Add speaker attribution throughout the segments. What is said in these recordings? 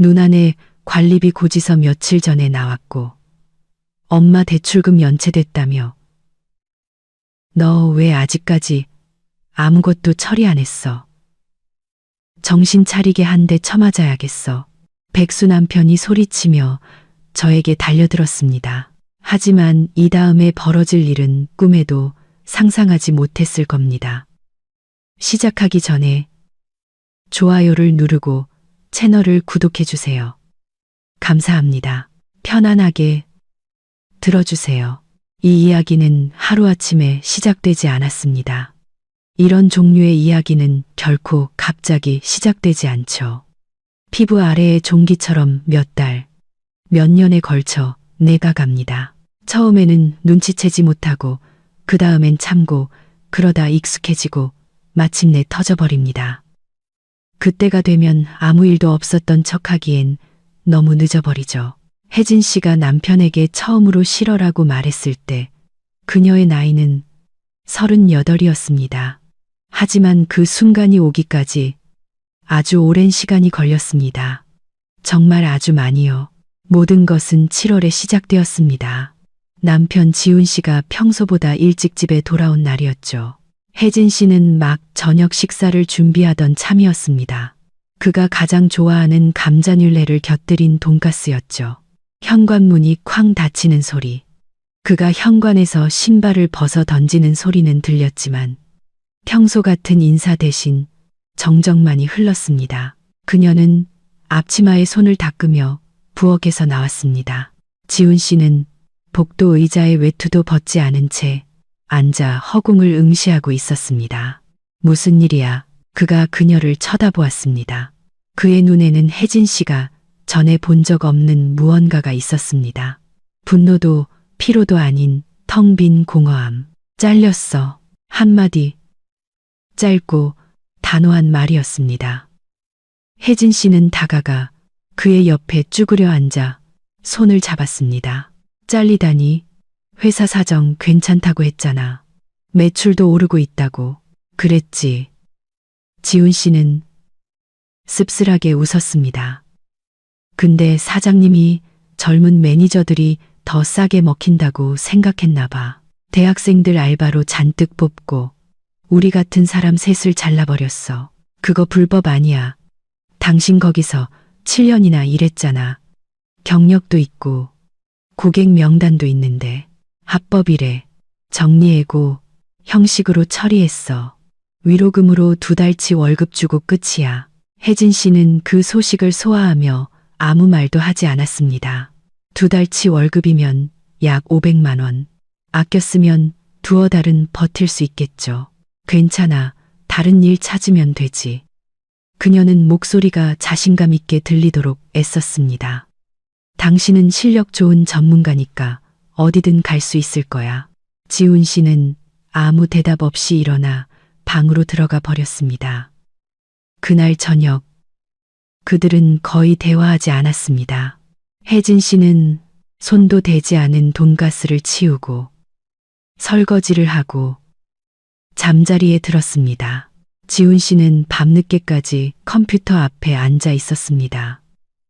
Speaker 1: 눈 안에 관리비 고지서 며칠 전에 나왔고 엄마 대출금 연체됐다며. 너 왜 아직까지 아무것도 처리 안 했어? 정신 차리게 한 대 쳐맞아야겠어. 백수 남편이 소리치며 저에게 달려들었습니다. 하지만 이 다음에 벌어질 일은 꿈에도 상상하지 못했을 겁니다. 시작하기 전에 좋아요를 누르고 채널을 구독해 주세요. 감사합니다. 편안하게 들어주세요. 이 이야기는 하루아침에 시작되지 않았습니다. 이런 종류의 이야기는 결코 갑자기 시작되지 않죠. 피부 아래의 종기처럼 몇 달, 몇 년에 걸쳐 내가 갑니다. 처음에는 눈치채지 못하고 그 다음엔 참고 그러다 익숙해지고 마침내 터져버립니다. 그때가 되면 아무 일도 없었던 척하기엔 너무 늦어버리죠. 혜진 씨가 남편에게 처음으로 싫어라고 말했을 때 그녀의 나이는 38이었습니다. 하지만 그 순간이 오기까지 아주 오랜 시간이 걸렸습니다. 정말 아주 많이요. 모든 것은 7월에 시작되었습니다. 남편 지훈 씨가 평소보다 일찍 집에 돌아온 날이었죠. 혜진 씨는 막 저녁 식사를 준비하던 참이었습니다. 그가 가장 좋아하는 감자뮬레를 곁들인 돈가스였죠. 현관문이 쾅 닫히는 소리. 그가 현관에서 신발을 벗어 던지는 소리는 들렸지만 평소 같은 인사 대신 정적만이 흘렀습니다. 그녀는 앞치마에 손을 닦으며 부엌에서 나왔습니다. 지훈 씨는 복도 의자에 외투도 벗지 않은 채 앉아 허공을 응시하고 있었습니다. 무슨 일이야? 그가 그녀를 쳐다보았습니다. 그의 눈에는 혜진 씨가 전에 본 적 없는 무언가가 있었습니다. 분노도 피로도 아닌 텅 빈 공허함. 잘렸어. 한마디. 짧고 단호한 말이었습니다. 혜진 씨는 다가가 그의 옆에 쭈그려 앉아 손을 잡았습니다. 잘리다니. 회사 사정 괜찮다고 했잖아. 매출도 오르고 있다고. 그랬지. 지훈 씨는 씁쓸하게 웃었습니다. 근데 사장님이 젊은 매니저들이 더 싸게 먹힌다고 생각했나 봐. 대학생들 알바로 잔뜩 뽑고 우리 같은 사람 셋을 잘라버렸어. 그거 불법 아니야. 당신 거기서 7년이나 일했잖아. 경력도 있고 고객 명단도 있는데. 합법이래. 정리해고 형식으로 처리했어. 위로금으로 2달치 월급 주고 끝이야. 혜진 씨는 그 소식을 소화하며 아무 말도 하지 않았습니다. 2달치 월급이면 약 500만 원. 아껴 쓰면 두어 달은 버틸 수 있겠죠. 괜찮아. 다른 일 찾으면 되지. 그녀는 목소리가 자신감 있게 들리도록 애썼습니다. 당신은 실력 좋은 전문가니까 어디든 갈 수 있을 거야. 지훈 씨는 아무 대답 없이 일어나 방으로 들어가 버렸습니다. 그날 저녁 그들은 거의 대화하지 않았습니다. 혜진 씨는 손도 대지 않은 돈가스를 치우고 설거지를 하고 잠자리에 들었습니다. 지훈 씨는 밤늦게까지 컴퓨터 앞에 앉아 있었습니다.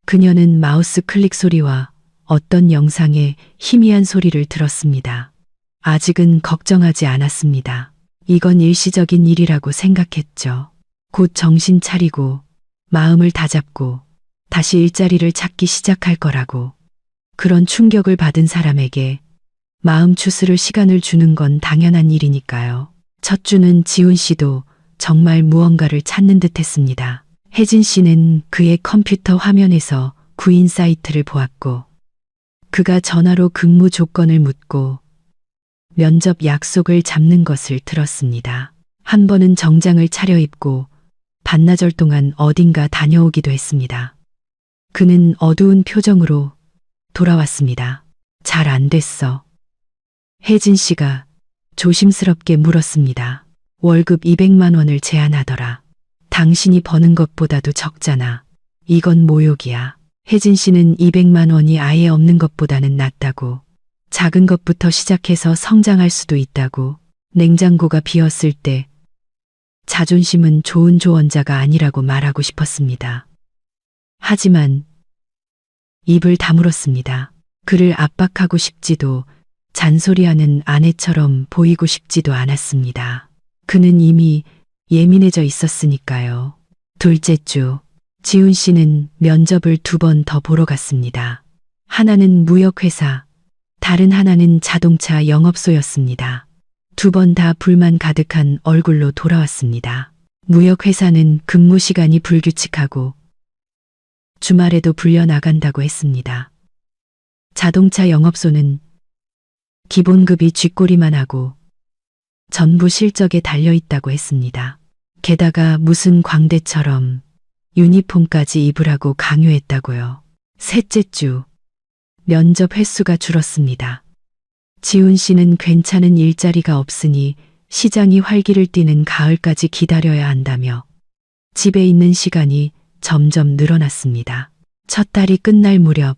Speaker 1: 그녀는 마우스 클릭 소리와 어떤 영상의 희미한 소리를 들었습니다. 아직은 걱정하지 않았습니다. 이건 일시적인 일이라고 생각했죠. 곧 정신 차리고 마음을 다잡고 다시 일자리를 찾기 시작할 거라고. 그런 충격을 받은 사람에게 마음 추스를 시간을 주는 건 당연한 일이니까요. 첫 주는 지훈 씨도 정말 무언가를 찾는 듯 했습니다. 혜진 씨는 그의 컴퓨터 화면에서 구인 사이트를 보았고 그가 전화로 근무 조건을 묻고 면접 약속을 잡는 것을 들었습니다. 한 번은 정장을 차려입고 반나절 동안 어딘가 다녀오기도 했습니다. 그는 어두운 표정으로 돌아왔습니다. 잘 안 됐어. 혜진 씨가 조심스럽게 물었습니다. 월급 200만 원을 제안하더라. 당신이 버는 것보다도 적잖아. 이건 모욕이야. 혜진 씨는 200만 원이 아예 없는 것보다는 낫다고. 작은 것부터 시작해서 성장할 수도 있다고. 냉장고가 비었을 때 자존심은 좋은 조언자가 아니라고 말하고 싶었습니다. 하지만 입을 다물었습니다. 그를 압박하고 싶지도 잔소리하는 아내처럼 보이고 싶지도 않았습니다. 그는 이미 예민해져 있었으니까요. 둘째 주, 지훈 씨는 면접을 2번 더 보러 갔습니다. 하나는 무역회사, 다른 하나는 자동차 영업소였습니다. 2번 다 불만 가득한 얼굴로 돌아왔습니다. 무역회사는 근무 시간이 불규칙하고 주말에도 불려 나간다고 했습니다. 자동차 영업소는 기본급이 쥐꼬리만 하고 전부 실적에 달려있다고 했습니다. 게다가 무슨 광대처럼 유니폼까지 입으라고 강요했다고요. 셋째 주, 면접 횟수가 줄었습니다. 지훈 씨는 괜찮은 일자리가 없으니 시장이 활기를 띠는 가을까지 기다려야 한다며 집에 있는 시간이 점점 늘어났습니다. 첫 달이 끝날 무렵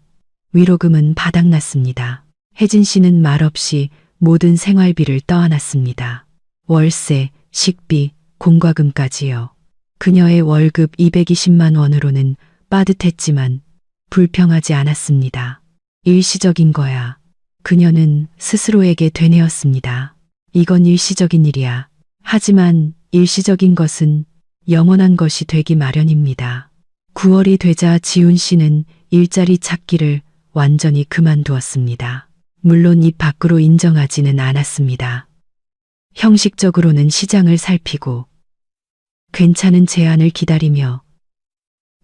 Speaker 1: 위로금은 바닥났습니다. 혜진 씨는 말없이 모든 생활비를 떠안았습니다. 월세, 식비, 공과금까지요. 그녀의 월급 220만 원으로는 빠듯했지만 불평하지 않았습니다. 일시적인 거야. 그녀는 스스로에게 되뇌었습니다. 이건 일시적인 일이야. 하지만 일시적인 것은 영원한 것이 되기 마련입니다. 9월이 되자 지훈 씨는 일자리 찾기를 완전히 그만두었습니다. 물론 입 밖으로 인정하지는 않았습니다. 형식적으로는 시장을 살피고 괜찮은 제안을 기다리며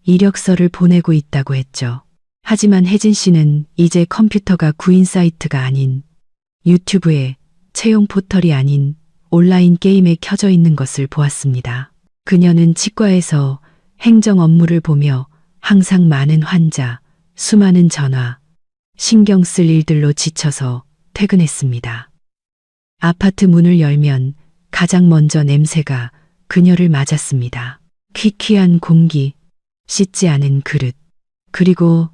Speaker 1: 이력서를 보내고 있다고 했죠. 하지만 혜진 씨는 이제 컴퓨터가 구인 사이트가 아닌 유튜브에 채용 포털이 아닌 온라인 게임에 켜져 있는 것을 보았습니다. 그녀는 치과에서 행정 업무를 보며 항상 많은 환자, 수많은 전화, 신경 쓸 일들로 지쳐서 퇴근했습니다. 아파트 문을 열면 가장 먼저 냄새가 그녀를 맞았습니다. 퀴퀴한 공기, 씻지 않은 그릇, 그리고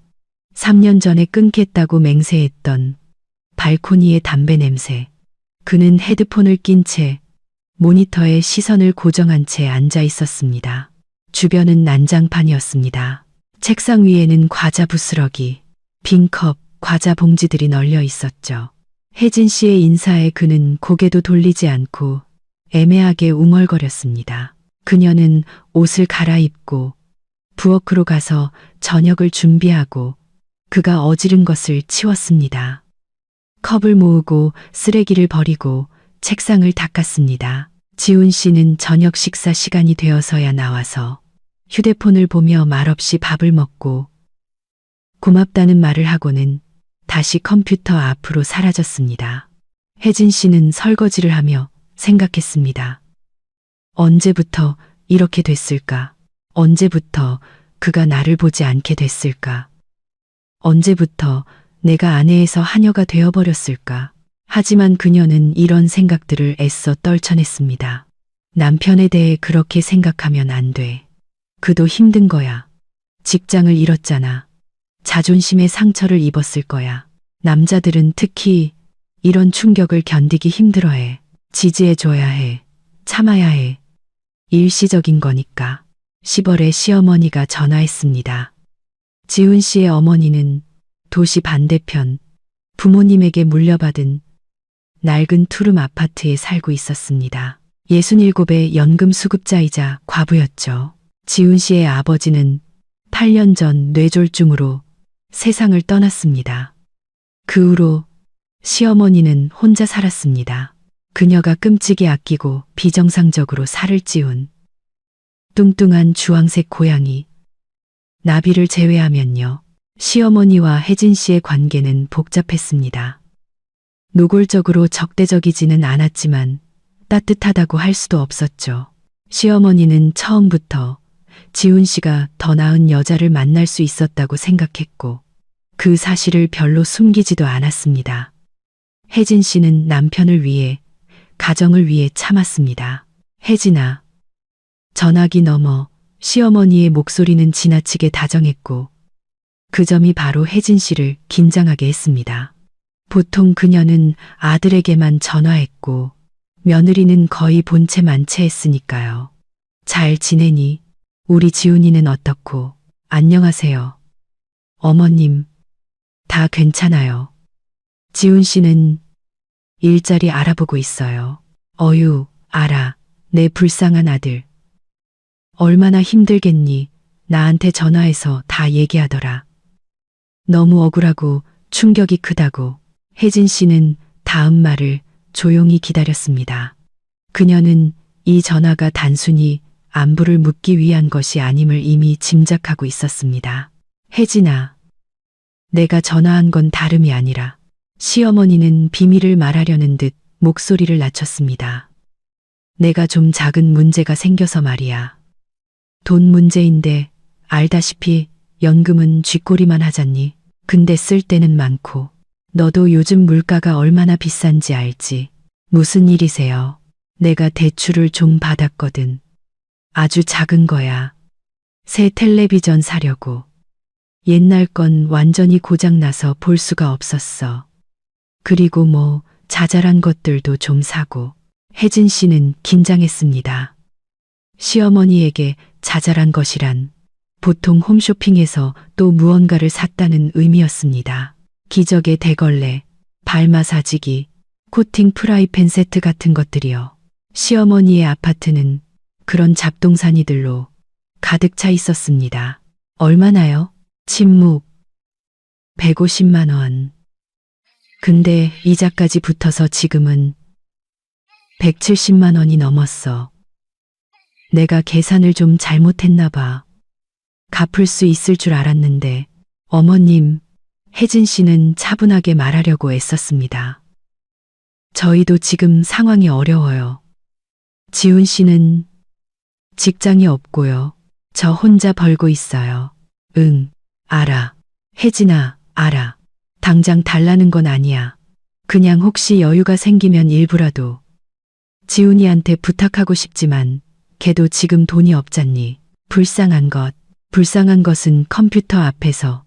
Speaker 1: 3년 전에 끊겠다고 맹세했던 발코니의 담배 냄새. 그는 헤드폰을 낀 채 모니터에 시선을 고정한 채 앉아 있었습니다. 주변은 난장판이었습니다. 책상 위에는 과자 부스러기, 빈 컵, 과자 봉지들이 널려 있었죠. 혜진 씨의 인사에 그는 고개도 돌리지 않고 애매하게 웅얼거렸습니다. 그녀는 옷을 갈아입고 부엌으로 가서 저녁을 준비하고 그가 어지른 것을 치웠습니다. 컵을 모으고 쓰레기를 버리고 책상을 닦았습니다. 지훈 씨는 저녁 식사 시간이 되어서야 나와서 휴대폰을 보며 말없이 밥을 먹고 고맙다는 말을 하고는 다시 컴퓨터 앞으로 사라졌습니다. 혜진 씨는 설거지를 하며 생각했습니다. 언제부터 이렇게 됐을까? 언제부터 그가 나를 보지 않게 됐을까? 언제부터 내가 아내에서 하녀가 되어버렸을까? 하지만 그녀는 이런 생각들을 애써 떨쳐냈습니다. 남편에 대해 그렇게 생각하면 안 돼. 그도 힘든 거야. 직장을 잃었잖아. 자존심에 상처를 입었을 거야. 남자들은 특히 이런 충격을 견디기 힘들어해. 지지해줘야 해. 참아야 해. 일시적인 거니까. 10월에 시어머니가 전화했습니다. 지훈 씨의 어머니는 도시 반대편 부모님에게 물려받은 낡은 투룸 아파트에 살고 있었습니다. 67의 연금 수급자이자 과부였죠. 지훈 씨의 아버지는 8년 전 뇌졸중으로 세상을 떠났습니다. 그 후로 시어머니는 혼자 살았습니다. 그녀가 끔찍이 아끼고 비정상적으로 살을 찌운 뚱뚱한 주황색 고양이 나비를 제외하면요. 시어머니와 혜진 씨의 관계는 복잡했습니다. 노골적으로 적대적이지는 않았지만 따뜻하다고 할 수도 없었죠. 시어머니는 처음부터 지훈 씨가 더 나은 여자를 만날 수 있었다고 생각했고 그 사실을 별로 숨기지도 않았습니다. 혜진 씨는 남편을 위해, 가정을 위해 참았습니다. 혜진아. 전화기 너머 시어머니의 목소리는 지나치게 다정했고 그 점이 바로 혜진 씨를 긴장하게 했습니다. 보통 그녀는 아들에게만 전화했고 며느리는 거의 본체 만체했으니까요. 잘 지내니? 우리 지훈이는 어떻고? 안녕하세요. 어머님, 다 괜찮아요. 지훈 씨는 일자리 알아보고 있어요. 어휴, 알아. 내 불쌍한 아들. 얼마나 힘들겠니? 나한테 전화해서 다 얘기하더라. 너무 억울하고 충격이 크다고. 혜진 씨는 다음 말을 조용히 기다렸습니다. 그녀는 이 전화가 단순히 안부를 묻기 위한 것이 아님을 이미 짐작하고 있었습니다. 혜진아, 내가 전화한 건 다름이 아니라 시어머니는 비밀을 말하려는 듯 목소리를 낮췄습니다. 내가 좀 작은 문제가 생겨서 말이야. 돈 문제인데 알다시피 연금은 쥐꼬리만 하잖니. 근데 쓸 때는 많고 너도 요즘 물가가 얼마나 비싼지 알지. 무슨 일이세요? 내가 대출을 좀 받았거든. 아주 작은 거야. 새 텔레비전 사려고. 옛날 건 완전히 고장나서 볼 수가 없었어. 그리고 뭐 자잘한 것들도 좀 사고. 혜진 씨는 긴장했습니다. 시어머니에게 자잘한 것이란 보통 홈쇼핑에서 또 무언가를 샀다는 의미였습니다. 기적의 대걸레, 발 마사지기, 코팅 프라이팬 세트 같은 것들이요. 시어머니의 아파트는 그런 잡동사니들로 가득 차 있었습니다. 얼마나요? 침묵. 150만 원. 근데 이자까지 붙어서 지금은 170만 원이 넘었어. 내가 계산을 좀 잘못했나 봐. 갚을 수 있을 줄 알았는데. 어머님, 혜진 씨는 차분하게 말하려고 애썼습니다. 저희도 지금 상황이 어려워요. 지훈 씨는 직장이 없고요. 저 혼자 벌고 있어요. 응, 알아. 혜진아, 알아. 당장 달라는 건 아니야. 그냥 혹시 여유가 생기면 일부라도 지훈이한테 부탁하고 싶지만 걔도 지금 돈이 없잖니. 불쌍한 것은 컴퓨터 앞에서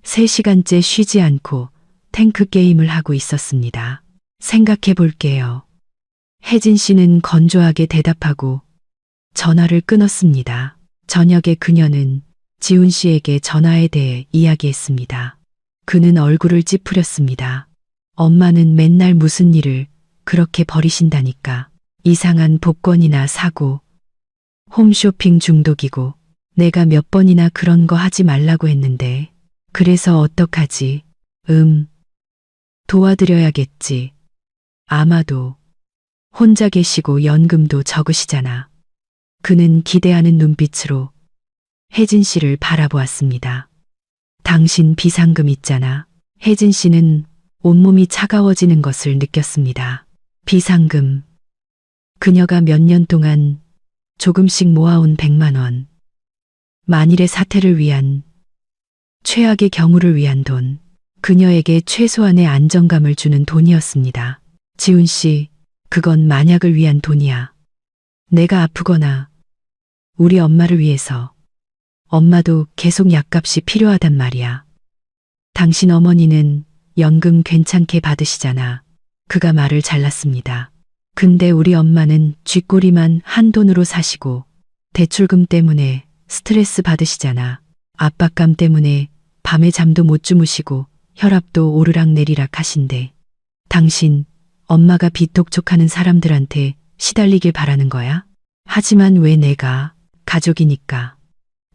Speaker 1: 3시간째 쉬지 않고 탱크 게임을 하고 있었습니다. 생각해 볼게요. 혜진 씨는 건조하게 대답하고 전화를 끊었습니다. 저녁에 그녀는 지훈 씨에게 전화에 대해 이야기했습니다. 그는 얼굴을 찌푸렸습니다. 엄마는 맨날 무슨 일을 그렇게 버리신다니까. 이상한 복권이나 사고 홈쇼핑 중독이고 내가 몇 번이나 그런 거 하지 말라고 했는데 그래서 어떡하지? 도와드려야겠지. 아마도 혼자 계시고 연금도 적으시잖아. 그는 기대하는 눈빛으로 혜진 씨를 바라보았습니다. 당신 비상금 있잖아. 혜진 씨는 온몸이 차가워지는 것을 느꼈습니다. 비상금. 그녀가 몇 년 동안 조금씩 모아온 100만 원. 만일의 사태를 위한, 최악의 경우를 위한 돈. 그녀에게 최소한의 안정감을 주는 돈이었습니다. 지훈 씨, 그건 만약을 위한 돈이야. 내가 아프거나 우리 엄마를 위해서. 엄마도 계속 약값이 필요하단 말이야. 당신 어머니는 연금 괜찮게 받으시잖아. 그가 말을 잘랐습니다. 근데 우리 엄마는 쥐꼬리만 한 돈으로 사시고 대출금 때문에 스트레스 받으시잖아. 압박감 때문에 밤에 잠도 못 주무시고 혈압도 오르락내리락 하신대. 당신 엄마가 비톡촉하는 사람들한테 시달리길 바라는 거야? 하지만 왜 내가 가족이니까.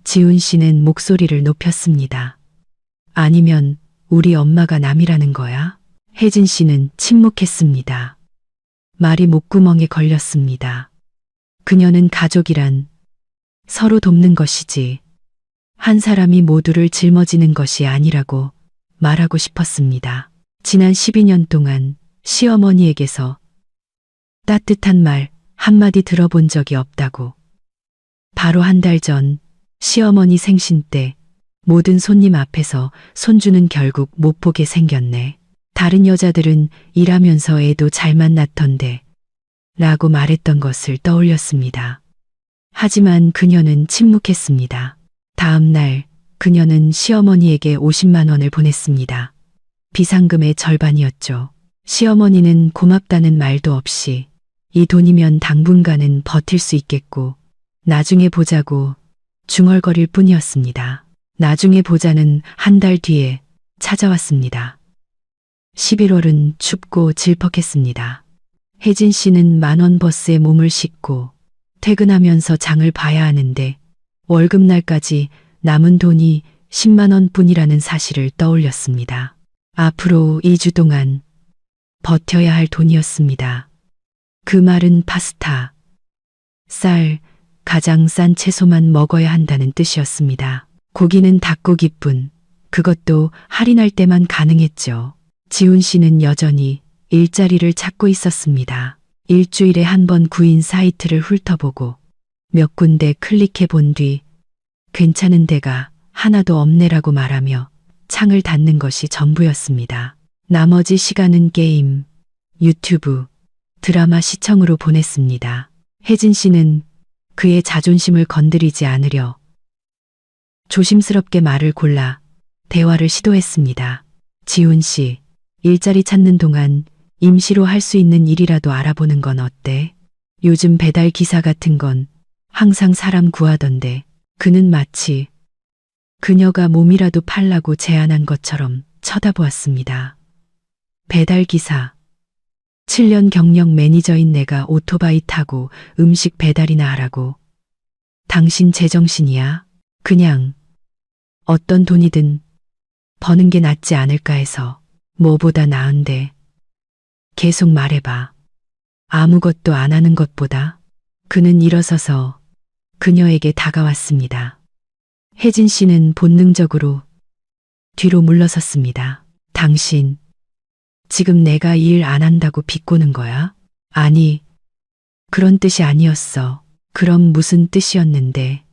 Speaker 1: 지훈 씨는 목소리를 높였습니다. 아니면 우리 엄마가 남이라는 거야? 혜진 씨는 침묵했습니다. 말이 목구멍에 걸렸습니다. 그녀는 가족이란 서로 돕는 것이지 한 사람이 모두를 짊어지는 것이 아니라고 말하고 싶었습니다. 지난 12년 동안 시어머니에게서 따뜻한 말 한마디 들어본 적이 없다고. 바로 한 달 전 시어머니 생신 때 모든 손님 앞에서 손주는 결국 못 보게 생겼네. 다른 여자들은 일하면서 애도 잘 만났던데 라고 말했던 것을 떠올렸습니다. 하지만 그녀는 침묵했습니다. 다음 날 그녀는 시어머니에게 50만 원을 보냈습니다. 비상금의 절반이었죠. 시어머니는 고맙다는 말도 없이 이 돈이면 당분간은 버틸 수 있겠고 나중에 보자고 중얼거릴 뿐이었습니다. 나중에 보자는 한 달 뒤에 찾아왔습니다. 11월은 춥고 질퍽했습니다. 혜진 씨는 만원 버스에 몸을 싣고 퇴근하면서 장을 봐야 하는데 월급날까지 남은 돈이 10만 원뿐이라는 사실을 떠올렸습니다. 앞으로 2주 동안 버텨야 할 돈이었습니다. 그 말은 파스타, 쌀, 가장 싼 채소만 먹어야 한다는 뜻이었습니다. 고기는 닭고기뿐, 그것도 할인할 때만 가능했죠. 지훈 씨는 여전히 일자리를 찾고 있었습니다. 일주일에 한 번 구인 사이트를 훑어보고 몇 군데 클릭해 본 뒤 괜찮은 데가 하나도 없네라고 말하며 창을 닫는 것이 전부였습니다. 나머지 시간은 게임, 유튜브, 드라마 시청으로 보냈습니다. 혜진 씨는 그의 자존심을 건드리지 않으려 조심스럽게 말을 골라 대화를 시도했습니다. 지훈 씨, 일자리 찾는 동안 임시로 할 수 있는 일이라도 알아보는 건 어때? 요즘 배달 기사 같은 건 항상 사람 구하던데. 그는 마치 그녀가 몸이라도 팔라고 제안한 것처럼 쳐다보았습니다. 배달 기사. 7년 경력 매니저인 내가 오토바이 타고 음식 배달이나 하라고. 당신 제정신이야? 그냥 어떤 돈이든 버는 게 낫지 않을까 해서. 뭐보다 나은데. 계속 말해봐. 아무것도 안 하는 것보다. 그는 일어서서 그녀에게 다가왔습니다. 혜진 씨는 본능적으로 뒤로 물러섰습니다. 당신, 지금 내가 이 일 안 한다고 비꼬는 거야? 아니, 그런 뜻이 아니었어. 그럼 무슨 뜻이었는데?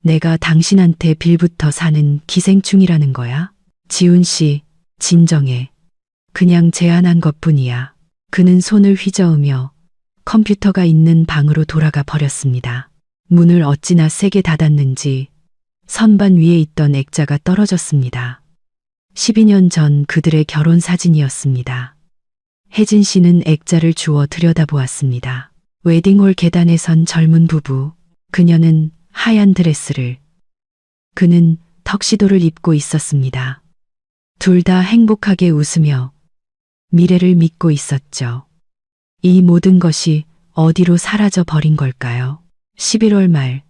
Speaker 1: 내가 당신한테 빌부터 사는 기생충이라는 거야? 지훈 씨, 진정해. 그냥 제안한 것뿐이야. 그는 손을 휘저으며 컴퓨터가 있는 방으로 돌아가 버렸습니다. 문을 어찌나 세게 닫았는지 선반 위에 있던 액자가 떨어졌습니다. 12년 전 그들의 결혼 사진이었습니다. 혜진 씨는 액자를 주워 들여다보았습니다. 웨딩홀 계단에 선 젊은 부부. 그녀는 하얀 드레스를, 그는 턱시도를 입고 있었습니다. 둘 다 행복하게 웃으며 미래를 믿고 있었죠. 이 모든 것이 어디로 사라져 버린 걸까요? 11월 말,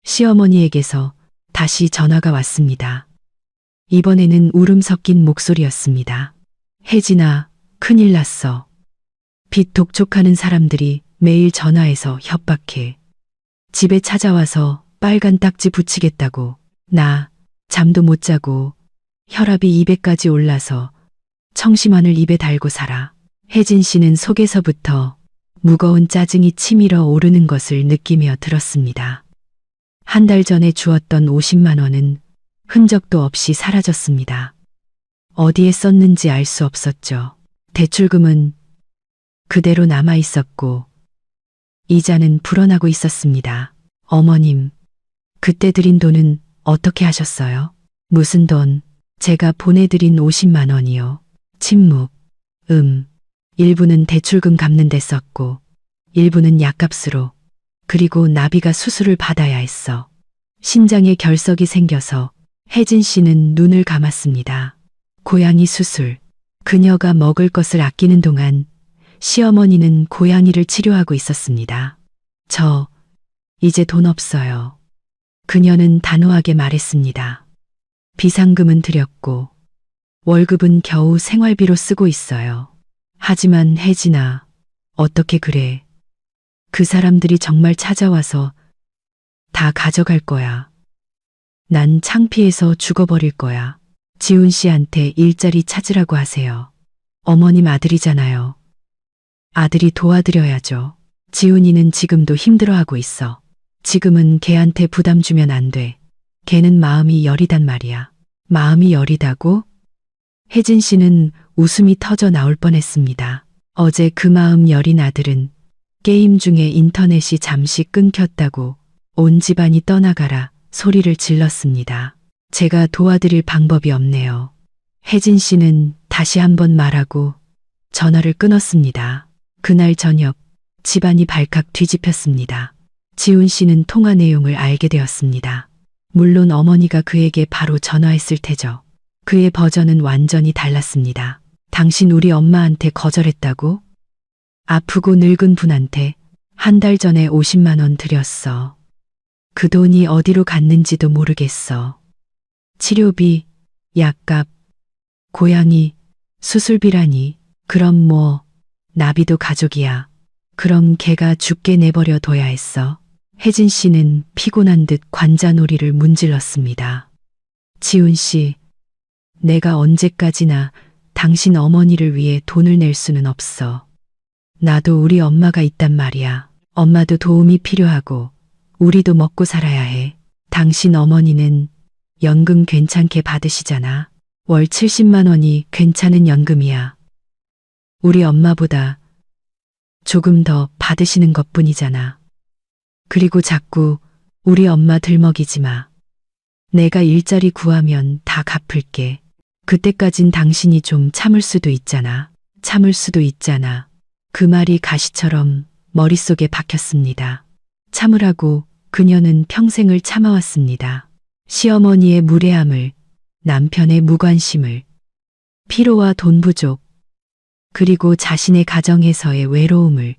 Speaker 1: 시어머니에게서 다시 전화가 왔습니다. 이번에는 울음 섞인 목소리였습니다. 혜진아, 큰일 났어. 빚 독촉하는 사람들이 매일 전화해서 협박해. 집에 찾아와서 빨간 딱지 붙이겠다고. 나 잠도 못 자고 혈압이 200까지 올라서 청심환을 입에 달고 살아. 혜진 씨는 속에서부터 무거운 짜증이 치밀어 오르는 것을 느끼며 들었습니다. 한 달 전에 주었던 50만 원은 흔적도 없이 사라졌습니다. 어디에 썼는지 알 수 없었죠. 대출금은 그대로 남아 있었고 이자는 불어나고 있었습니다. 어머님, 그때 드린 돈은 어떻게 하셨어요? 무슨 돈? 제가 보내드린 50만 원이요. 침묵. 일부는 대출금 갚는 데 썼고 일부는 약값으로, 그리고 나비가 수술을 받아야 했어. 신장에 결석이 생겨서 혜진 씨는 눈을 감았습니다. 고양이 수술. 그녀가 먹을 것을 아끼는 동안 시어머니는 고양이를 치료하고 있었습니다. 저 이제 돈 없어요. 그녀는 단호하게 말했습니다. 비상금은 드렸고 월급은 겨우 생활비로 쓰고 있어요. 하지만 혜진아, 어떻게 그래? 그 사람들이 정말 찾아와서 다 가져갈 거야. 난 창피해서 죽어버릴 거야. 지훈 씨한테 일자리 찾으라고 하세요. 어머님 아들이잖아요. 아들이 도와드려야죠. 지훈이는 지금도 힘들어하고 있어. 지금은 걔한테 부담 주면 안 돼. 걔는 마음이 여리단 말이야. 마음이 여리다고? 혜진 씨는 웃음이 터져 나올 뻔했습니다. 어제 그 마음 여린 아들은 게임 중에 인터넷이 잠시 끊겼다고 온 집안이 떠나가라 소리를 질렀습니다. 제가 도와드릴 방법이 없네요. 혜진 씨는 다시 한번 말하고 전화를 끊었습니다. 그날 저녁 집안이 발칵 뒤집혔습니다. 지훈 씨는 통화 내용을 알게 되었습니다. 물론 어머니가 그에게 바로 전화했을 테죠. 그의 버전은 완전히 달랐습니다. 당신 우리 엄마한테 거절했다고? 아프고 늙은 분한테 한 달 전에 50만 원 드렸어. 그 돈이 어디로 갔는지도 모르겠어. 치료비, 약값, 고양이, 수술비라니. 그럼 뭐, 나비도 가족이야. 그럼 걔가 죽게 내버려 둬야 했어. 혜진 씨는 피곤한 듯 관자놀이를 문질렀습니다. 지훈 씨, 내가 언제까지나 당신 어머니를 위해 돈을 낼 수는 없어. 나도 우리 엄마가 있단 말이야. 엄마도 도움이 필요하고 우리도 먹고 살아야 해. 당신 어머니는 연금 괜찮게 받으시잖아. 월 70만 원이 괜찮은 연금이야. 우리 엄마보다 조금 더 받으시는 것뿐이잖아. 그리고 자꾸 우리 엄마 들먹이지 마. 내가 일자리 구하면 다 갚을게. 그때까진 당신이 좀 참을 수도 있잖아. 참을 수도 있잖아. 그 말이 가시처럼 머릿속에 박혔습니다. 참으라고 그녀는 평생을 참아왔습니다. 시어머니의 무례함을, 남편의 무관심을, 피로와 돈 부족, 그리고 자신의 가정에서의 외로움을,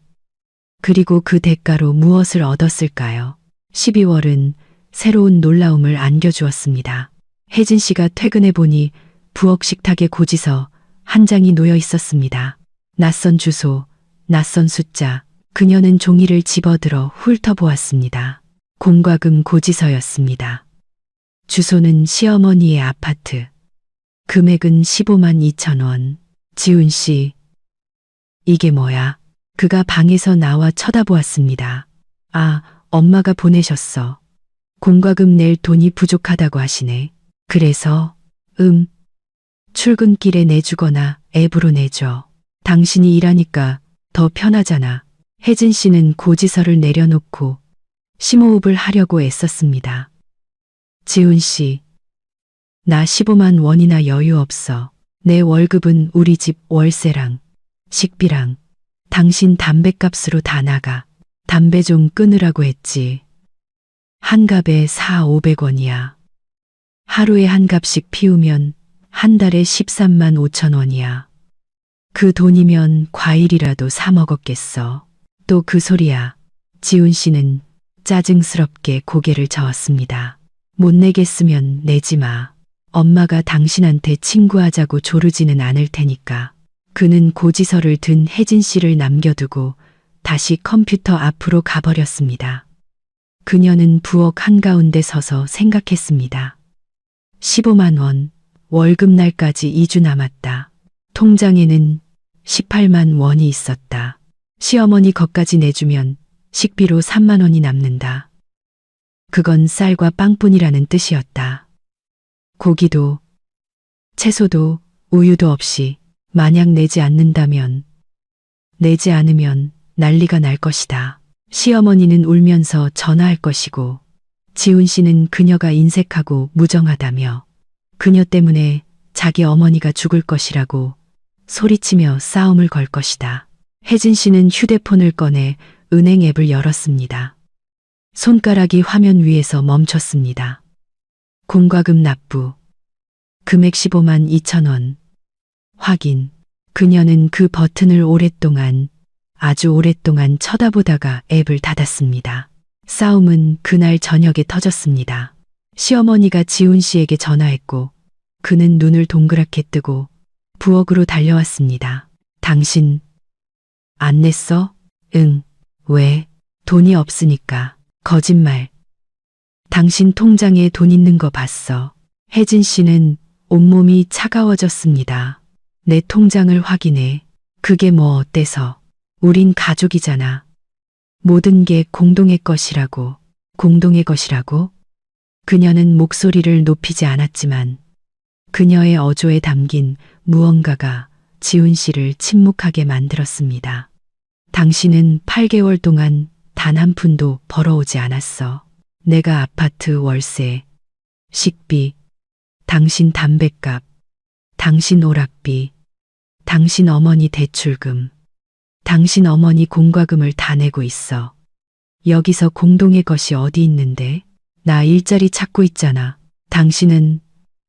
Speaker 1: 그리고 그 대가로 무엇을 얻었을까요? 12월은 새로운 놀라움을 안겨주었습니다. 혜진 씨가 퇴근해 보니 부엌 식탁에 고지서 한 장이 놓여 있었습니다. 낯선 주소, 낯선 숫자. 그녀는 종이를 집어들어 훑어보았습니다. 공과금 고지서였습니다. 주소는 시어머니의 아파트. 금액은 15만 2천 원. 지훈 씨, 이게 뭐야? 그가 방에서 나와 쳐다보았습니다. 아, 엄마가 보내셨어. 공과금 낼 돈이 부족하다고 하시네. 그래서, 출근길에 내주거나 앱으로 내줘. 당신이 일하니까 더 편하잖아. 혜진 씨는 고지서를 내려놓고 심호흡을 하려고 애썼습니다. 지훈 씨, 나 15만 원이나 여유 없어. 내 월급은 우리 집 월세랑 식비랑 당신 담뱃값으로 다 나가. 담배 좀 끊으라고 했지. 한 갑에 4,500원이야. 하루에 한 갑씩 피우면 한 달에 13만 5천 원이야. 그 돈이면 과일이라도 사 먹었겠어. 또 그 소리야. 지훈 씨는 짜증스럽게 고개를 저었습니다. 못 내겠으면 내지 마. 엄마가 당신한테 친구하자고 조르지는 않을 테니까. 그는 고지서를 든 혜진 씨를 남겨두고 다시 컴퓨터 앞으로 가버렸습니다. 그녀는 부엌 한가운데 서서 생각했습니다. 15만 원, 월급날까지 2주 남았다. 통장에는 18만 원이 있었다. 시어머니 것까지 내주면 식비로 3만 원이 남는다. 그건 쌀과 빵뿐이라는 뜻이었다. 고기도, 채소도, 우유도 없이 만약 내지 않는다면, 내지 않으면 난리가 날 것이다. 시어머니는 울면서 전화할 것이고, 지훈 씨는 그녀가 인색하고 무정하다며, 그녀 때문에 자기 어머니가 죽을 것이라고 소리치며 싸움을 걸 것이다. 혜진 씨는 휴대폰을 꺼내 은행 앱을 열었습니다. 손가락이 화면 위에서 멈췄습니다. 공과금 납부. 금액 15만 2천 원. 확인. 그녀는 그 버튼을 오랫동안, 아주 오랫동안 쳐다보다가 앱을 닫았습니다. 싸움은 그날 저녁에 터졌습니다. 시어머니가 지훈 씨에게 전화했고 그는 눈을 동그랗게 뜨고 부엌으로 달려왔습니다. 당신 안 냈어? 응. 왜? 돈이 없으니까. 거짓말. 당신 통장에 돈 있는 거 봤어. 혜진 씨는 온몸이 차가워졌습니다. 내 통장을 확인해. 그게 뭐 어때서? 우린 가족이잖아. 모든 게 공동의 것이라고. 공동의 것이라고? 그녀는 목소리를 높이지 않았지만 그녀의 어조에 담긴 무언가가 지훈 씨를 침묵하게 만들었습니다. 당신은 8개월 동안 단 한 푼도 벌어오지 않았어. 내가 아파트 월세, 식비, 당신 담뱃값, 당신 오락비, 당신 어머니 대출금, 당신 어머니 공과금을 다 내고 있어. 여기서 공동의 것이 어디 있는데? 나 일자리 찾고 있잖아. 당신은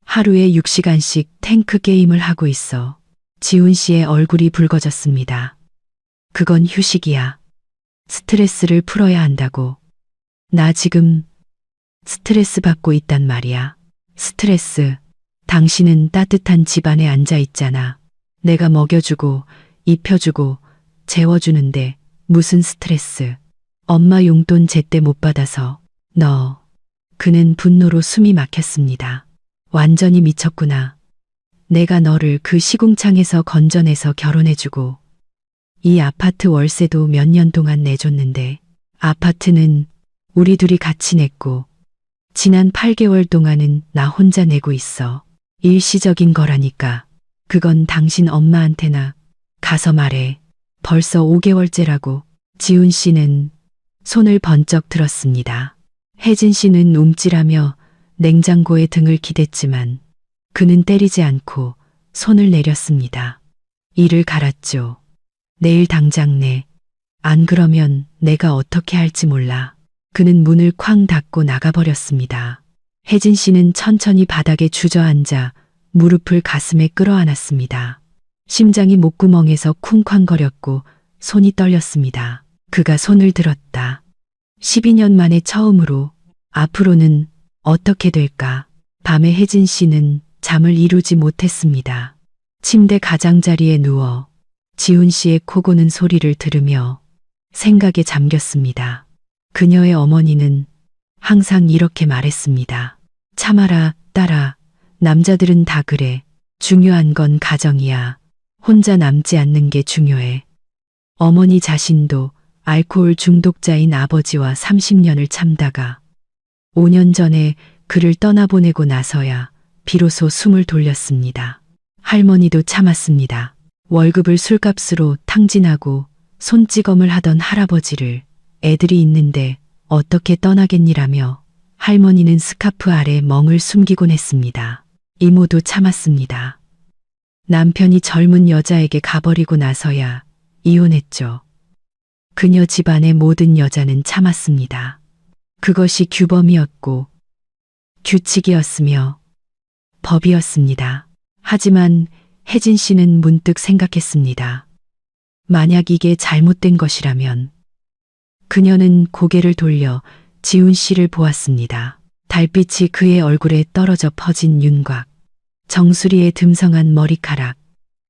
Speaker 1: 하루에 6시간씩 탱크 게임을 하고 있어. 지훈 씨의 얼굴이 붉어졌습니다. 그건 휴식이야. 스트레스를 풀어야 한다고. 나 지금 스트레스 받고 있단 말이야. 스트레스. 당신은 따뜻한 집안에 앉아 있잖아. 내가 먹여주고, 입혀주고, 재워주는데 무슨 스트레스. 엄마 용돈 제때 못 받아서. 너. 그는 분노로 숨이 막혔습니다. 완전히 미쳤구나. 내가 너를 그 시궁창에서 건져내서 결혼해주고 이 아파트 월세도 몇 년 동안 내줬는데 아파트는 우리 둘이 같이 냈고 지난 8개월 동안은 나 혼자 내고 있어. 일시적인 거라니까. 그건 당신 엄마한테나 가서 말해. 벌써 5개월째라고. 지훈 씨는 손을 번쩍 들었습니다. 혜진 씨는 움찔하며 냉장고에 등을 기댔지만 그는 때리지 않고 손을 내렸습니다. 이를 갈았죠. 내일 당장 내. 안 그러면 내가 어떻게 할지 몰라. 그는 문을 쾅 닫고 나가버렸습니다. 혜진 씨는 천천히 바닥에 주저앉아 무릎을 가슴에 끌어안았습니다. 심장이 목구멍에서 쿵쾅거렸고 손이 떨렸습니다. 그가 손을 들었다. 12년 만에 처음으로. 앞으로는 어떻게 될까? 밤에 혜진 씨는 잠을 이루지 못했습니다. 침대 가장자리에 누워 지훈 씨의 코 고는 소리를 들으며 생각에 잠겼습니다. 그녀의 어머니는 항상 이렇게 말했습니다. 참아라, 딸아. 남자들은 다 그래. 중요한 건 가정이야. 혼자 남지 않는 게 중요해. 어머니 자신도 알코올 중독자인 아버지와 30년을 참다가 5년 전에 그를 떠나보내고 나서야 비로소 숨을 돌렸습니다. 할머니도 참았습니다. 월급을 술값으로 탕진하고 손찌검을 하던 할아버지를 애들이 있는데 어떻게 떠나겠니라며 할머니는 스카프 아래 멍을 숨기곤 했습니다. 이모도 참았습니다. 남편이 젊은 여자에게 가버리고 나서야 이혼했죠. 그녀 집안의 모든 여자는 참았습니다. 그것이 규범이었고 규칙이었으며 법이었습니다. 하지만 혜진 씨는 문득 생각했습니다. 만약 이게 잘못된 것이라면 그녀는 고개를 돌려 지훈 씨를 보았습니다. 달빛이 그의 얼굴에 떨어져 퍼진 윤곽, 정수리의 듬성한 머리카락,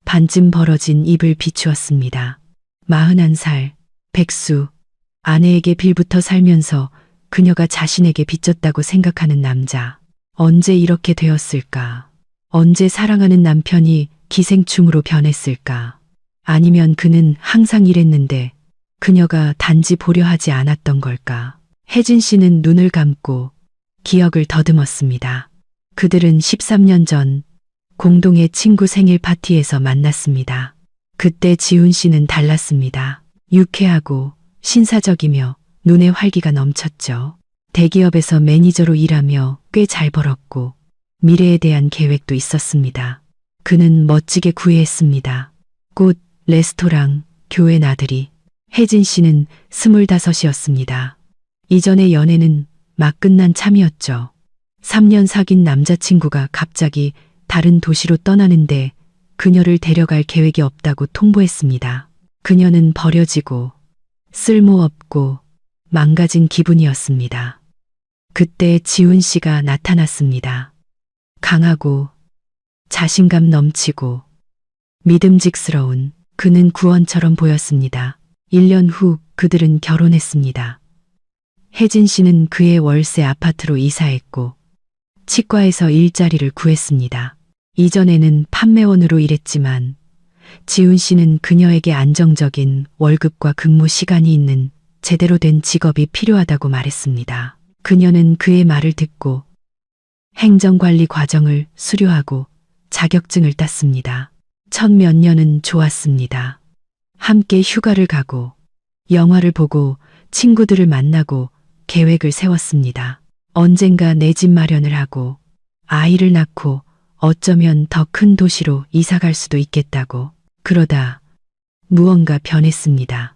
Speaker 1: 반쯤 벌어진 입을 비추었습니다. 41살, 백수, 아내에게 빌부터 살면서 그녀가 자신에게 빚졌다고 생각하는 남자. 언제 이렇게 되었을까? 언제 사랑하는 남편이 기생충으로 변했을까? 아니면 그는 항상 이랬는데 그녀가 단지 보려 하지 않았던 걸까? 혜진 씨는 눈을 감고 기억을 더듬었습니다. 그들은 13년 전 공동의 친구 생일 파티에서 만났습니다. 그때 지훈 씨는 달랐습니다. 유쾌하고 신사적이며 눈에 활기가 넘쳤죠. 대기업에서 매니저로 일하며 꽤 잘 벌었고 미래에 대한 계획도 있었습니다. 그는 멋지게 구애했습니다. 꽃, 레스토랑, 교회 나들이. 혜진 씨는 25이었습니다. 이전의 연애는 막 끝난 참이었죠. 3년 사귄 남자친구가 갑자기 다른 도시로 떠나는데 그녀를 데려갈 계획이 없다고 통보했습니다. 그녀는 버려지고 쓸모없고 망가진 기분이었습니다. 그때 지훈 씨가 나타났습니다. 강하고 자신감 넘치고 믿음직스러운. 그는 구원처럼 보였습니다. 1년 후 그들은 결혼했습니다. 혜진 씨는 그의 월세 아파트로 이사했고 치과에서 일자리를 구했습니다. 이전에는 판매원으로 일했지만 지훈 씨는 그녀에게 안정적인 월급과 근무 시간이 있는 제대로 된 직업이 필요하다고 말했습니다. 그녀는 그의 말을 듣고 행정관리 과정을 수료하고 자격증을 땄습니다. 첫 몇 년은 좋았습니다. 함께 휴가를 가고 영화를 보고 친구들을 만나고 계획을 세웠습니다. 언젠가 내 집 마련을 하고 아이를 낳고 어쩌면 더 큰 도시로 이사 갈 수도 있겠다고. 그러다 무언가 변했습니다.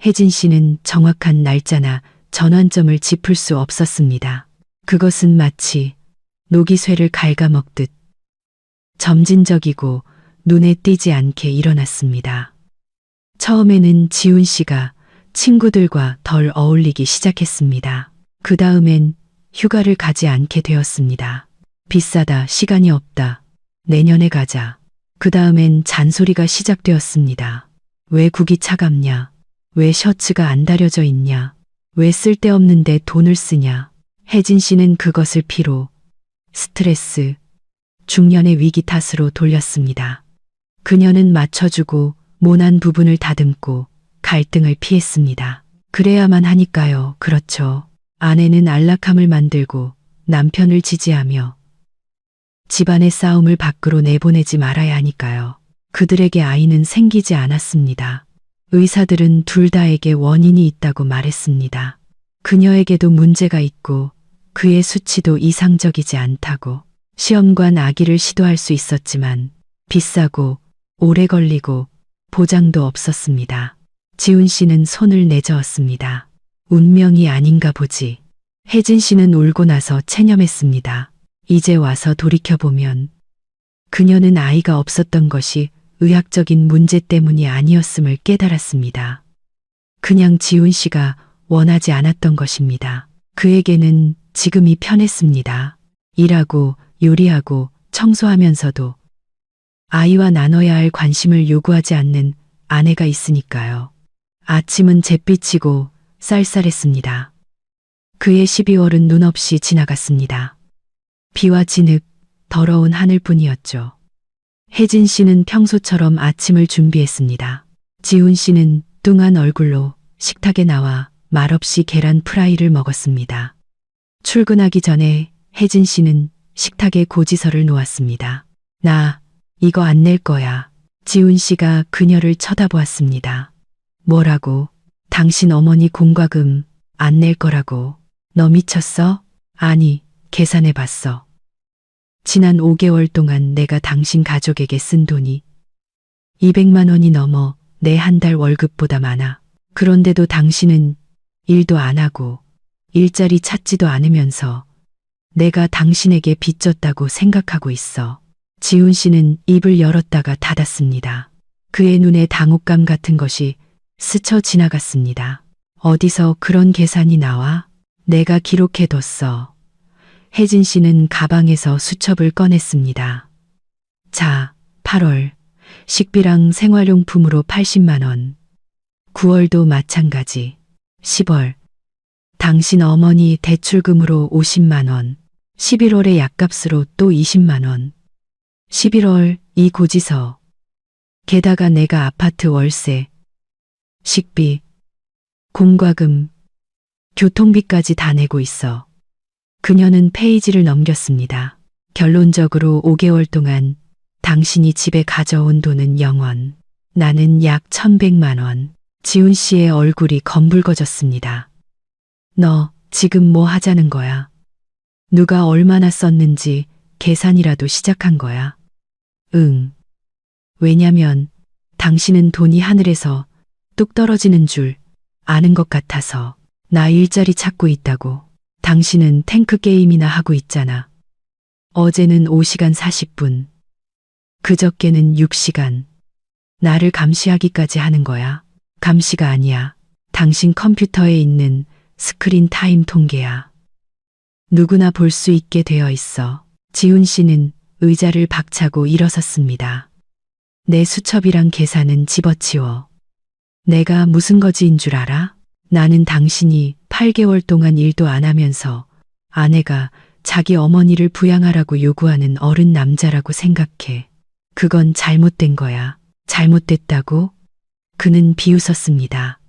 Speaker 1: 혜진 씨는 정확한 날짜나 전환점을 짚을 수 없었습니다. 그것은 마치 녹이쇠를 갉아먹듯 점진적이고 눈에 띄지 않게 일어났습니다. 처음에는 지훈 씨가 친구들과 덜 어울리기 시작했습니다. 그 다음엔 휴가를 가지 않게 되었습니다. 비싸다, 시간이 없다, 내년에 가자. 그 다음엔 잔소리가 시작되었습니다. 왜 국이 차갑냐? 왜 셔츠가 안 다려져 있냐? 왜 쓸데없는데 돈을 쓰냐? 혜진 씨는 그것을 피로, 스트레스, 중년의 위기 탓으로 돌렸습니다. 그녀는 맞춰주고 모난 부분을 다듬고 갈등을 피했습니다. 그래야만 하니까요. 그렇죠. 아내는 안락함을 만들고 남편을 지지하며 집안의 싸움을 밖으로 내보내지 말아야 하니까요. 그들에게 아이는 생기지 않았습니다. 의사들은 둘 다에게 원인이 있다고 말했습니다. 그녀에게도 문제가 있고 그의 수치도 이상적이지 않다고. 시험관 아기를 시도할 수 있었지만 비싸고 오래 걸리고 보장도 없었습니다. 지훈 씨는 손을 내저었습니다. 운명이 아닌가 보지. 혜진 씨는 울고 나서 체념했습니다. 이제 와서 돌이켜보면 그녀는 아이가 없었던 것이 의학적인 문제 때문이 아니었음을 깨달았습니다. 그냥 지훈 씨가 원하지 않았던 것입니다. 그에게는 지금이 편했습니다. 일하고 요리하고 청소하면서도 아이와 나눠야 할 관심을 요구하지 않는 아내가 있으니까요. 아침은 잿빛이고 쌀쌀했습니다. 그의 12월은 눈 없이 지나갔습니다. 비와 진흙, 더러운 하늘뿐이었죠. 혜진 씨는 평소처럼 아침을 준비했습니다. 지훈 씨는 뚱한 얼굴로 식탁에 나와 말없이 계란 프라이를 먹었습니다. 출근하기 전에 혜진 씨는 식탁에 고지서를 놓았습니다. 나 이거 안 낼 거야. 지훈 씨가 그녀를 쳐다보았습니다. 뭐라고? 당신 어머니 공과금 안 낼 거라고. 너 미쳤어? 아니, 계산해 봤어. 지난 5개월 동안 내가 당신 가족에게 쓴 돈이 200만 원이 넘어 내 한 달 월급보다 많아. 그런데도 당신은 일도 안 하고 일자리 찾지도 않으면서 내가 당신에게 빚졌다고 생각하고 있어. 지훈 씨는 입을 열었다가 닫았습니다. 그의 눈에 당혹감 같은 것이 스쳐 지나갔습니다. 어디서 그런 계산이 나와? 내가 기록해뒀어. 혜진 씨는 가방에서 수첩을 꺼냈습니다. 자, 8월 식비랑 생활용품으로 80만 원. 9월도 마찬가지. 10월 당신 어머니 대출금으로 50만 원. 11월에 약값으로 또 20만 원. 11월 이 고지서. 게다가 내가 아파트 월세, 식비, 공과금, 교통비까지 다 내고 있어. 그녀는 페이지를 넘겼습니다. 결론적으로 5개월 동안 당신이 집에 가져온 돈은 0원. 나는 약 1100만 원. 지훈 씨의 얼굴이 검붉어졌습니다. 너 지금 뭐 하자는 거야? 누가 얼마나 썼는지 계산이라도 시작한 거야? 응. 왜냐면 당신은 돈이 하늘에서 뚝 떨어지는 줄 아는 것 같아서. 나 일자리 찾고 있다고. 당신은 탱크 게임이나 하고 있잖아. 어제는 5시간 40분. 그저께는 6시간. 나를 감시하기까지 하는 거야. 감시가 아니야. 당신 컴퓨터에 있는 스크린 타임 통계야. 누구나 볼 수 있게 되어 있어. 지훈 씨는 의자를 박차고 일어섰습니다. 내 수첩이랑 계산은 집어치워. 내가 무슨 거지인 줄 알아? 나는 당신이 8개월 동안 일도 안 하면서 아내가 자기 어머니를 부양하라고 요구하는 어른 남자라고 생각해. 그건 잘못된 거야. 잘못됐다고? 그는 비웃었습니다.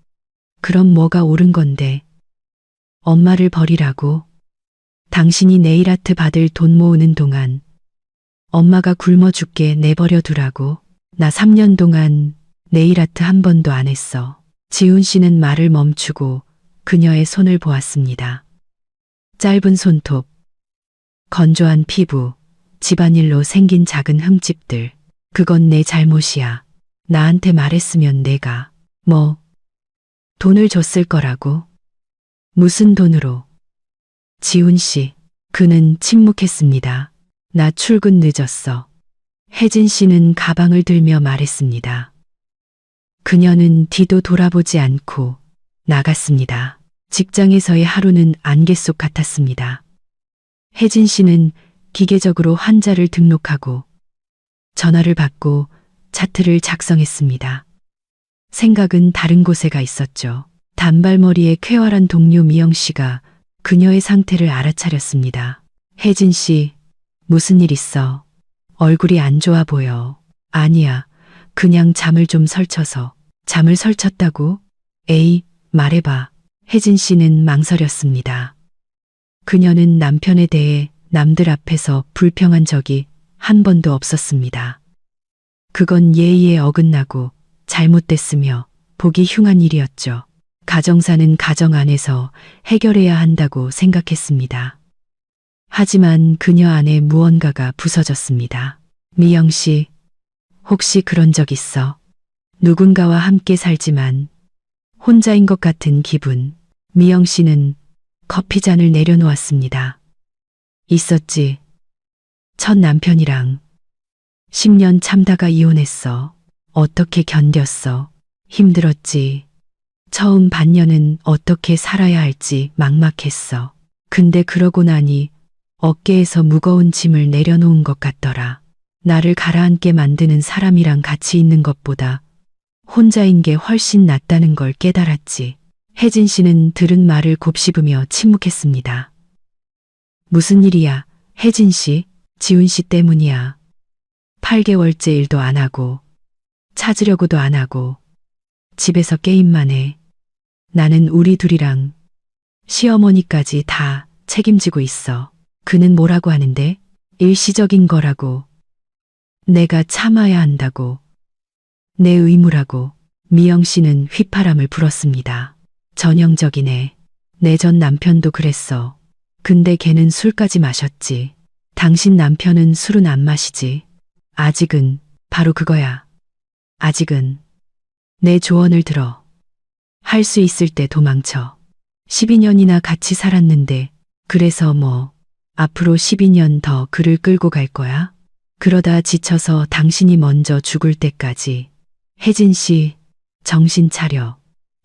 Speaker 1: 그럼 뭐가 옳은 건데? 엄마를 버리라고? 당신이 네일아트 받을 돈 모으는 동안 엄마가 굶어 죽게 내버려 두라고? 나 3년 동안 네일아트 한 번도 안 했어. 지훈 씨는 말을 멈추고 그녀의 손을 보았습니다. 짧은 손톱, 건조한 피부, 집안일로 생긴 작은 흠집들. 그건 내 잘못이야. 나한테 말했으면 내가 돈을 줬을 거라고. 무슨 돈으로? 지훈 씨, 그는 침묵했습니다. 나 출근 늦었어. 혜진 씨는 가방을 들며 말했습니다. 그녀는 뒤도 돌아보지 않고 나갔습니다. 직장에서의 하루는 안개 속 같았습니다. 혜진 씨는 기계적으로 환자를 등록하고 전화를 받고 차트를 작성했습니다. 생각은 다른 곳에 가 있었죠. 단발머리의 쾌활한 동료 미영 씨가 그녀의 상태를 알아차렸습니다. 혜진 씨, 무슨 일 있어? 얼굴이 안 좋아 보여. 아니야, 그냥 잠을 좀 설쳐서. 잠을 설쳤다고? 에이, 말해봐. 혜진 씨는 망설였습니다. 그녀는 남편에 대해 남들 앞에서 불평한 적이 한 번도 없었습니다. 그건 예의에 어긋나고 잘못됐으며 보기 흉한 일이었죠. 가정사는 가정 안에서 해결해야 한다고 생각했습니다. 하지만 그녀 안에 무언가가 부서졌습니다. 미영 씨, 혹시 그런 적 있어? 누군가와 함께 살지만 혼자인 것 같은 기분. 미영 씨는 커피 잔을 내려놓았습니다. 있었지. 첫 남편이랑 10년 참다가 이혼했어. 어떻게 견뎠어? 힘들었지. 처음 반년은 어떻게 살아야 할지 막막했어. 근데 그러고 나니 어깨에서 무거운 짐을 내려놓은 것 같더라. 나를 가라앉게 만드는 사람이랑 같이 있는 것보다 혼자인 게 훨씬 낫다는 걸 깨달았지. 혜진 씨는 들은 말을 곱씹으며 침묵했습니다. 무슨 일이야, 혜진 씨? 지훈 씨 때문이야. 8개월째 일도 안 하고 찾으려고도 안 하고 집에서 게임만 해. 나는 우리 둘이랑 시어머니까지 다 책임지고 있어. 그는 뭐라고 하는데? 일시적인 거라고. 내가 참아야 한다고. 내 의무라고. 미영 씨는 휘파람을 불었습니다. 전형적이네. 내 전 남편도 그랬어. 근데 걔는 술까지 마셨지. 당신 남편은 술은 안 마시지. 아직은 바로 그거야. 아직은 내 조언을 들어. 할 수 있을 때 도망쳐. 12년이나 같이 살았는데 그래서 뭐 앞으로 12년 더 그를 끌고 갈 거야? 그러다 지쳐서 당신이 먼저 죽을 때까지. 혜진 씨, 정신 차려.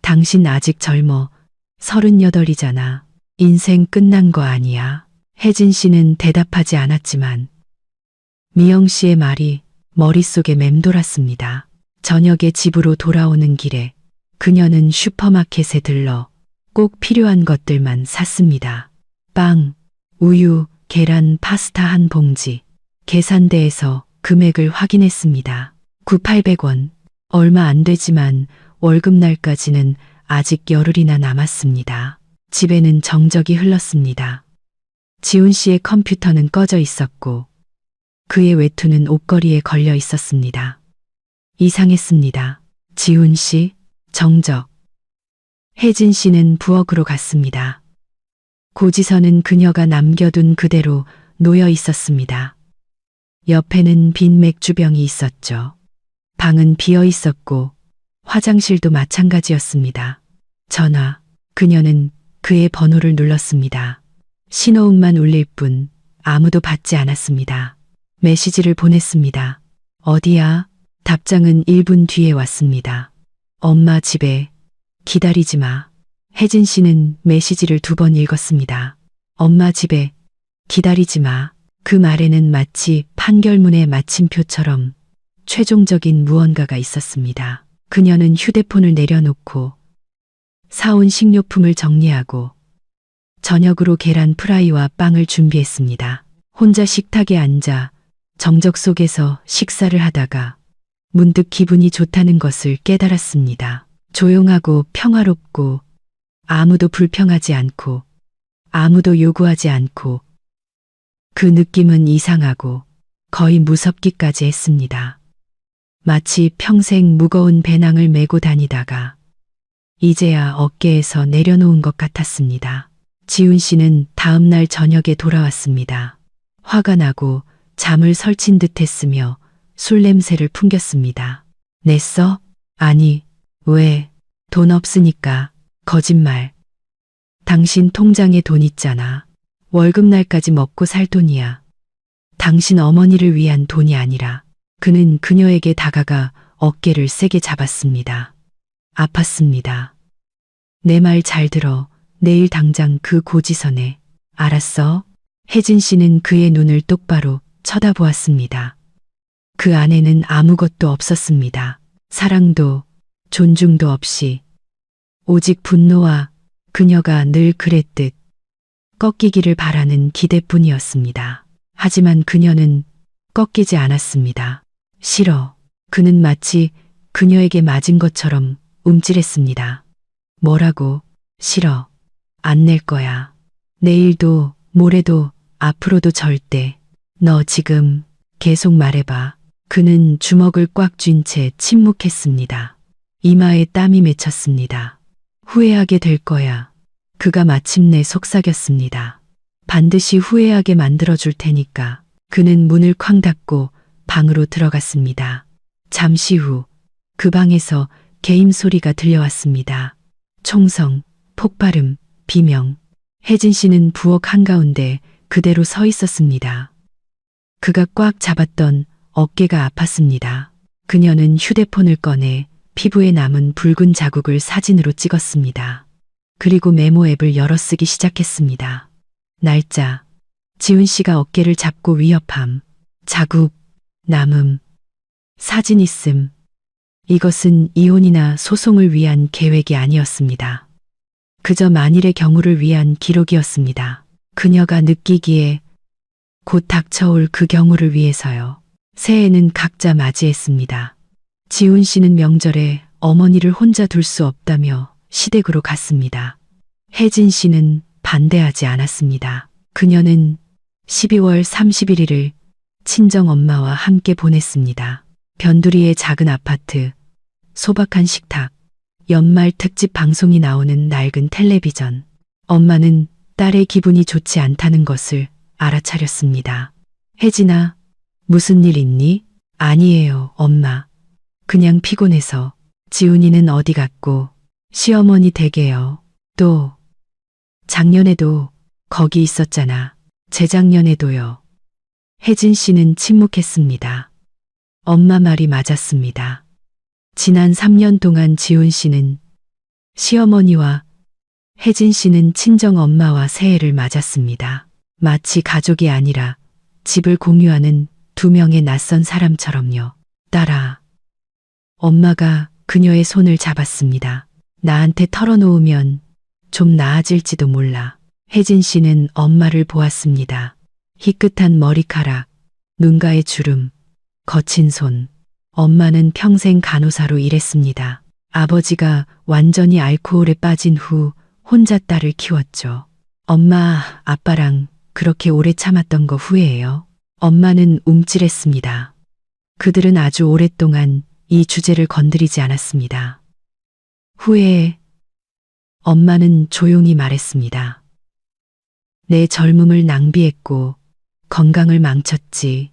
Speaker 1: 당신 아직 젊어. 38이잖아. 인생 끝난 거 아니야. 혜진 씨는 대답하지 않았지만 미영 씨의 말이 머릿속에 맴돌았습니다. 저녁에 집으로 돌아오는 길에 그녀는 슈퍼마켓에 들러 꼭 필요한 것들만 샀습니다. 빵, 우유, 계란, 파스타 한 봉지. 계산대에서 금액을 확인했습니다. 9,800원. 얼마 안 되지만 월급날까지는 아직 열흘이나 남았습니다. 집에는 정적이 흘렀습니다. 지훈 씨의 컴퓨터는 꺼져 있었고 그의 외투는 옷걸이에 걸려 있었습니다. 이상했습니다. 지훈 씨, 정적. 혜진 씨는 부엌으로 갔습니다. 고지서는 그녀가 남겨둔 그대로 놓여 있었습니다. 옆에는 빈 맥주병이 있었죠. 방은 비어 있었고 화장실도 마찬가지였습니다. 전화. 그녀는 그의 번호를 눌렀습니다. 신호음만 울릴 뿐 아무도 받지 않았습니다. 메시지를 보냈습니다. 어디야? 답장은 1분 뒤에 왔습니다. 엄마 집에. 기다리지 마. 혜진 씨는 메시지를 2번 읽었습니다. 엄마 집에. 기다리지 마. 그 말에는 마치 판결문의 마침표처럼 최종적인 무언가가 있었습니다. 그녀는 휴대폰을 내려놓고 사온 식료품을 정리하고 저녁으로 계란 프라이와 빵을 준비했습니다. 혼자 식탁에 앉아 정적 속에서 식사를 하다가 문득 기분이 좋다는 것을 깨달았습니다. 조용하고 평화롭고 아무도 불평하지 않고 아무도 요구하지 않고 그 느낌은 이상하고 거의 무섭기까지 했습니다. 마치 평생 무거운 배낭을 메고 다니다가 이제야 어깨에서 내려놓은 것 같았습니다. 지훈 씨는 다음 날 저녁에 돌아왔습니다. 화가 나고 잠을 설친 듯 했으며 술 냄새를 풍겼습니다. 냈어? 아니, 왜? 돈 없으니까. 거짓말. 당신 통장에 돈 있잖아. 월급날까지 먹고 살 돈이야. 당신 어머니를 위한 돈이 아니라. 그는 그녀에게 다가가 어깨를 세게 잡았습니다. 아팠습니다. 내 말 잘 들어. 내일 당장 그 고지서내. 알았어? 혜진 씨는 그의 눈을 똑바로 쳐다보았습니다. 그 안에는 아무것도 없었습니다. 사랑도 존중도 없이 오직 분노와 그녀가 늘 그랬듯 꺾이기를 바라는 기대뿐이었습니다. 하지만 그녀는 꺾이지 않았습니다. 싫어. 그는 마치 그녀에게 맞은 것처럼 움찔했습니다. 뭐라고? 싫어. 안 낼 거야. 내일도 모레도 앞으로도 절대. 너 지금 계속 말해봐. 그는 주먹을 꽉 쥔 채 침묵했습니다. 이마에 땀이 맺혔습니다. 후회하게 될 거야. 그가 마침내 속삭였습니다. 반드시 후회하게 만들어줄 테니까. 그는 문을 쾅 닫고 방으로 들어갔습니다. 잠시 후 그 방에서 개임 소리가 들려왔습니다. 총성, 폭발음, 비명. 혜진 씨는 부엌 한가운데 그대로 서 있었습니다. 그가 꽉 잡았던 어깨가 아팠습니다. 그녀는 휴대폰을 꺼내 피부에 남은 붉은 자국을 사진으로 찍었습니다. 그리고 메모 앱을 열어 쓰기 시작했습니다. 날짜, 지훈 씨가 어깨를 잡고 위협함, 자국, 남음, 사진 있음. 이것은 이혼이나 소송을 위한 계획이 아니었습니다. 그저 만일의 경우를 위한 기록이었습니다. 그녀가 느끼기에 곧 닥쳐올 그 경우를 위해서요. 새해는 각자 맞이했습니다. 지훈 씨는 명절에 어머니를 혼자 둘 수 없다며 시댁으로 갔습니다. 혜진 씨는 반대하지 않았습니다. 그녀는 12월 31일을 친정 엄마와 함께 보냈습니다. 변두리의 작은 아파트, 소박한 식탁, 연말 특집 방송이 나오는 낡은 텔레비전. 엄마는 딸의 기분이 좋지 않다는 것을 알아차렸습니다. 혜진아, 무슨 일 있니? 아니에요, 엄마. 그냥 피곤해서. 지훈이는 어디 갔고? 시어머니 댁에요. 또 작년에도 거기 있었잖아. 재작년에도요. 혜진 씨는 침묵했습니다. 엄마 말이 맞았습니다. 지난 3년 동안 지훈 씨는 시어머니와 혜진 씨는 친정 엄마와 새해를 맞았습니다. 마치 가족이 아니라 집을 공유하는 두 명의 낯선 사람처럼요. 딸아. 엄마가 그녀의 손을 잡았습니다. 나한테 털어놓으면 좀 나아질지도 몰라. 혜진 씨는 엄마를 보았습니다. 희끗한 머리카락, 눈가의 주름, 거친 손. 엄마는 평생 간호사로 일했습니다. 아버지가 완전히 알코올에 빠진 후 혼자 딸을 키웠죠. 엄마, 아빠랑 그렇게 오래 참았던 거 후회해요. 엄마는 움찔했습니다. 그들은 아주 오랫동안 이 주제를 건드리지 않았습니다. 후회해. 엄마는 조용히 말했습니다. 내 젊음을 낭비했고 건강을 망쳤지.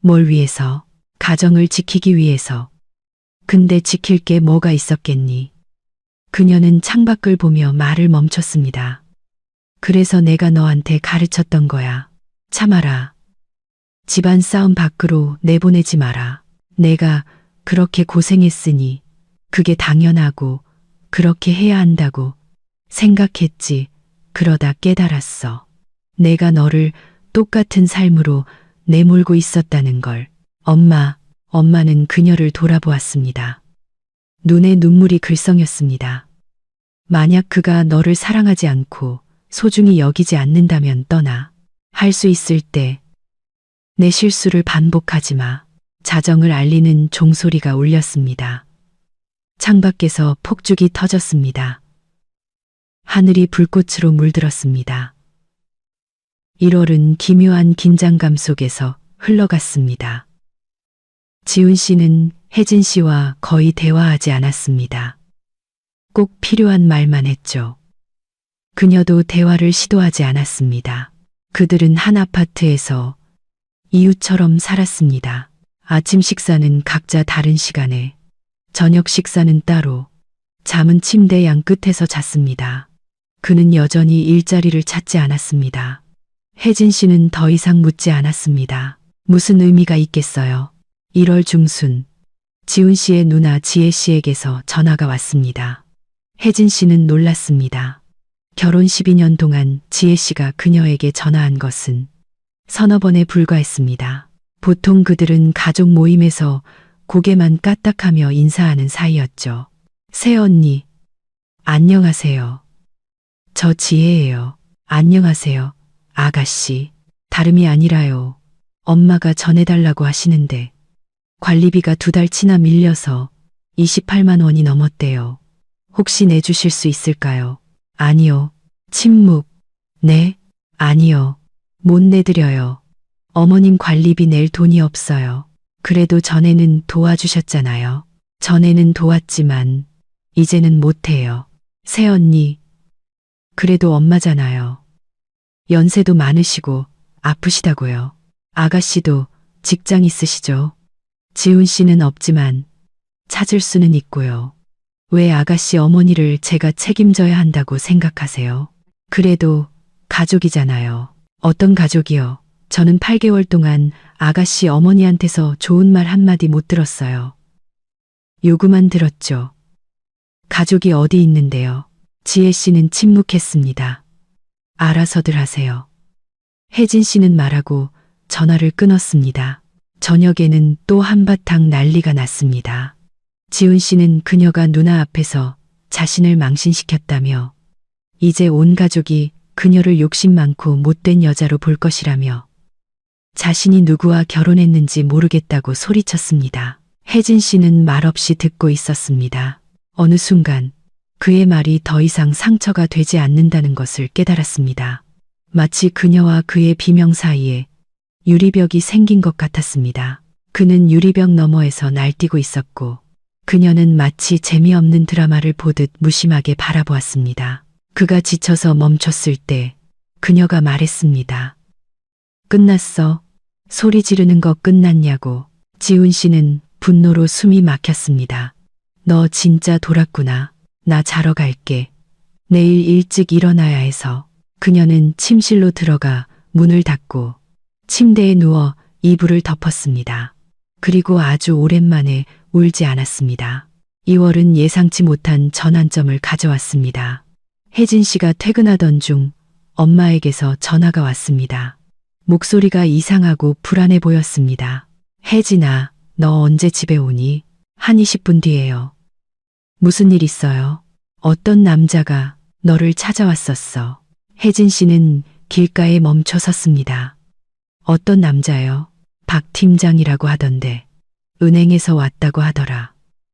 Speaker 1: 뭘 위해서? 가정을 지키기 위해서. 근데 지킬 게 뭐가 있었겠니? 그녀는 창밖을 보며 말을 멈췄습니다. 그래서 내가 너한테 가르쳤던 거야. 참아라. 집안 싸움 밖으로 내보내지 마라. 내가 그렇게 고생했으니 그게 당연하고 그렇게 해야 한다고 생각했지. 그러다 깨달았어. 내가 너를 똑같은 삶으로 내몰고 있었다는 걸. 엄마는 그녀를 돌아보았습니다. 눈에 눈물이 글썽였습니다. 만약 그가 너를 사랑하지 않고 소중히 여기지 않는다면 떠나. 할 수 있을 때 내 실수를 반복하지 마. 자정을 알리는 종소리가 울렸습니다. 창밖에서 폭죽이 터졌습니다. 하늘이 불꽃으로 물들었습니다. 1월은 기묘한 긴장감 속에서 흘러갔습니다. 지훈 씨는 혜진 씨와 거의 대화하지 않았습니다. 꼭 필요한 말만 했죠. 그녀도 대화를 시도하지 않았습니다. 그들은 한 아파트에서 이웃처럼 살았습니다. 아침 식사는 각자 다른 시간에, 저녁 식사는 따로, 잠은 침대 양 끝에서 잤습니다. 그는 여전히 일자리를 찾지 않았습니다. 혜진 씨는 더 이상 묻지 않았습니다. 무슨 의미가 있겠어요. 1월 중순, 지훈 씨의 누나 지혜 씨에게서 전화가 왔습니다. 혜진 씨는 놀랐습니다. 결혼 12년 동안 지혜 씨가 그녀에게 전화한 것은 서너 번에 불과했습니다. 보통 그들은 가족 모임에서 고개만 까딱하며 인사하는 사이였죠. 새언니, 안녕하세요. 저 지혜예요. 안녕하세요. 아가씨. 다름이 아니라요. 엄마가 전해달라고 하시는데 관리비가 2달치나 밀려서 28만 원이 넘었대요. 혹시 내주실 수 있을까요? 아니요. 침묵. 네? 아니요. 못 내드려요. 어머님 관리비 낼 돈이 없어요. 그래도 전에는 도와주셨잖아요. 전에는 도왔지만 이제는 못해요. 새언니. 그래도 엄마잖아요. 연세도 많으시고 아프시다고요. 아가씨도 직장 있으시죠? 지훈 씨는 없지만 찾을 수는 있고요. 왜 아가씨 어머니를 제가 책임져야 한다고 생각하세요? 그래도 가족이잖아요. 어떤 가족이요? 저는 8개월 동안 아가씨 어머니한테서 좋은 말 한마디 못 들었어요. 요구만 들었죠. 가족이 어디 있는데요? 지혜 씨는 침묵했습니다. 알아서들 하세요. 혜진 씨는 말하고 전화를 끊었습니다. 저녁에는 또 한바탕 난리가 났습니다. 지훈 씨는 그녀가 누나 앞에서 자신을 망신시켰다며 이제 온 가족이 그녀를 욕심 많고 못된 여자로 볼 것이라며 자신이 누구와 결혼했는지 모르겠다고 소리쳤습니다. 혜진 씨는 말없이 듣고 있었습니다. 어느 순간 그의 말이 더 이상 상처가 되지 않는다는 것을 깨달았습니다. 마치 그녀와 그의 비명 사이에 유리벽이 생긴 것 같았습니다. 그는 유리벽 너머에서 날뛰고 있었고 그녀는 마치 재미없는 드라마를 보듯 무심하게 바라보았습니다. 그가 지쳐서 멈췄을 때 그녀가 말했습니다. 끝났어. 소리 지르는 거 끝났냐고. 지훈 씨는 분노로 숨이 막혔습니다. 너 진짜 돌았구나. 나 자러 갈게. 내일 일찍 일어나야 해서. 그녀는 침실로 들어가 문을 닫고 침대에 누워 이불을 덮었습니다. 그리고 아주 오랜만에 울지 않았습니다. 2월은 예상치 못한 전환점을 가져왔습니다. 혜진 씨가 퇴근하던 중 엄마에게서 전화가 왔습니다. 목소리가 이상하고 불안해 보였습니다. 혜진아, 너 언제 집에 오니? 한 20분 뒤에요. 무슨 일 있어요? 어떤 남자가 너를 찾아왔었어. 혜진 씨는 길가에 멈춰 섰습니다. 어떤 남자요? 박 팀장이라고 하던데 은행에서 왔다고 하더라.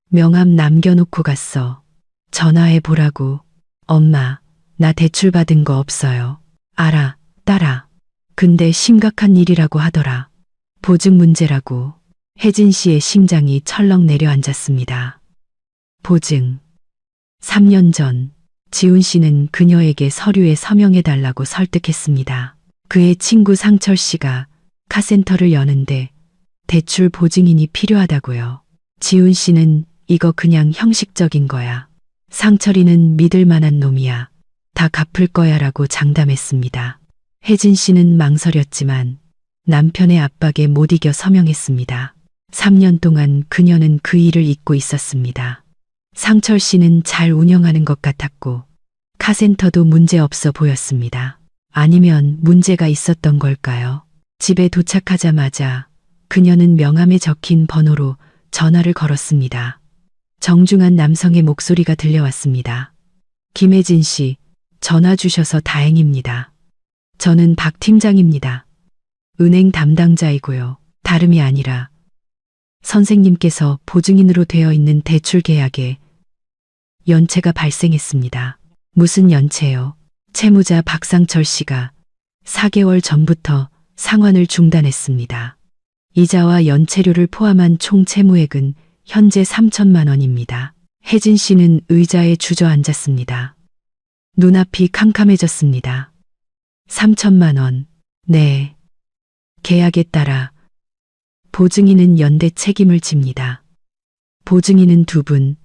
Speaker 1: 명함 남겨놓고 갔어. 전화해 보라고. 엄마, 나 대출 받은 거 없어요. 알아, 딸아. 근데 심각한 일이라고 하더라. 보증 문제라고. 혜진 씨의 심장이 철렁 내려앉았습니다. 보증. 3년 전 지훈 씨는 그녀에게 서류에 서명해달라고 설득했습니다. 그의 친구 상철 씨가 카센터를 여는데 대출 보증인이 필요하다고요. 지훈 씨는 이거 그냥 형식적인 거야. 상철이는 믿을 만한 놈이야. 다 갚을 거야 라고 장담했습니다. 혜진 씨는 망설였지만 남편의 압박에 못 이겨 서명했습니다. 3년 동안 그녀는 그 일을 잊고 있었습니다. 상철 씨는 잘 운영하는 것 같았고 카센터도 문제 없어 보였습니다. 아니면 문제가 있었던 걸까요? 집에 도착하자마자 그녀는 명함에 적힌 번호로 전화를 걸었습니다. 정중한 남성의 목소리가 들려왔습니다. 김혜진 씨, 전화 주셔서 다행입니다. 저는 박 팀장입니다. 은행 담당자이고요. 다름이 아니라 선생님께서 보증인으로 되어 있는 대출 계약에 연체가 발생했습니다. 무슨 연체요? 채무자 박상철 씨가 4개월 전부터 상환을 중단했습니다. 이자와 연체료를 포함한 총 채무액은 현재 3천만 원입니다. 혜진 씨는 의자에 주저앉았습니다. 눈앞이 캄캄해졌습니다. 3천만 원. 네. 계약에 따라 보증인은 연대 책임을 집니다. 보증인은 두 분.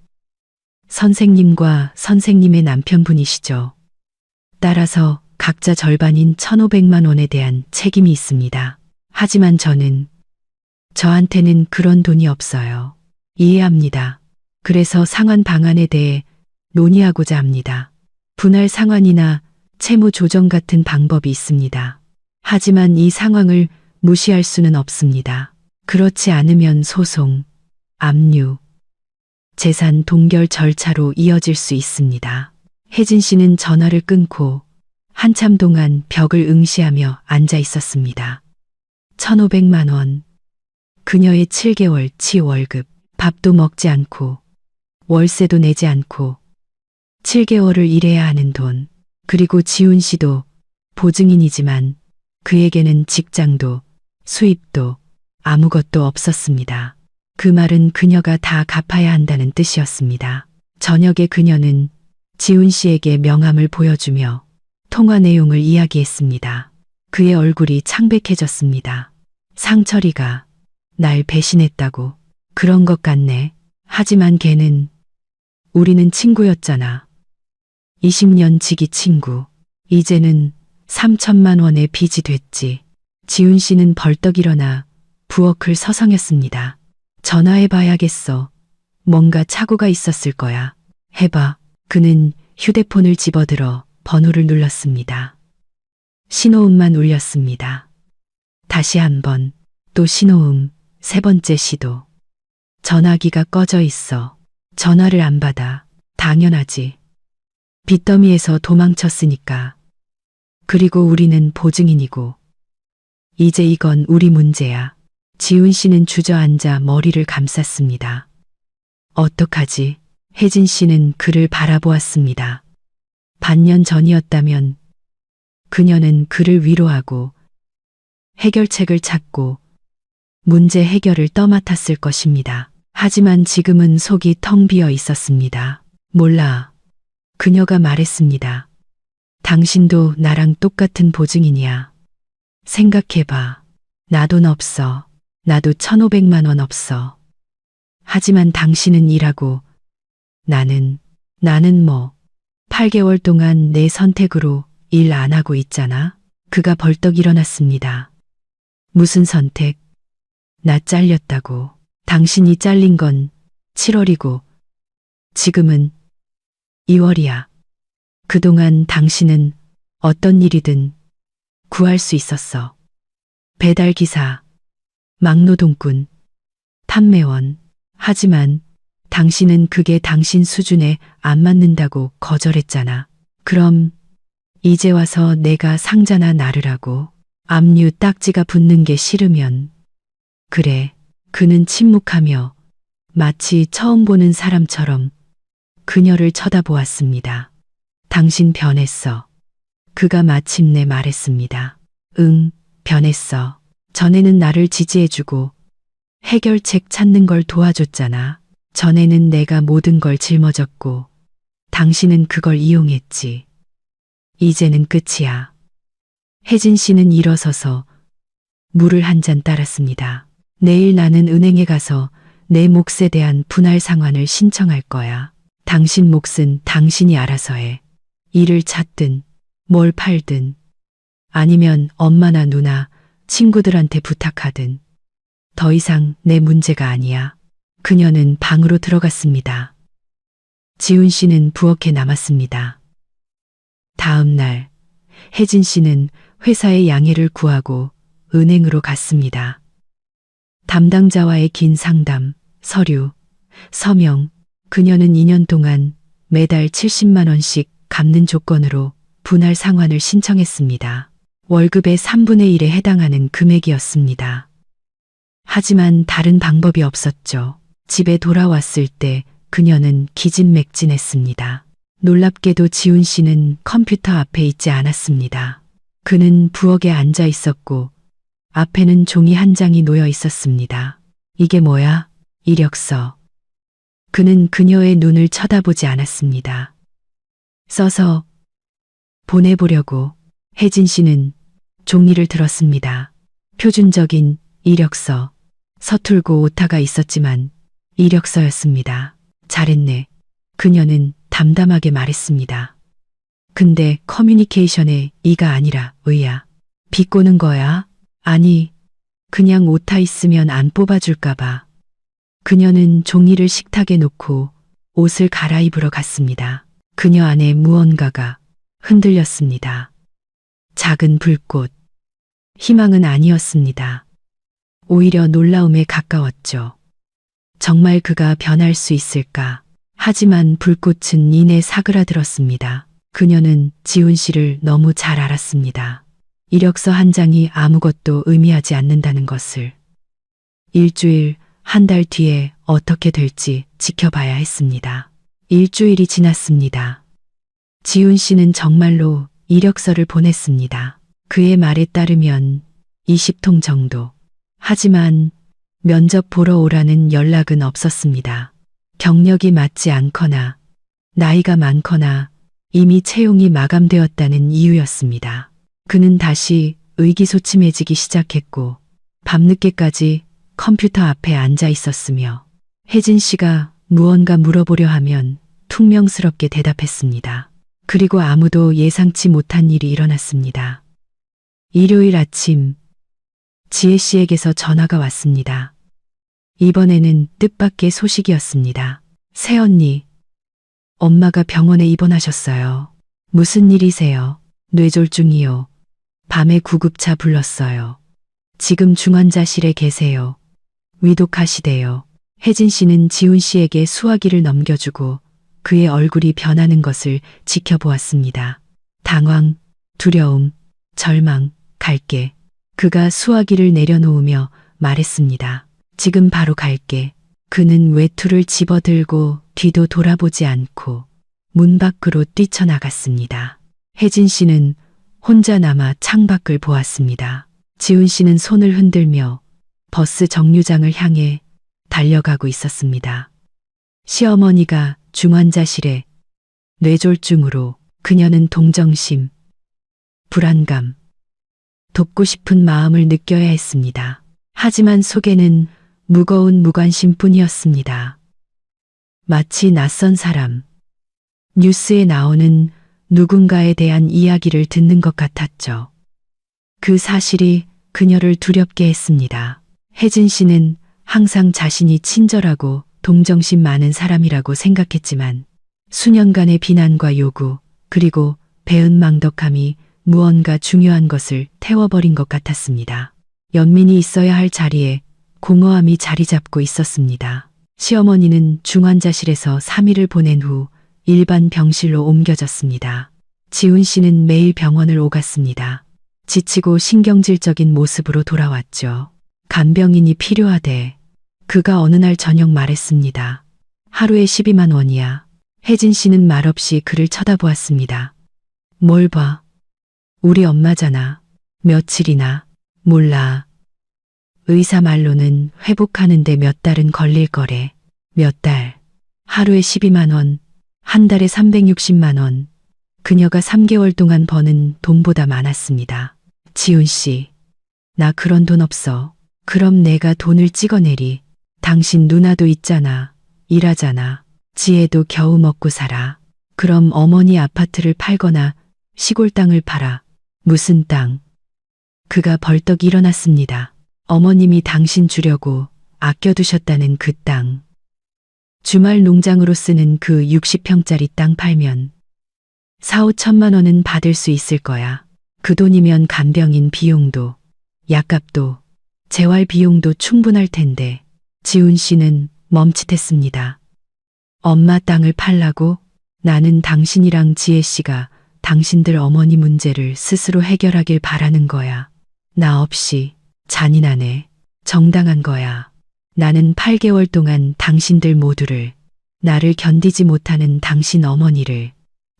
Speaker 1: 선생님과 선생님의 남편분이시죠. 따라서 각자 절반인 1,500만 원에 대한 책임이 있습니다. 하지만 저한테는 그런 돈이 없어요. 이해합니다. 그래서 상환 방안에 대해 논의하고자 합니다. 분할 상환이나 채무 조정 같은 방법이 있습니다. 하지만 이 상황을 무시할 수는 없습니다. 그렇지 않으면 소송, 압류, 재산 동결 절차로 이어질 수 있습니다. 혜진 씨는 전화를 끊고 한참 동안 벽을 응시하며 앉아 있었습니다. 1,500만 원. 그녀의 7개월치 월급, 밥도 먹지 않고 월세도 내지 않고 7개월을 일해야 하는 돈. 그리고 지훈 씨도 보증인이지만 그에게는 직장도 수입도 아무것도 없었습니다. 그 말은 그녀가 다 갚아야 한다는 뜻이었습니다. 저녁에 그녀는 지훈 씨에게 명함을 보여주며 통화 내용을 이야기했습니다. 그의 얼굴이 창백해졌습니다. 상철이가 날 배신했다고. 그런 것 같네. 하지만 걔는 우리는 친구였잖아. 20년 지기 친구. 이제는 3천만 원의 빚이 됐지. 지훈 씨는 벌떡 일어나 부엌을 서성였습니다. 전화해봐야겠어. 뭔가 착오가 있었을 거야. 해봐. 그는 휴대폰을 집어들어 번호를 눌렀습니다. 신호음만 울렸습니다. 다시 한 번, 또 신호음, 세 번째 시도. 전화기가 꺼져 있어. 전화를 안 받아. 당연하지. 빚더미에서 도망쳤으니까. 그리고 우리는 보증인이고. 이제 이건 우리 문제야. 지훈 씨는 주저앉아 머리를 감쌌습니다. 어떡하지? 혜진 씨는 그를 바라보았습니다. 반년 전이었다면 그녀는 그를 위로하고 해결책을 찾고 문제 해결을 떠맡았을 것입니다. 하지만 지금은 속이 텅 비어 있었습니다. 몰라. 그녀가 말했습니다. 당신도 나랑 똑같은 보증인이야. 생각해봐. 나 돈 없어. 나도 1,500만 원 없어. 하지만 당신은 일하고 나는 뭐 8개월 동안 내 선택으로 일 안 하고 있잖아. 그가 벌떡 일어났습니다. 무슨 선택? 나 잘렸다고. 당신이 잘린 건 7월이고 지금은 2월이야. 그동안 당신은 어떤 일이든 구할 수 있었어. 배달기사, 막노동꾼, 판매원. 하지만 당신은 그게 당신 수준에 안 맞는다고 거절했잖아. 그럼 이제 와서 내가 상자나 나르라고. 압류 딱지가 붙는 게 싫으면. 그래. 그는 침묵하며 마치 처음 보는 사람처럼 그녀를 쳐다보았습니다. 당신 변했어. 그가 마침내 말했습니다. 응, 변했어. 전에는 나를 지지해주고 해결책 찾는 걸 도와줬잖아. 전에는 내가 모든 걸 짊어졌고 당신은 그걸 이용했지. 이제는 끝이야. 혜진 씨는 일어서서 물을 한 잔 따랐습니다. 내일 나는 은행에 가서 내 몫에 대한 분할 상환을 신청할 거야. 당신 몫은 당신이 알아서 해. 일을 찾든 뭘 팔든 아니면 엄마나 누나, 친구들한테 부탁하든 더 이상 내 문제가 아니야. 그녀는 방으로 들어갔습니다. 지훈 씨는 부엌에 남았습니다. 다음 날 혜진 씨는 회사의 양해를 구하고 은행으로 갔습니다. 담당자와의 긴 상담, 서류, 서명. 그녀는 2년 동안 매달 70만 원씩 갚는 조건으로 분할 상환을 신청했습니다. 월급의 3분의 1에 해당하는 금액이었습니다. 하지만 다른 방법이 없었죠. 집에 돌아왔을 때 그녀는 기진맥진했습니다. 놀랍게도 지훈 씨는 컴퓨터 앞에 있지 않았습니다. 그는 부엌에 앉아 있었고 앞에는 종이 한 장이 놓여 있었습니다. 이게 뭐야? 이력서. 그는 그녀의 눈을 쳐다보지 않았습니다. 써서 보내보려고. 혜진 씨는 종이를 들었습니다. 표준적인 이력서. 서툴고 오타가 있었지만 이력서였습니다. 잘했네. 그녀는 담담하게 말했습니다. 근데 커뮤니케이션에 이가 아니라 의야. 비꼬는 거야? 아니, 그냥 오타 있으면 안 뽑아줄까봐. 그녀는 종이를 식탁에 놓고 옷을 갈아입으러 갔습니다. 그녀 안에 무언가가 흔들렸습니다. 작은 불꽃. 희망은 아니었습니다. 오히려 놀라움에 가까웠죠. 정말 그가 변할 수 있을까? 하지만 불꽃은 이내 사그라들었습니다. 그녀는 지훈 씨를 너무 잘 알았습니다. 이력서 한 장이 아무것도 의미하지 않는다는 것을. 일주일, 한 달 뒤에 어떻게 될지 지켜봐야 했습니다. 일주일이 지났습니다. 지훈 씨는 정말로 이력서를 보냈습니다. 그의 말에 따르면 20통 정도. 하지만 면접 보러 오라는 연락은 없었습니다. 경력이 맞지 않거나 나이가 많거나 이미 채용이 마감되었다는 이유였습니다. 그는 다시 의기소침해지기 시작했고 밤늦게까지 컴퓨터 앞에 앉아 있었으며 혜진 씨가 무언가 물어보려 하면 퉁명스럽게 대답했습니다. 그리고 아무도 예상치 못한 일이 일어났습니다. 일요일 아침 지혜 씨에게서 전화가 왔습니다. 이번에는 뜻밖의 소식이었습니다. 새언니, 엄마가 병원에 입원하셨어요. 무슨 일이세요? 뇌졸중이요. 밤에 구급차 불렀어요. 지금 중환자실에 계세요. 위독하시대요. 혜진 씨는 지훈 씨에게 수화기를 넘겨주고 그의 얼굴이 변하는 것을 지켜보았습니다. 당황, 두려움, 절망, 갈게. 그가 수화기를 내려놓으며 말했습니다. 지금 바로 갈게. 그는 외투를 집어들고 뒤도 돌아보지 않고 문 밖으로 뛰쳐나갔습니다. 혜진 씨는 혼자 남아 창밖을 보았습니다. 지훈 씨는 손을 흔들며 버스 정류장을 향해 달려가고 있었습니다. 시어머니가 중환자실에 뇌졸중으로. 그녀는 동정심, 불안감, 돕고 싶은 마음을 느껴야 했습니다. 하지만 속에는 무거운 무관심뿐이었습니다. 마치 낯선 사람, 뉴스에 나오는 누군가에 대한 이야기를 듣는 것 같았죠. 그 사실이 그녀를 두렵게 했습니다. 혜진 씨는 항상 자신이 친절하고 동정심 많은 사람이라고 생각했지만 수년간의 비난과 요구 그리고 배은망덕함이 무언가 중요한 것을 태워버린 것 같았습니다. 연민이 있어야 할 자리에 공허함이 자리 잡고 있었습니다. 시어머니는 중환자실에서 3일을 보낸 후 일반 병실로 옮겨졌습니다. 지훈 씨는 매일 병원을 오갔습니다. 지치고 신경질적인 모습으로 돌아왔죠. 간병인이 필요하대. 그가 어느 날 저녁 말했습니다. 하루에 12만 원이야. 혜진 씨는 말없이 그를 쳐다보았습니다. 뭘 봐? 우리 엄마잖아. 며칠이나. 몰라. 의사 말로는 회복하는데 몇 달은 걸릴 거래. 몇 달. 하루에 12만 원. 한 달에 360만 원. 그녀가 3개월 동안 버는 돈보다 많았습니다. 지훈 씨. 나 그런 돈 없어. 그럼 내가 돈을 찍어내리. 당신 누나도 있잖아. 일하잖아. 지혜도 겨우 먹고 살아. 그럼 어머니 아파트를 팔거나 시골 땅을 팔아. 무슨 땅? 그가 벌떡 일어났습니다. 어머님이 당신 주려고 아껴두셨다는 그 땅. 주말 농장으로 쓰는 그 60평짜리 땅 팔면 4, 5천만 원은 받을 수 있을 거야. 그 돈이면 간병인 비용도, 약값도, 재활 비용도 충분할 텐데. 지훈 씨는 멈칫했습니다. 엄마 땅을 팔라고? 나는 당신이랑 지혜 씨가 당신들 어머니 문제를 스스로 해결하길 바라는 거야. 나 없이. 잔인하네. 정당한 거야. 나는 8개월 동안 당신들 모두를, 나를 견디지 못하는 당신 어머니를,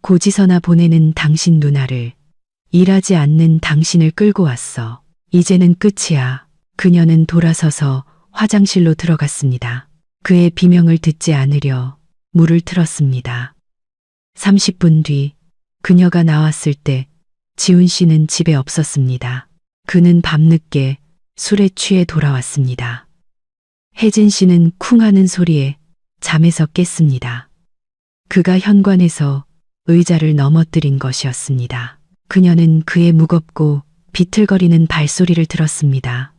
Speaker 1: 고지서나 보내는 당신 누나를, 일하지 않는 당신을 끌고 왔어. 이제는 끝이야. 그녀는 돌아서서 화장실로 들어갔습니다. 그의 비명을 듣지 않으려 물을 틀었습니다. 30분 뒤 그녀가 나왔을 때 지훈 씨는 집에 없었습니다. 그는 밤늦게 술에 취해 돌아왔습니다. 혜진 씨는 쿵 하는 소리에 잠에서 깼습니다. 그가 현관에서 의자를 넘어뜨린 것이었습니다. 그녀는 그의 무겁고 비틀거리는 발소리를 들었습니다.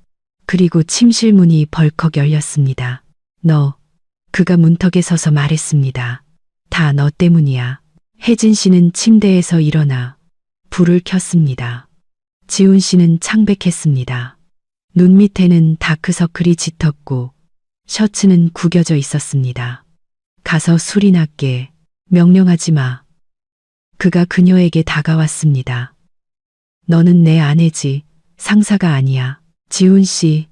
Speaker 1: 그리고 침실 문이 벌컥 열렸습니다. 그가 문턱에 서서 말했습니다. 다 너 때문이야. 혜진 씨는 침대에서 일어나 불을 켰습니다. 지훈 씨는 창백했습니다. 눈 밑에는 다크서클이 짙었고 셔츠는 구겨져 있었습니다. 가서 술이나 깨. 명령하지 마. 그가 그녀에게 다가왔습니다. 너는 내 아내지, 상사가 아니야. 지훈 씨,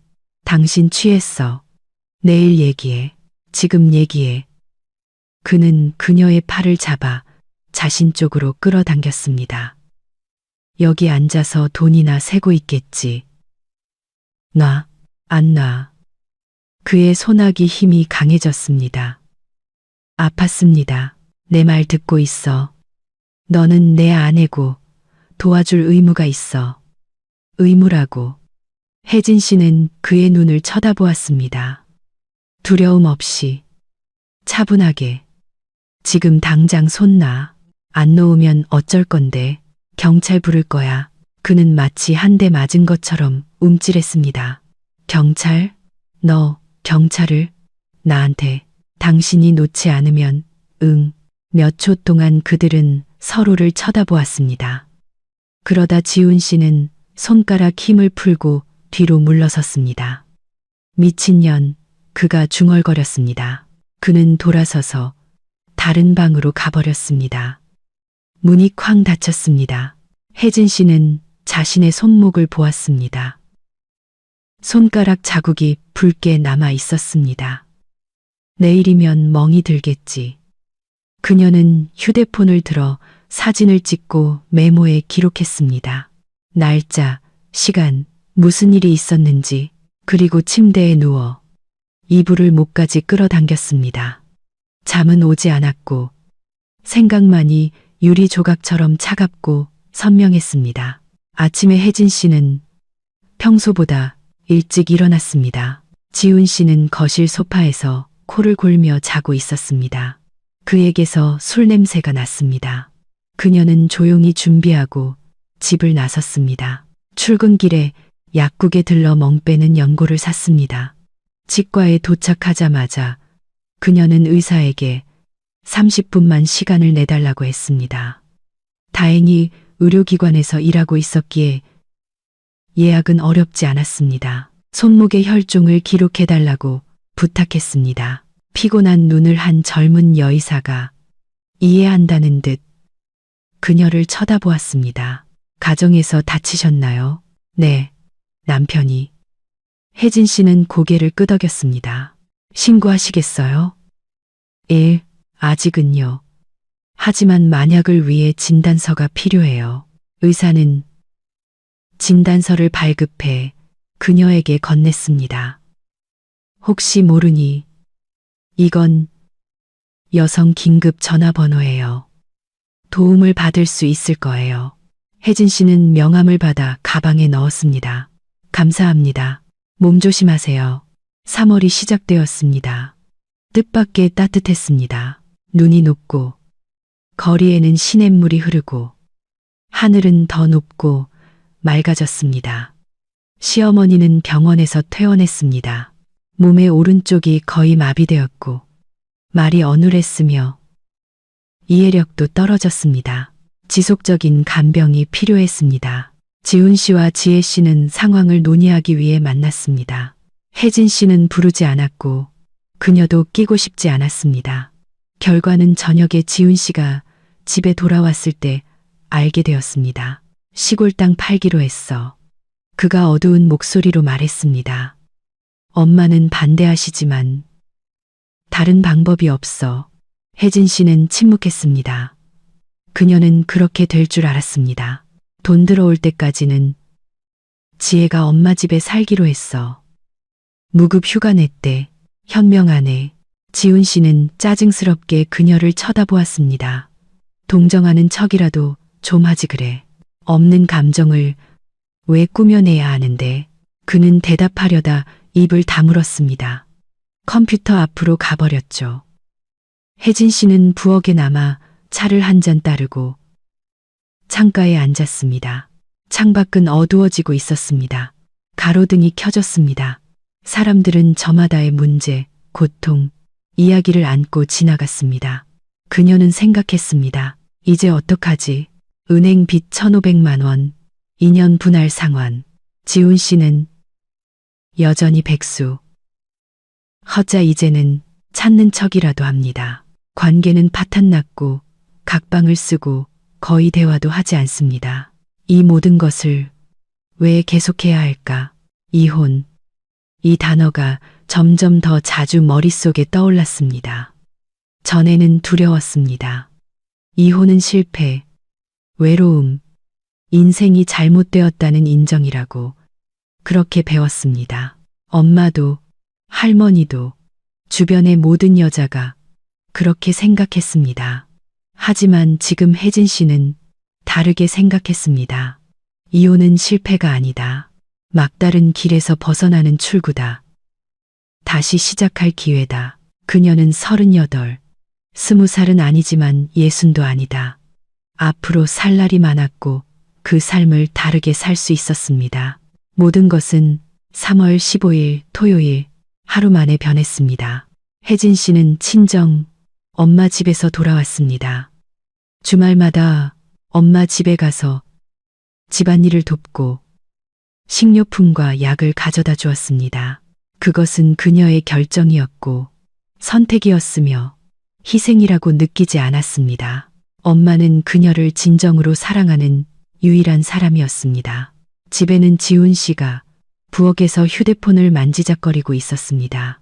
Speaker 1: 당신 취했어. 내일 얘기해. 지금 얘기해. 그는 그녀의 팔을 잡아 자신 쪽으로 끌어당겼습니다. 여기 앉아서 돈이나 세고 있겠지. 놔, 안 놔. 그의 손아귀 힘이 강해졌습니다. 아팠습니다. 내 말 듣고 있어. 너는 내 아내고 도와줄 의무가 있어. 의무라고. 혜진 씨는 그의 눈을 쳐다보았습니다. 두려움 없이, 차분하게. 지금 당장 손 놔. 안 놓으면 어쩔 건데. 경찰 부를 거야. 그는 마치 한 대 맞은 것처럼 움찔했습니다. 경찰? 너, 경찰을? 나한테. 당신이 놓지 않으면, 응. 몇 초 동안 그들은 서로를 쳐다보았습니다. 그러다 지훈 씨는 손가락 힘을 풀고 뒤로 물러섰습니다. 미친년, 그가 중얼거렸습니다. 그는 돌아서서 다른 방으로 가버렸습니다. 문이 쾅 닫혔습니다. 혜진 씨는 자신의 손목을 보았습니다. 손가락 자국이 붉게 남아 있었습니다. 내일이면 멍이 들겠지. 그녀는 휴대폰을 들어 사진을 찍고 메모에 기록했습니다. 날짜, 시간, 무슨 일이 있었는지, 그리고 침대에 누워 이불을 목까지 끌어당겼습니다. 잠은 오지 않았고 생각만이 유리 조각처럼 차갑고 선명했습니다. 아침에 혜진 씨는 평소보다 일찍 일어났습니다. 지훈 씨는 거실 소파에서 코를 골며 자고 있었습니다. 그에게서 술 냄새가 났습니다. 그녀는 조용히 준비하고 집을 나섰습니다. 출근길에 약국에 들러 멍 빼는 연고를 샀습니다. 치과에 도착하자마자 그녀는 의사에게 30분만 시간을 내달라고 했습니다. 다행히 의료기관에서 일하고 있었기에 예약은 어렵지 않았습니다. 손목의 혈종을 기록해달라고 부탁했습니다. 피곤한 눈을 한 젊은 여의사가 이해한다는 듯 그녀를 쳐다보았습니다. 가정에서 다치셨나요? 네, 남편이. 혜진 씨는 고개를 끄덕였습니다. 신고하시겠어요? 아직은요. 하지만 만약을 위해 진단서가 필요해요. 의사는 진단서를 발급해 그녀에게 건넸습니다. 혹시 모르니 이건 여성 긴급 전화번호예요. 도움을 받을 수 있을 거예요. 혜진 씨는 명함을 받아 가방에 넣었습니다. 감사합니다. 몸 조심하세요. 3월이 시작되었습니다. 뜻밖의 따뜻했습니다. 눈이 녹고 거리에는 시냇물이 흐르고 하늘은 더 높고 맑아졌습니다. 시어머니는 병원에서 퇴원했습니다. 몸의 오른쪽이 거의 마비되었고 말이 어눌했으며 이해력도 떨어졌습니다. 지속적인 간병이 필요했습니다. 지훈 씨와 지혜 씨는 상황을 논의하기 위해 만났습니다. 혜진 씨는 부르지 않았고 그녀도 끼고 싶지 않았습니다. 결과는 저녁에 지훈 씨가 집에 돌아왔을 때 알게 되었습니다. 시골 땅 팔기로 했어. 그가 어두운 목소리로 말했습니다. 엄마는 반대하시지만 다른 방법이 없어. 혜진 씨는 침묵했습니다. 그녀는 그렇게 될 줄 알았습니다. 돈 들어올 때까지는 지혜가 엄마 집에 살기로 했어. 무급 휴가 냈대. 현명하네. 지훈 씨는 짜증스럽게 그녀를 쳐다보았습니다. 동정하는 척이라도 좀 하지 그래. 없는 감정을 왜 꾸며내야 하는데. 그는 대답하려다 입을 다물었습니다. 컴퓨터 앞으로 가버렸죠. 혜진 씨는 부엌에 남아 차를 한 잔 따르고 창가에 앉았습니다. 창밖은 어두워지고 있었습니다. 가로등이 켜졌습니다. 사람들은 저마다의 문제, 고통, 이야기를 안고 지나갔습니다. 그녀는 생각했습니다. 이제 어떡하지? 은행 빚 1,500만 원, 2년 분할 상환. 지훈 씨는 여전히 백수. 허자 이제는 찾는 척이라도 합니다. 관계는 파탄났고 각방을 쓰고 거의 대화도 하지 않습니다. 이 모든 것을 왜 계속해야 할까? 이혼. 이 단어가 점점 더 자주 머릿속에 떠올랐습니다. 전에는 두려웠습니다. 이혼은 실패, 외로움, 인생이 잘못되었다는 인정이라고 그렇게 배웠습니다. 엄마도, 할머니도, 주변의 모든 여자가 그렇게 생각했습니다. 하지만 지금 혜진 씨는 다르게 생각했습니다. 이혼은 실패가 아니다. 막다른 길에서 벗어나는 출구다. 다시 시작할 기회다. 그녀는 38, 20살은 아니지만 60도 아니다. 앞으로 살 날이 많았고 그 삶을 다르게 살 수 있었습니다. 모든 것은 3월 15일 토요일 하루 만에 변했습니다. 혜진 씨는 친정 엄마 집에서 돌아왔습니다. 주말마다 엄마 집에 가서 집안일을 돕고 식료품과 약을 가져다 주었습니다. 그것은 그녀의 결정이었고 선택이었으며 희생이라고 느끼지 않았습니다. 엄마는 그녀를 진정으로 사랑하는 유일한 사람이었습니다. 집에는 지훈 씨가 부엌에서 휴대폰을 만지작거리고 있었습니다.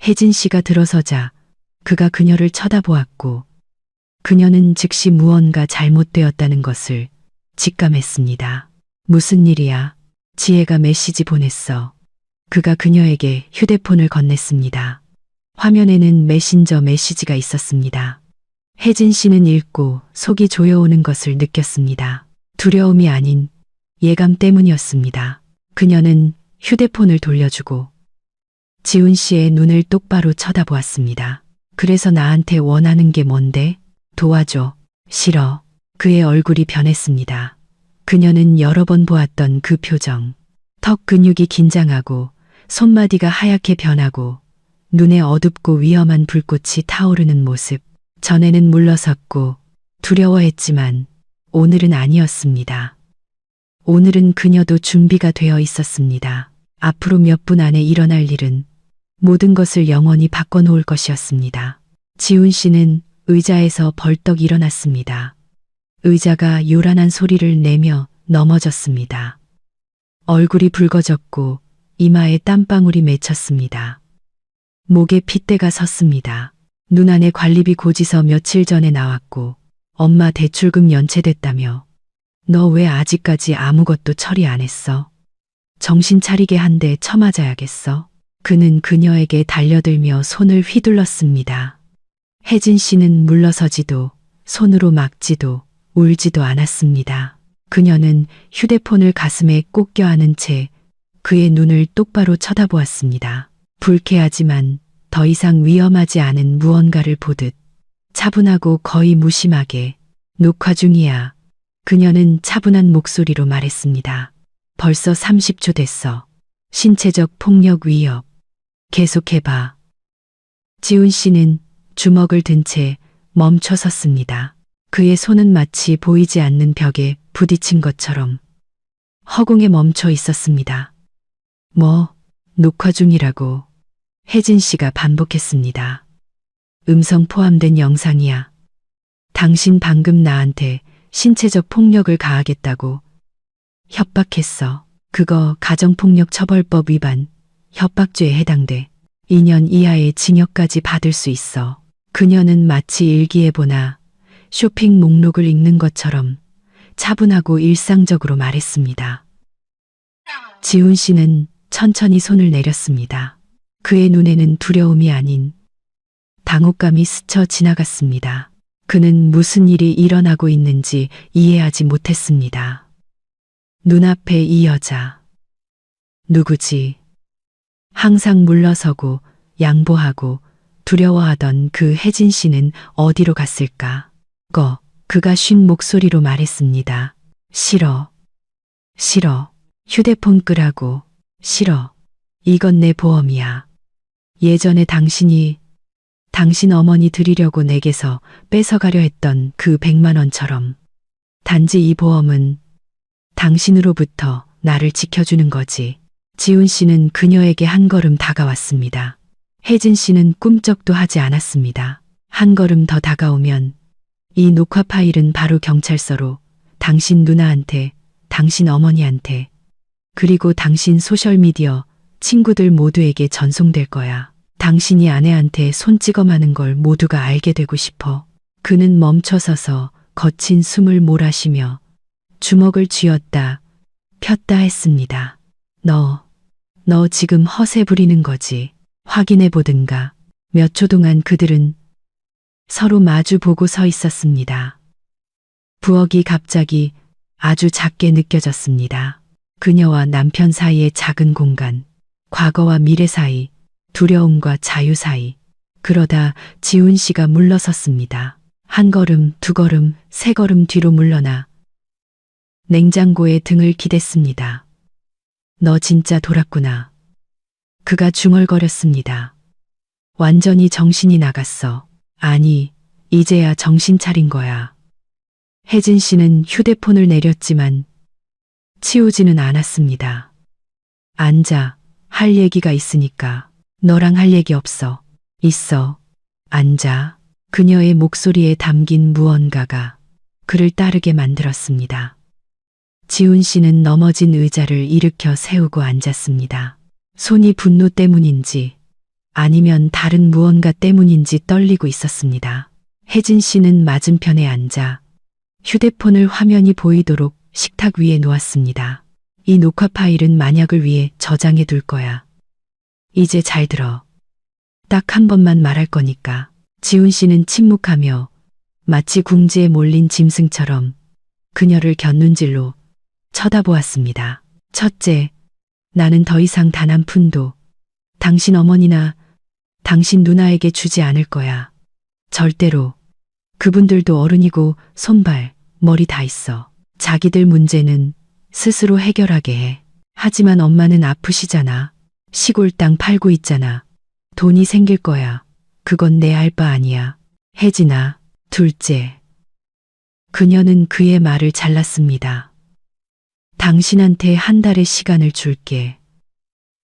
Speaker 1: 혜진 씨가 들어서자 그가 그녀를 쳐다보았고 그녀는 즉시 무언가 잘못되었다는 것을 직감했습니다. 무슨 일이야? 지혜가 메시지 보냈어. 그가 그녀에게 휴대폰을 건넸습니다. 화면에는 메신저 메시지가 있었습니다. 혜진 씨는 읽고 속이 조여오는 것을 느꼈습니다. 두려움이 아닌 예감 때문이었습니다. 그녀는 휴대폰을 돌려주고 지훈 씨의 눈을 똑바로 쳐다보았습니다. 그래서 나한테 원하는 게 뭔데? 도와줘. 싫어. 그의 얼굴이 변했습니다. 그녀는 여러 번 보았던 그 표정. 턱 근육이 긴장하고 손마디가 하얗게 변하고 눈에 어둡고 위험한 불꽃이 타오르는 모습. 전에는 물러섰고 두려워했지만 오늘은 아니었습니다. 오늘은 그녀도 준비가 되어 있었습니다. 앞으로 몇 분 안에 일어날 일은 모든 것을 영원히 바꿔놓을 것이었습니다. 지훈 씨는 의자에서 벌떡 일어났습니다. 의자가 요란한 소리를 내며 넘어졌습니다. 얼굴이 붉어졌고 이마에 땀방울이 맺혔습니다. 목에 핏대가 섰습니다. 눈 안에 관리비 고지서 며칠 전에 나왔고 엄마 대출금 연체됐다며 너 왜 아직까지 아무것도 처리 안 했어? 정신 차리게 한 대 쳐맞아야겠어. 그는 그녀에게 달려들며 손을 휘둘렀습니다. 혜진 씨는 물러서지도 손으로 막지도 울지도 않았습니다. 그녀는 휴대폰을 가슴에 꼭 껴안은 채 그의 눈을 똑바로 쳐다보았습니다. 불쾌하지만 더 이상 위험하지 않은 무언가를 보듯 차분하고 거의 무심하게 녹화 중이야. 그녀는 차분한 목소리로 말했습니다. 벌써 30초 됐어. 신체적 폭력 위협. 계속해봐. 지훈 씨는 주먹을 든 채 멈춰 섰습니다. 그의 손은 마치 보이지 않는 벽에 부딪힌 것처럼 허공에 멈춰 있었습니다. 뭐, 녹화 중이라고 혜진 씨가 반복했습니다. 음성 포함된 영상이야. 당신 방금 나한테 신체적 폭력을 가하겠다고 협박했어. 그거 가정폭력 처벌법 위반, 협박죄에 해당돼. 2년 이하의 징역까지 받을 수 있어. 그녀는 마치 일기예보나 쇼핑 목록을 읽는 것처럼 차분하고 일상적으로 말했습니다. 지훈 씨는 천천히 손을 내렸습니다. 그의 눈에는 두려움이 아닌 당혹감이 스쳐 지나갔습니다. 그는 무슨 일이 일어나고 있는지 이해하지 못했습니다. 눈앞에 이 여자. 누구지? 항상 물러서고 양보하고 두려워하던 그 혜진 씨는 어디로 갔을까? 꺼. 그가 쉰 목소리로 말했습니다. 싫어. 싫어. 휴대폰 끄라고. 싫어. 이건 내 보험이야. 예전에 당신 어머니 드리려고 내게서 뺏어가려 했던 그 100만 원처럼. 단지 이 보험은 당신으로부터 나를 지켜주는 거지. 지훈 씨는 그녀에게 한 걸음 다가왔습니다. 혜진 씨는 꿈쩍도 하지 않았습니다. 한 걸음 더 다가오면 이 녹화 파일은 바로 경찰서로 당신 누나한테, 당신 어머니한테, 그리고 당신 소셜미디어 친구들 모두에게 전송될 거야. 당신이 아내한테 손찌검하는 걸 모두가 알게 되고 싶어. 그는 멈춰서서 거친 숨을 몰아쉬며 주먹을 쥐었다 폈다 했습니다. 너 지금 허세 부리는 거지. 확인해 보든가. 몇 초 동안 그들은 서로 마주 보고 서 있었습니다. 부엌이 갑자기 아주 작게 느껴졌습니다. 그녀와 남편 사이의 작은 공간, 과거와 미래 사이, 두려움과 자유 사이. 그러다 지훈 씨가 물러섰습니다. 한 걸음, 두 걸음, 세 걸음 뒤로 물러나 냉장고에 등을 기댔습니다. 너 진짜 돌았구나. 그가 중얼거렸습니다. 완전히 정신이 나갔어. 아니, 이제야 정신 차린 거야. 혜진 씨는 휴대폰을 내렸지만 치우지는 않았습니다. 앉아. 할 얘기가 있으니까. 너랑 할 얘기 없어. 있어. 앉아. 그녀의 목소리에 담긴 무언가가 그를 따르게 만들었습니다. 지훈 씨는 넘어진 의자를 일으켜 세우고 앉았습니다. 손이 분노 때문인지 아니면 다른 무언가 때문인지 떨리고 있었습니다. 혜진 씨는 맞은편에 앉아 휴대폰을 화면이 보이도록 식탁 위에 놓았습니다. 이 녹화 파일은 만약을 위해 저장해 둘 거야. 이제 잘 들어. 딱 한 번만 말할 거니까. 지훈 씨는 침묵하며 마치 궁지에 몰린 짐승처럼 그녀를 곁눈질로 쳐다보았습니다. 첫째, 나는 더 이상 단 한 푼도 당신 어머니나 당신 누나에게 주지 않을 거야. 절대로. 그분들도 어른이고 손발, 머리 다 있어. 자기들 문제는 스스로 해결하게 해. 하지만 엄마는 아프시잖아. 시골 땅 팔고 있잖아. 돈이 생길 거야. 그건 내 알 바 아니야. 혜진아. 둘째. 그녀는 그의 말을 잘랐습니다. 당신한테 한 달의 시간을 줄게.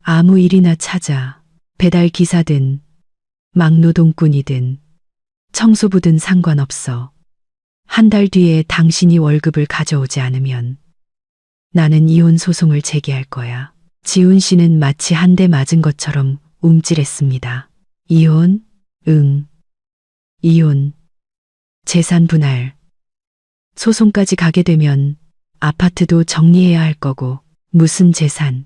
Speaker 1: 아무 일이나 찾아. 배달 기사든 막노동꾼이든 청소부든 상관없어. 한 달 뒤에 당신이 월급을 가져오지 않으면 나는 이혼 소송을 제기할 거야. 지훈 씨는 마치 한 대 맞은 것처럼 움찔했습니다. 이혼? 응. 이혼. 재산 분할. 소송까지 가게 되면 아파트도 정리해야 할 거고. 무슨 재산.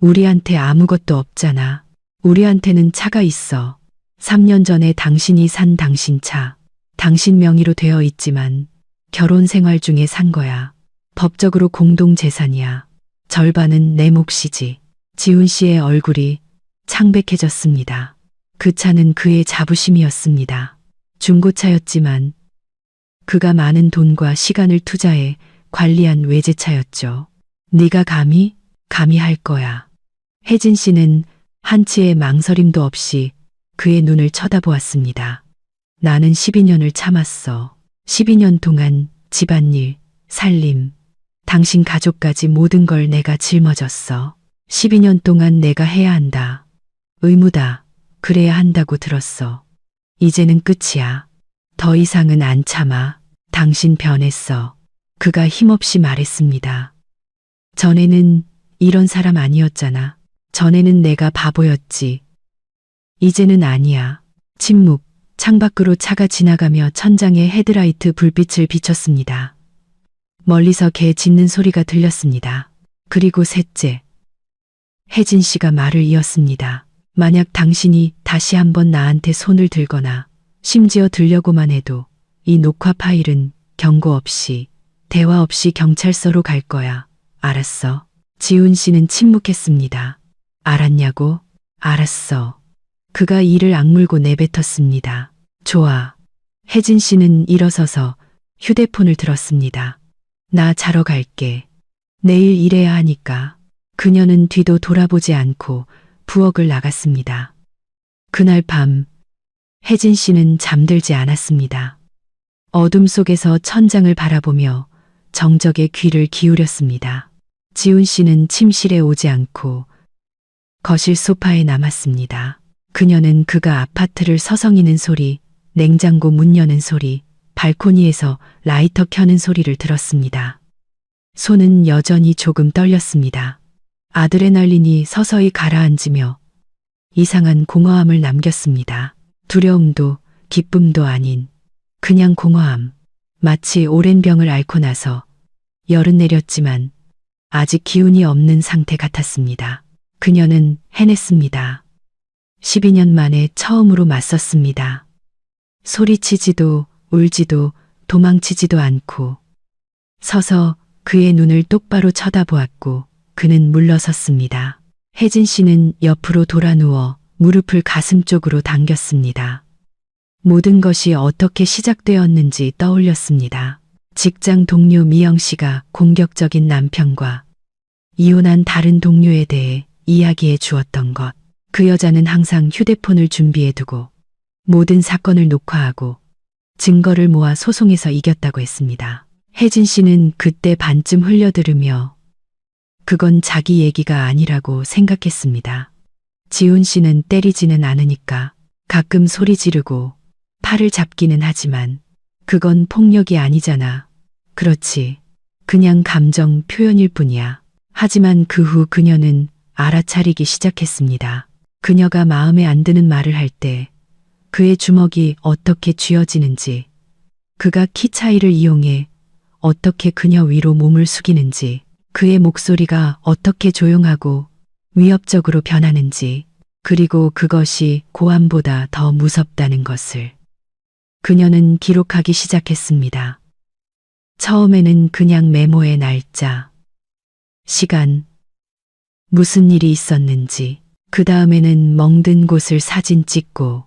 Speaker 1: 우리한테 아무것도 없잖아. 우리한테는 차가 있어. 3년 전에 당신이 산 당신 차. 당신 명의로 되어 있지만 결혼 생활 중에 산 거야. 법적으로 공동 재산이야. 절반은 내 몫이지. 지훈 씨의 얼굴이 창백해졌습니다. 그 차는 그의 자부심이었습니다. 중고차였지만 그가 많은 돈과 시간을 투자해 관리한 외제차였죠. 네가 감히 할 거야. 혜진 씨는 한치의 망설임도 없이 그의 눈을 쳐다보았습니다. 나는 12년을 참았어. 12년 동안 집안일, 살림, 당신 가족까지 모든 걸 내가 짊어졌어. 12년 동안 내가 해야 한다. 의무다. 그래야 한다고 들었어. 이제는 끝이야. 더 이상은 안 참아. 당신 변했어. 그가 힘없이 말했습니다. 전에는 이런 사람 아니었잖아. 전에는 내가 바보였지. 이제는 아니야. 침묵. 창밖으로 차가 지나가며 천장에 헤드라이트 불빛을 비췄습니다. 멀리서 개 짖는 소리가 들렸습니다. 그리고 셋째. 혜진 씨가 말을 이었습니다. 만약 당신이 다시 한번 나한테 손을 들거나 심지어 들려고만 해도 이 녹화 파일은 경고 없이, 대화 없이 경찰서로 갈 거야. 알았어. 지훈 씨는 침묵했습니다. 알았냐고? 알았어. 그가 이를 악물고 내뱉었습니다. 좋아. 혜진 씨는 일어서서 휴대폰을 들었습니다. 나 자러 갈게. 내일 일해야 하니까. 그녀는 뒤도 돌아보지 않고 부엌을 나갔습니다. 그날 밤 혜진 씨는 잠들지 않았습니다. 어둠 속에서 천장을 바라보며 정적에 귀를 기울였습니다. 지훈 씨는 침실에 오지 않고 거실 소파에 남았습니다. 그녀는 그가 아파트를 서성이는 소리, 냉장고 문 여는 소리, 발코니에서 라이터 켜는 소리를 들었습니다. 손은 여전히 조금 떨렸습니다. 아드레날린이 서서히 가라앉으며 이상한 공허함을 남겼습니다. 두려움도 기쁨도 아닌 그냥 공허함. 마치 오랜 병을 앓고 나서 열은 내렸지만 아직 기운이 없는 상태 같았습니다. 그녀는 해냈습니다. 12년 만에 처음으로 맞섰습니다. 소리치지도 울지도 도망치지도 않고 서서 그의 눈을 똑바로 쳐다보았고 그는 물러섰습니다. 혜진 씨는 옆으로 돌아 누워 무릎을 가슴 쪽으로 당겼습니다. 모든 것이 어떻게 시작되었는지 떠올렸습니다. 직장 동료 미영 씨가 공격적인 남편과 이혼한 다른 동료에 대해 이야기해 주었던 것. 그 여자는 항상 휴대폰을 준비해 두고 모든 사건을 녹화하고 증거를 모아 소송에서 이겼다고 했습니다. 혜진 씨는 그때 반쯤 흘려들으며 그건 자기 얘기가 아니라고 생각했습니다. 지훈 씨는 때리지는 않으니까 가끔 소리 지르고 팔을 잡기는 하지만 그건 폭력이 아니잖아. 그렇지. 그냥 감정 표현일 뿐이야. 하지만 그 후 그녀는 알아차리기 시작했습니다. 그녀가 마음에 안 드는 말을 할 때 그의 주먹이 어떻게 쥐어지는지, 그가 키 차이를 이용해 어떻게 그녀 위로 몸을 숙이는지, 그의 목소리가 어떻게 조용하고 위협적으로 변하는지, 그리고 그것이 고함보다 더 무섭다는 것을 그녀는 기록하기 시작했습니다. 처음에는 그냥 메모에 날짜, 시간, 무슨 일이 있었는지, 그 다음에는 멍든 곳을 사진 찍고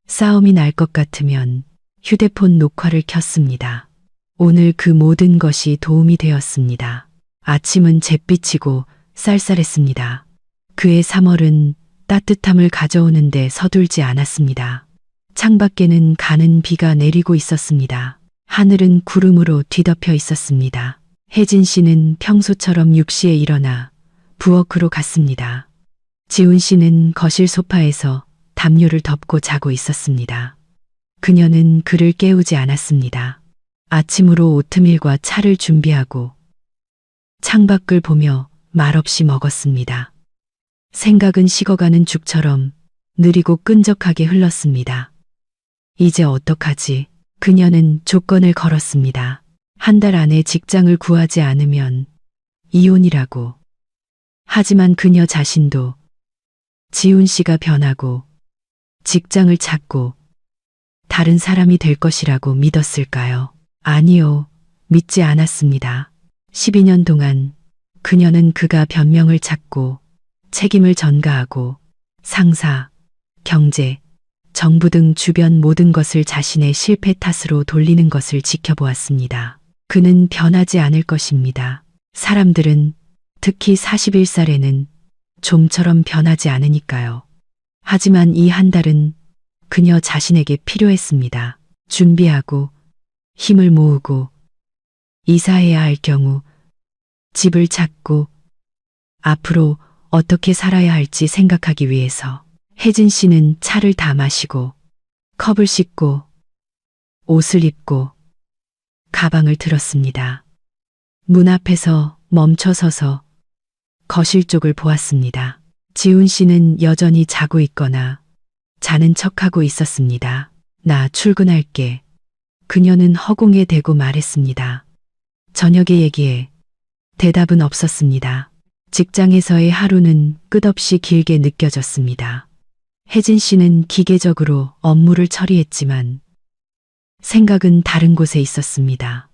Speaker 1: 싸움이 날 것 같으면 휴대폰 녹화를 켰습니다. 오늘 그 모든 것이 도움이 되었습니다. 아침은 잿빛이고 쌀쌀했습니다. 그의 3월은 따뜻함을 가져오는데 서둘지 않았습니다. 창밖에는 가는 비가 내리고 있었습니다. 하늘은 구름으로 뒤덮여 있었습니다. 혜진 씨는 평소처럼 6시에 일어나 부엌으로 갔습니다. 지훈 씨는 거실 소파에서 담요를 덮고 자고 있었습니다. 그녀는 그를 깨우지 않았습니다. 아침으로 오트밀과 차를 준비하고 창밖을 보며 말없이 먹었습니다. 생각은 식어가는 죽처럼 느리고 끈적하게 흘렀습니다. 이제 어떡하지? 그녀는 조건을 걸었습니다. 한 달 안에 직장을 구하지 않으면 이혼이라고. 하지만 그녀 자신도 지훈 씨가 변하고 직장을 찾고 다른 사람이 될 것이라고 믿었을까요? 아니요, 믿지 않았습니다. 12년 동안 그녀는 그가 변명을 찾고 책임을 전가하고 상사, 경제, 정부 등 주변 모든 것을 자신의 실패 탓으로 돌리는 것을 지켜보았습니다. 그는 변하지 않을 것입니다. 사람들은 특히 41살에는 좀처럼 변하지 않으니까요. 하지만 이 한 달은 그녀 자신에게 필요했습니다. 준비하고 힘을 모으고 이사해야 할 경우 집을 찾고 앞으로 어떻게 살아야 할지 생각하기 위해서. 혜진 씨는 차를 다 마시고 컵을 씻고 옷을 입고 가방을 들었습니다. 문 앞에서 멈춰서서 거실 쪽을 보았습니다. 지훈 씨는 여전히 자고 있거나 자는 척하고 있었습니다. 나 출근할게. 그녀는 허공에 대고 말했습니다. 저녁에 얘기해. 대답은 없었습니다. 직장에서의 하루는 끝없이 길게 느껴졌습니다. 혜진 씨는 기계적으로 업무를 처리했지만 생각은 다른 곳에 있었습니다.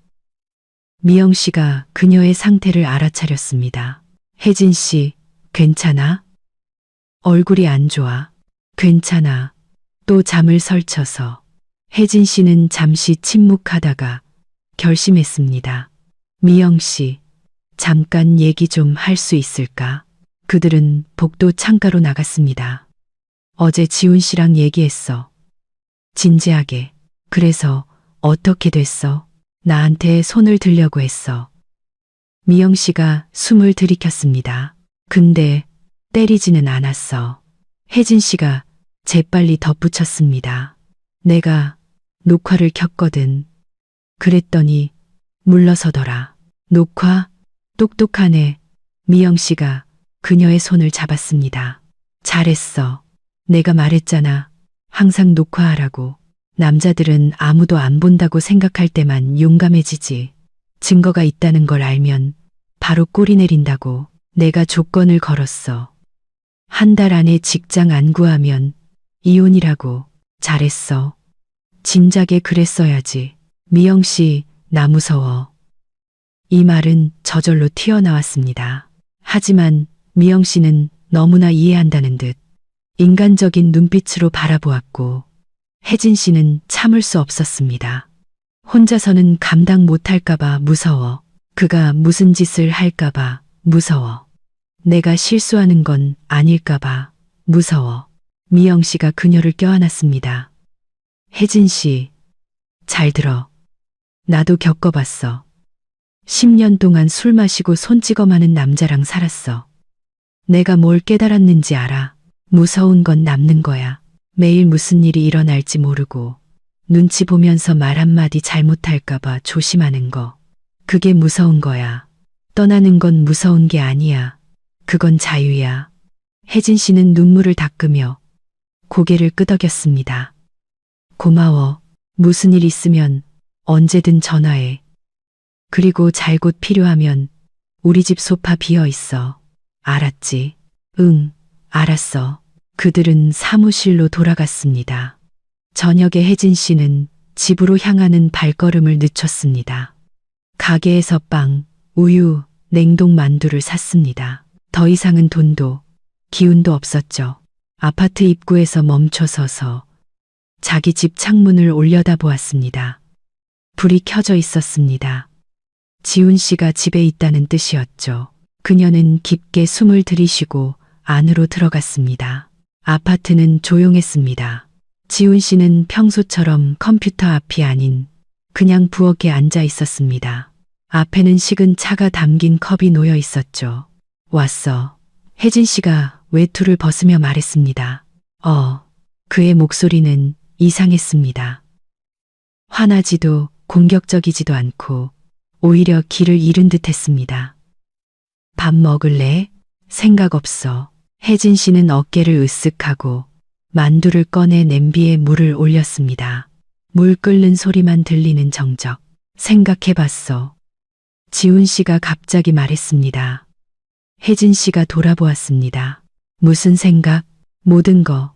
Speaker 1: 미영 씨가 그녀의 상태를 알아차렸습니다. 혜진 씨, 괜찮아? 얼굴이 안 좋아. 괜찮아. 또 잠을 설쳐서. 혜진 씨는 잠시 침묵하다가 결심했습니다. 미영 씨, 잠깐 얘기 좀 할 수 있을까? 그들은 복도 창가로 나갔습니다. 어제 지훈 씨랑 얘기했어. 진지하게. 그래서 어떻게 됐어? 나한테 손을 들려고 했어. 미영 씨가 숨을 들이켰습니다. 근데 때리지는 않았어. 혜진 씨가 재빨리 덧붙였습니다. 내가 녹화를 켰거든. 그랬더니 물러서더라. 녹화? 똑똑하네. 미영 씨가 그녀의 손을 잡았습니다. 잘했어. 내가 말했잖아. 항상 녹화하라고. 남자들은 아무도 안 본다고 생각할 때만 용감해지지. 증거가 있다는 걸 알면 바로 꼬리 내린다고. 내가 조건을 걸었어. 한 달 안에 직장 안 구하면 이혼이라고. 잘했어. 진작에 그랬어야지. 미영 씨, 나 무서워. 이 말은 저절로 튀어나왔습니다. 하지만 미영 씨는 너무나 이해한다는 듯 인간적인 눈빛으로 바라보았고 혜진 씨는 참을 수 없었습니다. 혼자서는 감당 못할까봐 무서워. 그가 무슨 짓을 할까봐 무서워. 내가 실수하는 건 아닐까봐 무서워. 미영 씨가 그녀를 껴안았습니다. 혜진 씨, 잘 들어. 나도 겪어봤어. 10년 동안 술 마시고 손 찍어 마는 남자랑 살았어. 내가 뭘 깨달았는지 알아. 무서운 건 남는 거야. 매일 무슨 일이 일어날지 모르고 눈치 보면서 말 한마디 잘못할까봐 조심하는 거. 그게 무서운 거야. 떠나는 건 무서운 게 아니야. 그건 자유야. 혜진 씨는 눈물을 닦으며 고개를 끄덕였습니다. 고마워. 무슨 일 있으면 언제든 전화해. 그리고 잘곧 필요하면 우리 집 소파 비어 있어. 알았지? 응, 알았어. 그들은 사무실로 돌아갔습니다. 저녁에 혜진 씨는 집으로 향하는 발걸음을 늦췄습니다. 가게에서 빵, 우유, 냉동 만두를 샀습니다. 더 이상은 돈도 기운도 없었죠. 아파트 입구에서 멈춰 서서 자기 집 창문을 올려다보았습니다. 불이 켜져 있었습니다. 지훈 씨가 집에 있다는 뜻이었죠. 그녀는 깊게 숨을 들이쉬고 안으로 들어갔습니다. 아파트는 조용했습니다. 지훈 씨는 평소처럼 컴퓨터 앞이 아닌 그냥 부엌에 앉아 있었습니다. 앞에는 식은 차가 담긴 컵이 놓여 있었죠. 왔어. 혜진 씨가 외투를 벗으며 말했습니다. 그의 목소리는 이상했습니다. 화나지도 공격적이지도 않고 오히려 기를 잃은 듯 했습니다. 밥 먹을래? 생각 없어. 혜진 씨는 어깨를 으쓱하고 만두를 꺼내 냄비에 물을 올렸습니다. 물 끓는 소리만 들리는 정적. 생각해봤어. 지훈 씨가 갑자기 말했습니다. 혜진 씨가 돌아보았습니다. 무슨 생각? 모든 거.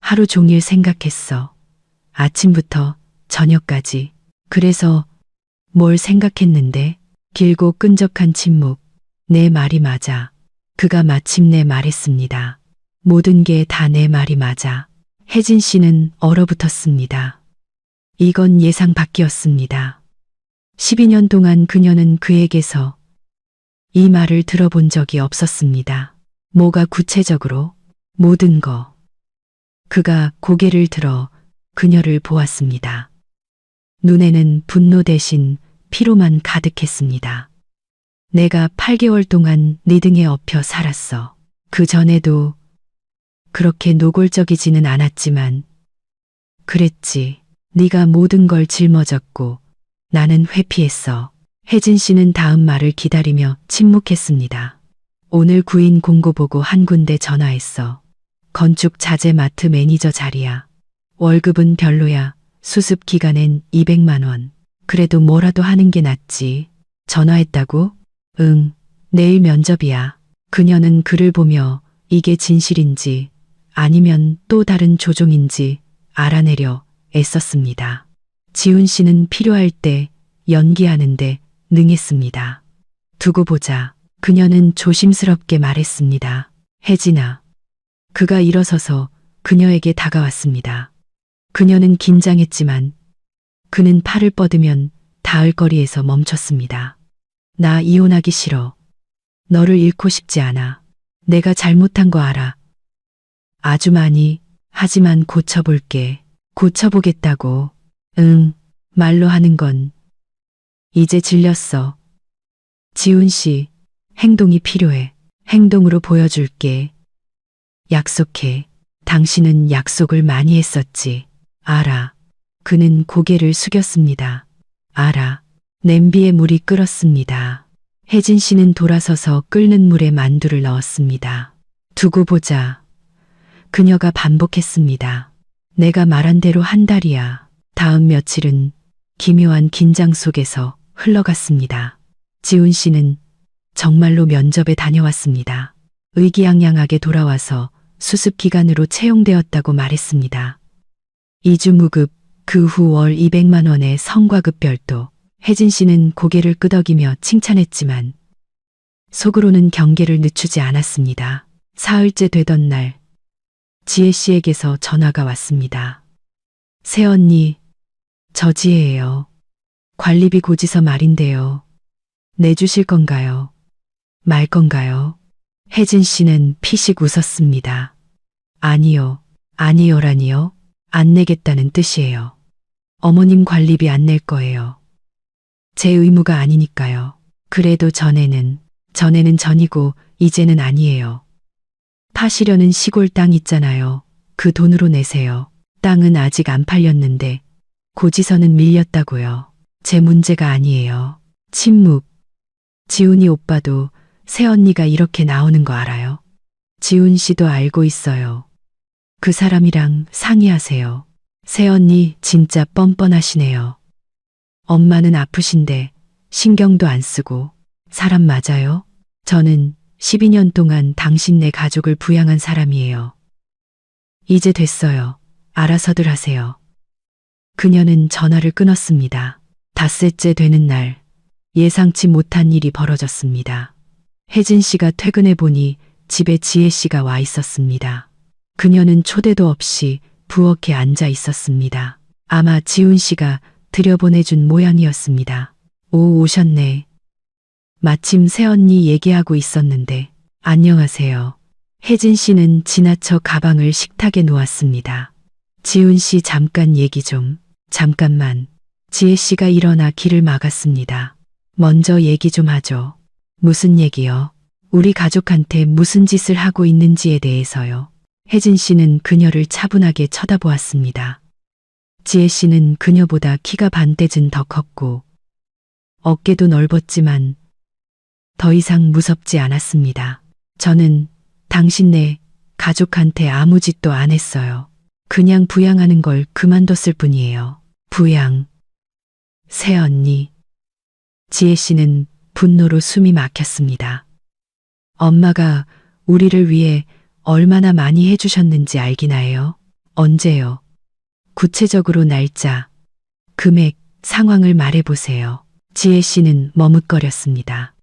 Speaker 1: 하루 종일 생각했어. 아침부터 저녁까지. 그래서 뭘 생각했는데? 길고 끈적한 침묵. 내 말이 맞아. 그가 마침내 말했습니다. 모든 게 다 내 말이 맞아. 혜진 씨는 얼어붙었습니다. 이건 예상 밖이었습니다. 12년 동안 그녀는 그에게서 이 말을 들어본 적이 없었습니다. 뭐가 구체적으로? 모든 거. 그가 고개를 들어 그녀를 보았습니다. 눈에는 분노 대신 피로만 가득했습니다. 내가 8개월 동안 네 등에 엎여 살았어. 그 전에도 그렇게 노골적이지는 않았지만 그랬지. 네가 모든 걸 짊어졌고 나는 회피했어. 혜진 씨는 다음 말을 기다리며 침묵했습니다. 오늘 구인 공고 보고 한 군데 전화했어. 건축 자재 마트 매니저 자리야. 월급은 별로야. 수습 기간엔 200만 원. 그래도 뭐라도 하는 게 낫지. 전화했다고? 응, 내일 면접이야. 그녀는 그를 보며 이게 진실인지 아니면 또 다른 조종인지 알아내려 애썼습니다. 지훈 씨는 필요할 때 연기하는데 능했습니다. 두고 보자. 그녀는 조심스럽게 말했습니다. 혜진아. 그가 일어서서 그녀에게 다가왔습니다. 그녀는 긴장했지만 그는 팔을 뻗으면 닿을 거리에서 멈췄습니다. 나 이혼하기 싫어. 너를 잃고 싶지 않아. 내가 잘못한 거 알아. 아주 많이. 하지만 고쳐볼게. 고쳐보겠다고. 응. 말로 하는 건 이제 질렸어. 지훈 씨, 행동이 필요해. 행동으로 보여줄게. 약속해. 당신은 약속을 많이 했었지. 알아. 그는 고개를 숙였습니다. 알아. 냄비에 물이 끓었습니다. 혜진 씨는 돌아서서 끓는 물에 만두를 넣었습니다. 두고 보자. 그녀가 반복했습니다. 내가 말한 대로 한 달이야. 다음 며칠은 기묘한 긴장 속에서 흘러갔습니다. 지훈 씨는 정말로 면접에 다녀왔습니다. 의기양양하게 돌아와서 수습 기간으로 채용되었다고 말했습니다. 2주 무급, 그 후 월 200만 원의 성과급 별도. 혜진 씨는 고개를 끄덕이며 칭찬했지만 속으로는 경계를 늦추지 않았습니다. 사흘째 되던 날, 지혜 씨에게서 전화가 왔습니다. 새언니, 저 지혜예요. 관리비 고지서 말인데요. 내주실 건가요? 말 건가요? 혜진 씨는 피식 웃었습니다. 아니요, 아니요라니요? 안 내겠다는 뜻이에요. 어머님 관리비 안 낼 거예요. 제 의무가 아니니까요. 그래도 전에는 전이고 이제는 아니에요. 파시려는 시골 땅 있잖아요. 그 돈으로 내세요. 땅은 아직 안 팔렸는데 고지서는 밀렸다고요. 제 문제가 아니에요. 침묵. 지훈이 오빠도 새언니가 이렇게 나오는 거 알아요? 지훈 씨도 알고 있어요. 그 사람이랑 상의하세요. 새언니 진짜 뻔뻔하시네요. 엄마는 아프신데 신경도 안 쓰고. 사람 맞아요? 저는 12년 동안 당신네 가족을 부양한 사람이에요. 이제 됐어요. 알아서들 하세요. 그녀는 전화를 끊었습니다. 닷새째 되는 날, 예상치 못한 일이 벌어졌습니다. 혜진 씨가 퇴근해 보니 집에 지혜 씨가 와 있었습니다. 그녀는 초대도 없이 부엌에 앉아 있었습니다. 아마 지훈 씨가 들여보내준 모양이었습니다. 오, 오셨네. 마침 새언니 얘기하고 있었는데. 안녕하세요. 혜진 씨는 지나쳐 가방을 식탁에 놓았습니다. 지훈 씨 잠깐 얘기 좀. 잠깐만. 지혜 씨가 일어나 길을 막았습니다. 먼저 얘기 좀 하죠. 무슨 얘기요? 우리 가족한테 무슨 짓을 하고 있는지에 대해서요. 혜진 씨는 그녀를 차분하게 쳐다보았습니다. 지혜 씨는 그녀보다 키가 반때쯤 더 컸고 어깨도 넓었지만 더 이상 무섭지 않았습니다. 저는 당신네 가족한테 아무 짓도 안 했어요. 그냥 부양하는 걸 그만뒀을 뿐이에요. 부양. 새언니. 지혜 씨는 분노로 숨이 막혔습니다. 엄마가 우리를 위해 얼마나 많이 해주셨는지 알기나 해요? 언제요? 구체적으로 날짜, 금액, 상황을 말해보세요. 지혜 씨는 머뭇거렸습니다.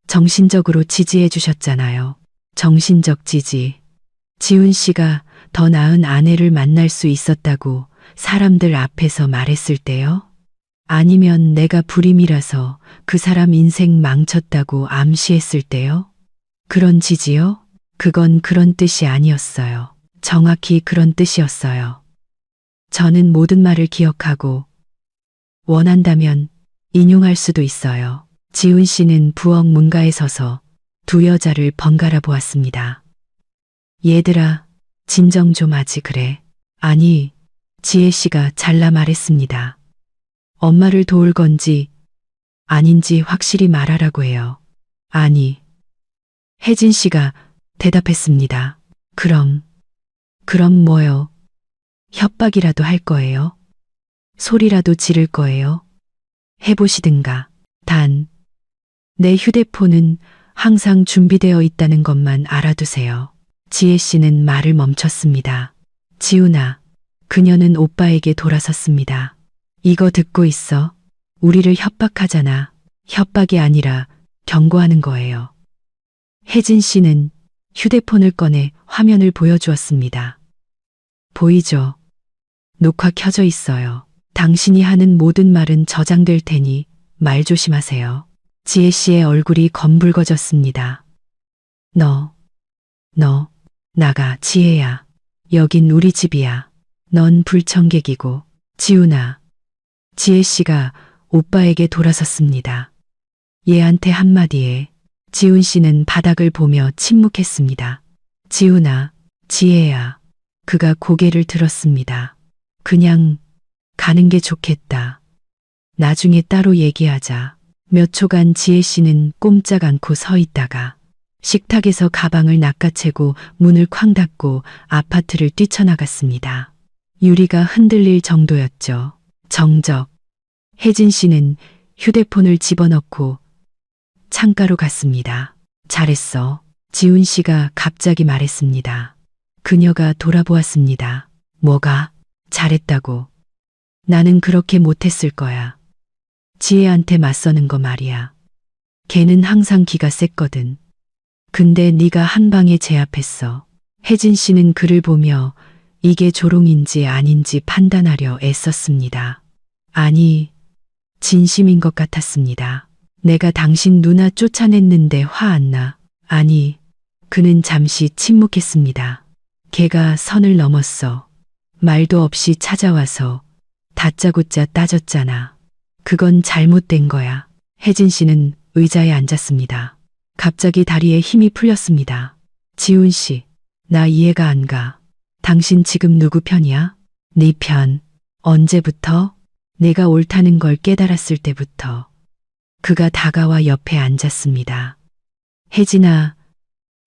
Speaker 1: 정신적으로 지지해 주셨잖아요. 정신적 지지. 지훈 씨가 더 나은 아내를 만날 수 있었다고 사람들 앞에서 말했을 때요? 아니면 내가 불임이라서 그 사람 인생 망쳤다고 암시했을 때요? 그런 지지요? 그건 그런 뜻이 아니었어요. 정확히 그런 뜻이었어요. 저는 모든 말을 기억하고 원한다면 인용할 수도 있어요. 지훈 씨는 부엌 문가에 서서 두 여자를 번갈아 보았습니다. 얘들아, 진정 좀 하지 그래. 아니, 지혜 씨가 잘라 말했습니다. 엄마를 도울 건지 아닌지 확실히 말하라고 해요. 아니. 혜진 씨가 대답했습니다. 그럼 뭐요? 협박이라도 할 거예요? 소리라도 지를 거예요? 해보시든가. 단, 내 휴대폰은 항상 준비되어 있다는 것만 알아두세요. 지혜 씨는 말을 멈췄습니다. 지훈아, 그녀는 오빠에게 돌아섰습니다. 이거 듣고 있어. 우리를 협박하잖아. 협박이 아니라 경고하는 거예요. 혜진 씨는 휴대폰을 꺼내 화면을 보여주었습니다. 보이죠? 녹화 켜져 있어요. 당신이 하는 모든 말은 저장될 테니 말 조심하세요. 지혜 씨의 얼굴이 검붉어졌습니다. 너, 나가, 지혜야. 여긴 우리 집이야. 넌 불청객이고. 지훈아. 지혜 씨가 오빠에게 돌아섰습니다. 얘한테 한마디에 지훈 씨는 바닥을 보며 침묵했습니다. 지훈아, 지혜야. 그가 고개를 들었습니다. 그냥 가는 게 좋겠다. 나중에 따로 얘기하자. 몇 초간 지혜 씨는 꼼짝 않고 서 있다가 식탁에서 가방을 낚아채고 문을 쾅 닫고 아파트를 뛰쳐나갔습니다. 유리가 흔들릴 정도였죠. 정적. 혜진 씨는 휴대폰을 집어넣고 창가로 갔습니다. 잘했어. 지훈 씨가 갑자기 말했습니다. 그녀가 돌아보았습니다. 뭐가? 잘했다고. 나는 그렇게 못했을 거야. 지혜한테 맞서는 거 말이야. 걔는 항상 기가 셌거든. 근데 네가 한 방에 제압했어. 혜진 씨는 그를 보며 이게 조롱인지 아닌지 판단하려 애썼습니다. 아니, 진심인 것 같았습니다. 내가 당신 누나 쫓아냈는데 화 안 나? 아니, 그는 잠시 침묵했습니다. 걔가 선을 넘었어. 말도 없이 찾아와서 다짜고짜 따졌잖아. 그건 잘못된 거야. 혜진 씨는 의자에 앉았습니다. 갑자기 다리에 힘이 풀렸습니다. 지훈 씨, 나 이해가 안 가. 당신 지금 누구 편이야? 네 편. 언제부터? 내가 옳다는 걸 깨달았을 때부터. 그가 다가와 옆에 앉았습니다. 혜진아,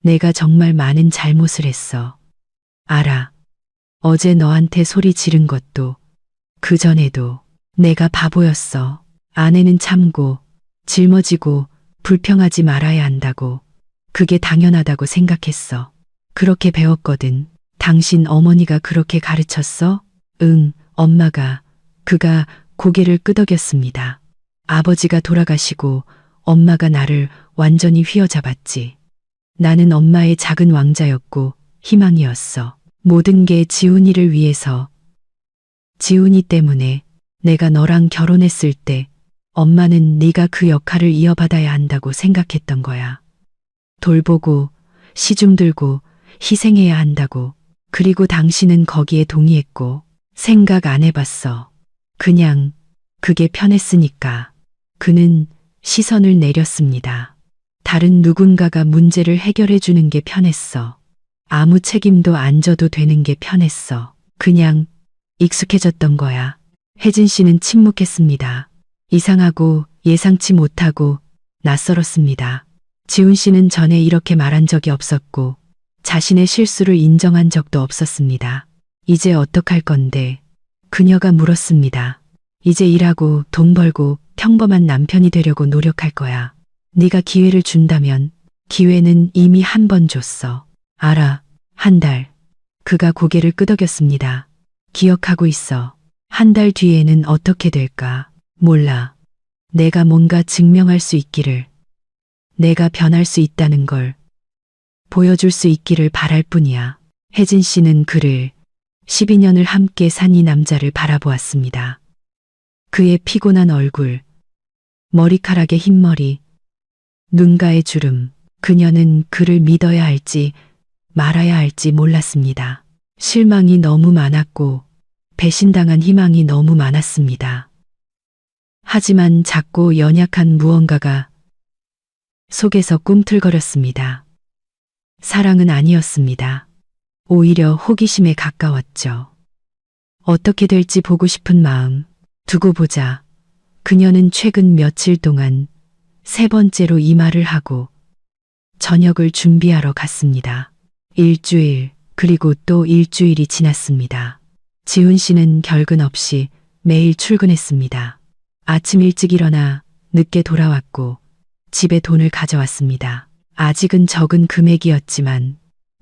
Speaker 1: 내가 정말 많은 잘못을 했어. 알아. 어제 너한테 소리 지른 것도, 그 전에도 내가 바보였어. 아내는 참고, 짊어지고, 불평하지 말아야 한다고. 그게 당연하다고 생각했어. 그렇게 배웠거든. 당신 어머니가 그렇게 가르쳤어? 응, 엄마가. 그가 고개를 끄덕였습니다. 아버지가 돌아가시고 엄마가 나를 완전히 휘어잡았지. 나는 엄마의 작은 왕자였고 희망이었어. 모든 게 지훈이를 위해서. 지훈이 때문에 내가 너랑 결혼했을 때 엄마는 네가 그 역할을 이어받아야 한다고 생각했던 거야. 돌보고 시중 들고 희생해야 한다고. 그리고 당신은 거기에 동의했고 생각 안 해봤어. 그냥 그게 편했으니까. 그는 시선을 내렸습니다. 다른 누군가가 문제를 해결해 주는 게 편했어. 아무 책임도 안 져도 되는 게 편했어. 그냥 익숙해졌던 거야. 혜진 씨는 침묵했습니다. 이상하고 예상치 못하고 낯설었습니다. 지훈 씨는 전에 이렇게 말한 적이 없었고 자신의 실수를 인정한 적도 없었습니다. 이제 어떡할 건데? 그녀가 물었습니다. 이제 일하고 돈 벌고 평범한 남편이 되려고 노력할 거야. 네가 기회를 준다면 기회는 이미 한 번 줬어. 알아. 한 달. 그가 고개를 끄덕였습니다. 기억하고 있어. 한 달 뒤에는 어떻게 될까? 몰라. 내가 뭔가 증명할 수 있기를. 내가 변할 수 있다는 걸 보여줄 수 있기를 바랄 뿐이야. 혜진 씨는 그를 12년을 함께 산 이 남자를 바라보았습니다. 그의 피곤한 얼굴, 머리카락의 흰머리, 눈가의 주름. 그녀는 그를 믿어야 할지 말아야 할지 몰랐습니다. 실망이 너무 많았고 배신당한 희망이 너무 많았습니다. 하지만 작고 연약한 무언가가 속에서 꿈틀거렸습니다. 사랑은 아니었습니다. 오히려 호기심에 가까웠죠. 어떻게 될지 보고 싶은 마음. 두고 보자. 그녀는 최근 며칠 동안 3번째로 이 말을 하고 저녁을 준비하러 갔습니다. 일주일, 그리고 또 일주일이 지났습니다. 지훈 씨는 결근 없이 매일 출근했습니다. 아침 일찍 일어나 늦게 돌아왔고 집에 돈을 가져왔습니다. 아직은 적은 금액이었지만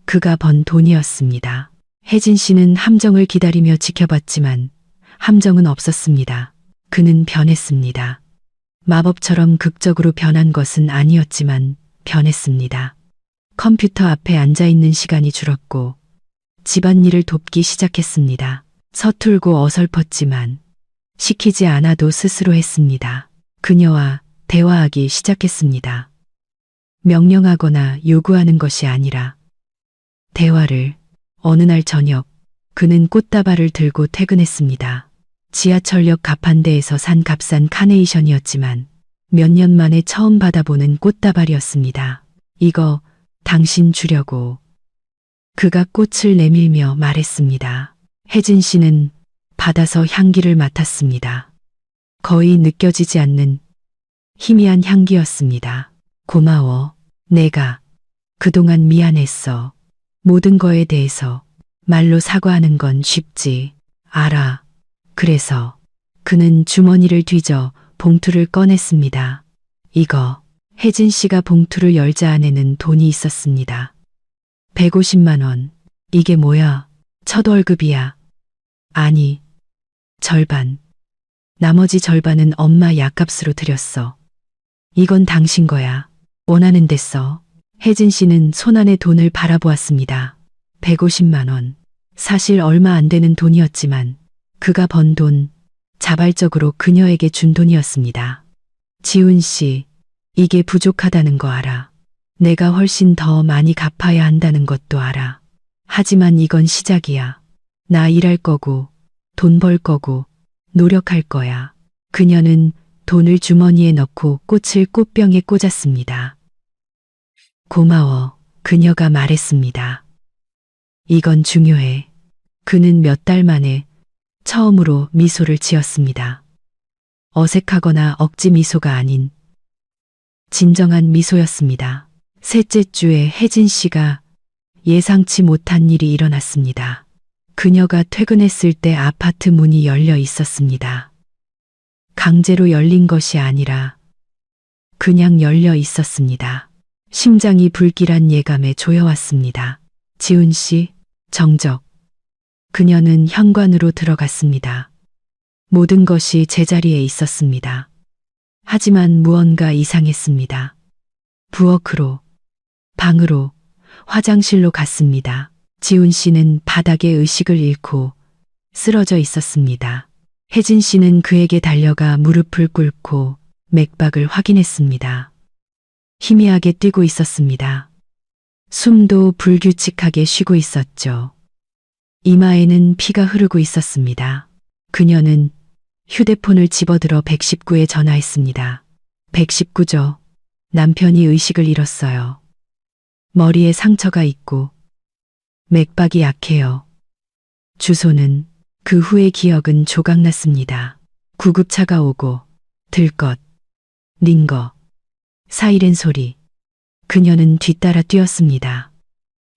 Speaker 1: 그가 번 돈이었습니다. 혜진 씨는 함정을 기다리며 지켜봤지만 함정은 없었습니다. 그는 변했습니다. 마법처럼 극적으로 변한 것은 아니었지만 변했습니다. 컴퓨터 앞에 앉아있는 시간이 줄었고 집안일을 돕기 시작했습니다. 서툴고 어설펐지만 시키지 않아도 스스로 했습니다. 그녀와 대화하기 시작했습니다. 명령하거나 요구하는 것이 아니라 대화를. 어느 날 저녁 그는 꽃다발을 들고 퇴근했습니다. 지하철역 가판대에서 산 값싼 카네이션이었지만 몇 년 만에 처음 받아보는 꽃다발이었습니다. 이거 당신 주려고. 그가 꽃을 내밀며 말했습니다. 혜진 씨는 받아서 향기를 맡았습니다. 거의 느껴지지 않는 희미한 향기였습니다. 고마워. 내가 그동안 미안했어. 모든 거에 대해서 말로 사과하는 건 쉽지. 알아. 그래서 그는 주머니를 뒤져 봉투를 꺼냈습니다. 이거. 혜진 씨가 봉투를 열자 안에는 돈이 있었습니다. 150만 원. 이게 뭐야? 첫 월급이야. 아니, 절반. 나머지 절반은 엄마 약값으로 드렸어. 이건 당신 거야. 원하는 데 써. 혜진 씨는 손안의 돈을 바라보았습니다. 150만 원. 사실 얼마 안 되는 돈이었지만 그가 번 돈, 자발적으로 그녀에게 준 돈이었습니다. 지훈 씨, 이게 부족하다는 거 알아. 내가 훨씬 더 많이 갚아야 한다는 것도 알아. 하지만 이건 시작이야. 나 일할 거고, 돈 벌 거고, 노력할 거야. 그녀는 돈을 주머니에 넣고 꽃을 꽃병에 꽂았습니다. 고마워. 그녀가 말했습니다. 이건 중요해. 그는 몇 달 만에 처음으로 미소를 지었습니다. 어색하거나 억지 미소가 아닌 진정한 미소였습니다. 셋째 주에 혜진 씨가 예상치 못한 일이 일어났습니다. 그녀가 퇴근했을 때 아파트 문이 열려 있었습니다. 강제로 열린 것이 아니라 그냥 열려 있었습니다. 심장이 불길한 예감에 조여왔습니다. 지훈 씨, 정적. 그녀는 현관으로 들어갔습니다. 모든 것이 제자리에 있었습니다. 하지만 무언가 이상했습니다. 부엌으로, 방으로, 화장실로 갔습니다. 지훈 씨는 바닥에 의식을 잃고 쓰러져 있었습니다. 혜진 씨는 그에게 달려가 무릎을 꿇고 맥박을 확인했습니다. 희미하게 뛰고 있었습니다. 숨도 불규칙하게 쉬고 있었죠. 이마에는 피가 흐르고 있었습니다. 그녀는 휴대폰을 집어들어 119에 전화했습니다. 119죠. 남편이 의식을 잃었어요. 머리에 상처가 있고 맥박이 약해요. 주소는. 그 후의 기억은 조각났습니다. 구급차가 오고 들것, 링거, 사이렌 소리. 그녀는 뒤따라 뛰었습니다.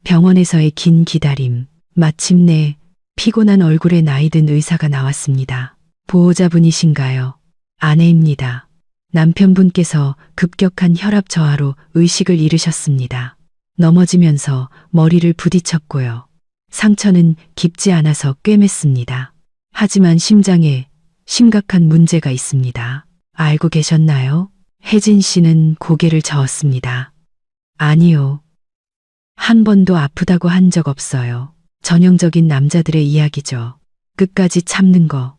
Speaker 1: 병원에서의 긴 기다림. 마침내 피곤한 얼굴에 나이든 의사가 나왔습니다. 보호자분이신가요? 아내입니다. 남편분께서 급격한 혈압 저하로 의식을 잃으셨습니다. 넘어지면서 머리를 부딪혔고요. 상처는 깊지 않아서 꿰맸습니다. 하지만 심장에 심각한 문제가 있습니다. 알고 계셨나요? 혜진 씨는 고개를 저었습니다. 아니요. 한 번도 아프다고 한 적 없어요. 전형적인 남자들의 이야기죠. 끝까지 참는 거.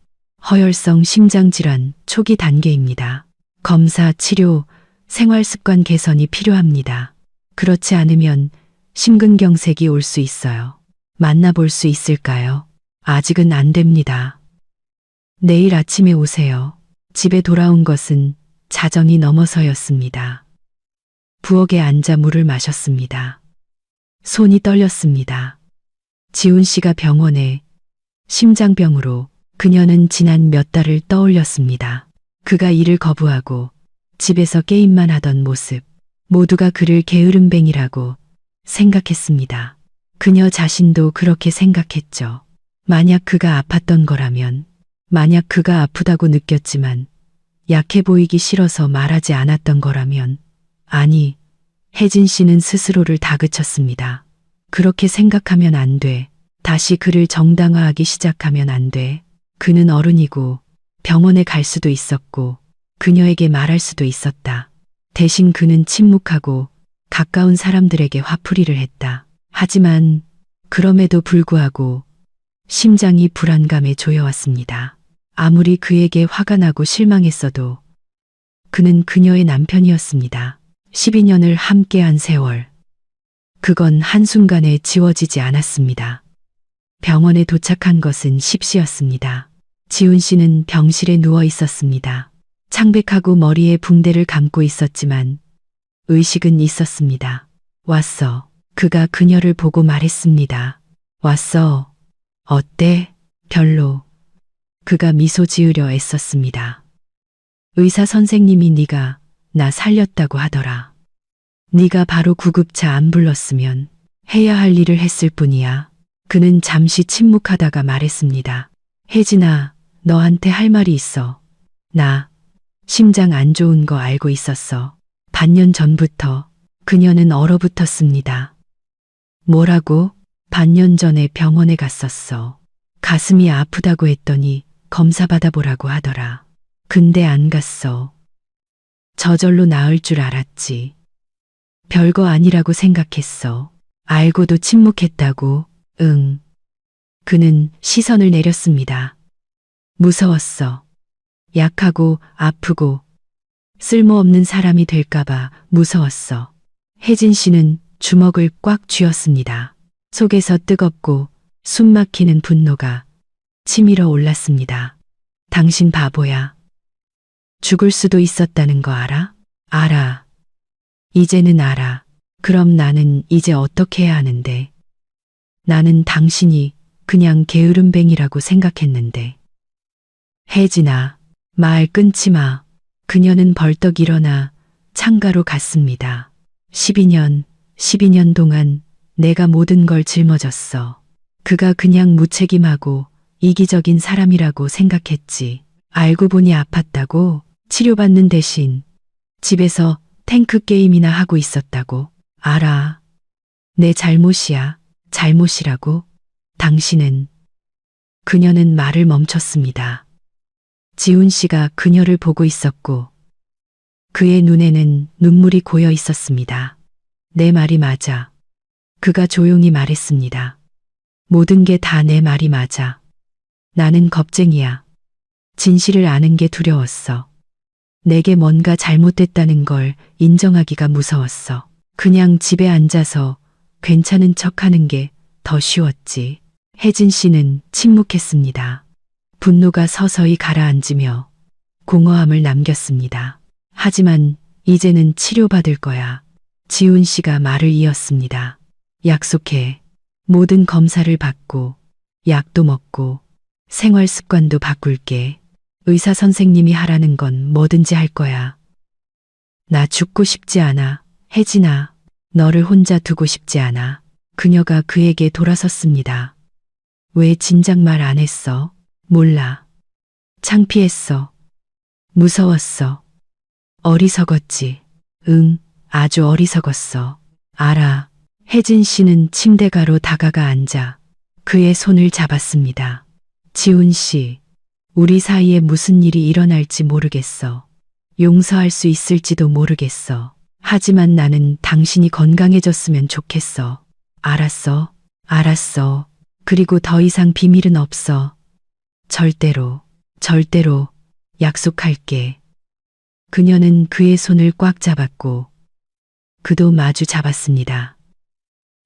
Speaker 1: 허혈성 심장질환 초기 단계입니다. 검사, 치료, 생활습관 개선이 필요합니다. 그렇지 않으면 심근경색이 올 수 있어요. 만나볼 수 있을까요? 아직은 안 됩니다. 내일 아침에 오세요. 집에 돌아온 것은 자정이 넘어서였습니다. 부엌에 앉아 물을 마셨습니다. 손이 떨렸습니다. 지훈 씨가 병원에 심장병으로. 그녀는 지난 몇 달을 떠올렸습니다. 그가 일을 거부하고 집에서 게임만 하던 모습. 모두가 그를 게으름뱅이라고 생각했습니다. 그녀 자신도 그렇게 생각했죠. 만약 그가 아팠던 거라면, 만약 그가 아프다고 느꼈지만 약해 보이기 싫어서 말하지 않았던 거라면, 아니, 혜진 씨는 스스로를 다그쳤습니다. 그렇게 생각하면 안 돼. 다시 그를 정당화하기 시작하면 안 돼. 그는 어른이고 병원에 갈 수도 있었고 그녀에게 말할 수도 있었다. 대신 그는 침묵하고 가까운 사람들에게 화풀이를 했다. 하지만 그럼에도 불구하고 심장이 불안감에 조여왔습니다. 아무리 그에게 화가 나고 실망했어도 그는 그녀의 남편이었습니다. 12년을 함께한 세월. 그건 한순간에 지워지지 않았습니다. 병원에 도착한 것은 십시였습니다. 지훈 씨는 병실에 누워 있었습니다. 창백하고 머리에 붕대를 감고 있었지만 의식은 있었습니다. 왔어. 그가 그녀를 보고 말했습니다. 왔어. 어때? 별로. 그가 미소 지으려 애썼습니다. 의사 선생님이 네가 나 살렸다고 하더라. 네가 바로 구급차 안 불렀으면 해야 할 일을 했을 뿐이야. 그는 잠시 침묵하다가 말했습니다. 혜진아, 너한테 할 말이 있어. 나 심장 안 좋은 거 알고 있었어. 반년 전부터. 그녀는 얼어붙었습니다. 뭐라고? 반년 전에 병원에 갔었어. 가슴이 아프다고 했더니 검사 받아보라고 하더라. 근데 안 갔어. 저절로 나을 줄 알았지. 별거 아니라고 생각했어. 알고도 침묵했다고. 응. 그는 시선을 내렸습니다. 무서웠어. 약하고 아프고 쓸모없는 사람이 될까봐 무서웠어. 혜진 씨는 주먹을 꽉 쥐었습니다. 속에서 뜨겁고 숨막히는 분노가 치밀어 올랐습니다. 당신 바보야. 죽을 수도 있었다는 거 알아? 알아. 이제는 알아. 그럼 나는 이제 어떻게 해야 하는데? 나는 당신이 그냥 게으름뱅이라고 생각했는데. 혜진아, 말 끊지 마. 그녀는 벌떡 일어나 창가로 갔습니다. 12년 동안 내가 모든 걸 짊어졌어. 그가 그냥 무책임하고 이기적인 사람이라고 생각했지. 알고 보니 아팠다고. 치료받는 대신 집에서 탱크 게임이나 하고 있었다고. 알아. 내 잘못이야. 잘못이라고. 당신은. 그녀는 말을 멈췄습니다. 지훈 씨가 그녀를 보고 있었고 그의 눈에는 눈물이 고여 있었습니다. 내 말이 맞아. 그가 조용히 말했습니다. 모든 게 다 내 말이 맞아. 나는 겁쟁이야. 진실을 아는 게 두려웠어. 내게 뭔가 잘못됐다는 걸 인정하기가 무서웠어. 그냥 집에 앉아서 괜찮은 척하는 게 더 쉬웠지. 혜진 씨는 침묵했습니다. 분노가 서서히 가라앉으며 공허함을 남겼습니다. 하지만 이제는 치료받을 거야. 지훈 씨가 말을 이었습니다. 약속해. 모든 검사를 받고 약도 먹고 생활 습관도 바꿀게. 의사 선생님이 하라는 건 뭐든지 할 거야. 나 죽고 싶지 않아. 혜진아, 너를 혼자 두고 싶지 않아. 그녀가 그에게 돌아섰습니다. 왜 진작 말 안 했어? 몰라. 창피했어. 무서웠어. 어리석었지. 응, 아주 어리석었어. 알아. 혜진 씨는 침대가로 다가가 앉아 그의 손을 잡았습니다. 지훈 씨, 우리 사이에 무슨 일이 일어날지 모르겠어. 용서할 수 있을지도 모르겠어. 하지만 나는 당신이 건강해졌으면 좋겠어. 알았어. 알았어. 그리고 더 이상 비밀은 없어. 절대로, 절대로 약속할게. 그녀는 그의 손을 꽉 잡았고 그도 마주 잡았습니다.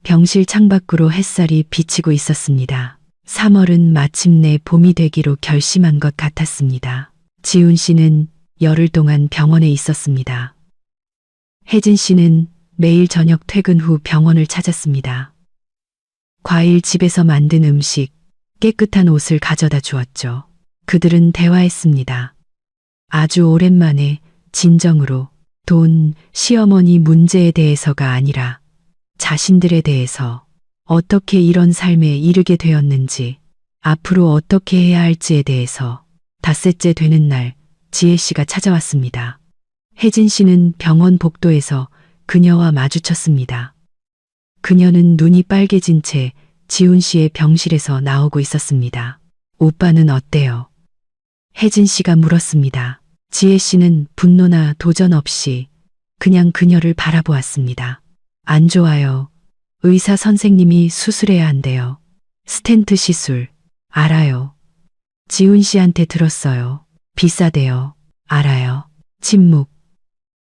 Speaker 1: 병실 창밖으로 햇살이 비치고 있었습니다. 3월은 마침내 봄이 되기로 결심한 것 같았습니다. 지훈 씨는 열흘 동안 병원에 있었습니다. 혜진 씨는 매일 저녁 퇴근 후 병원을 찾았습니다. 과일 집에서 만든 음식, 깨끗한 옷을 가져다 주었죠. 그들은 대화했습니다. 아주 오랜만에 진정으로 돈, 시어머니 문제에 대해서가 아니라 자신들에 대해서 어떻게 이런 삶에 이르게 되었는지, 앞으로 어떻게 해야 할지에 대해서. 닷새째 되는 날 지혜 씨가 찾아왔습니다. 혜진 씨는 병원 복도에서 그녀와 마주쳤습니다. 그녀는 눈이 빨개진 채 지훈 씨의 병실에서 나오고 있었습니다. 오빠는 어때요? 혜진 씨가 물었습니다. 지혜 씨는 분노나 도전 없이 그냥 그녀를 바라보았습니다. 안 좋아요. 의사 선생님이 수술해야 한대요. 스텐트 시술. 알아요. 지훈 씨한테 들었어요. 비싸대요. 알아요. 침묵.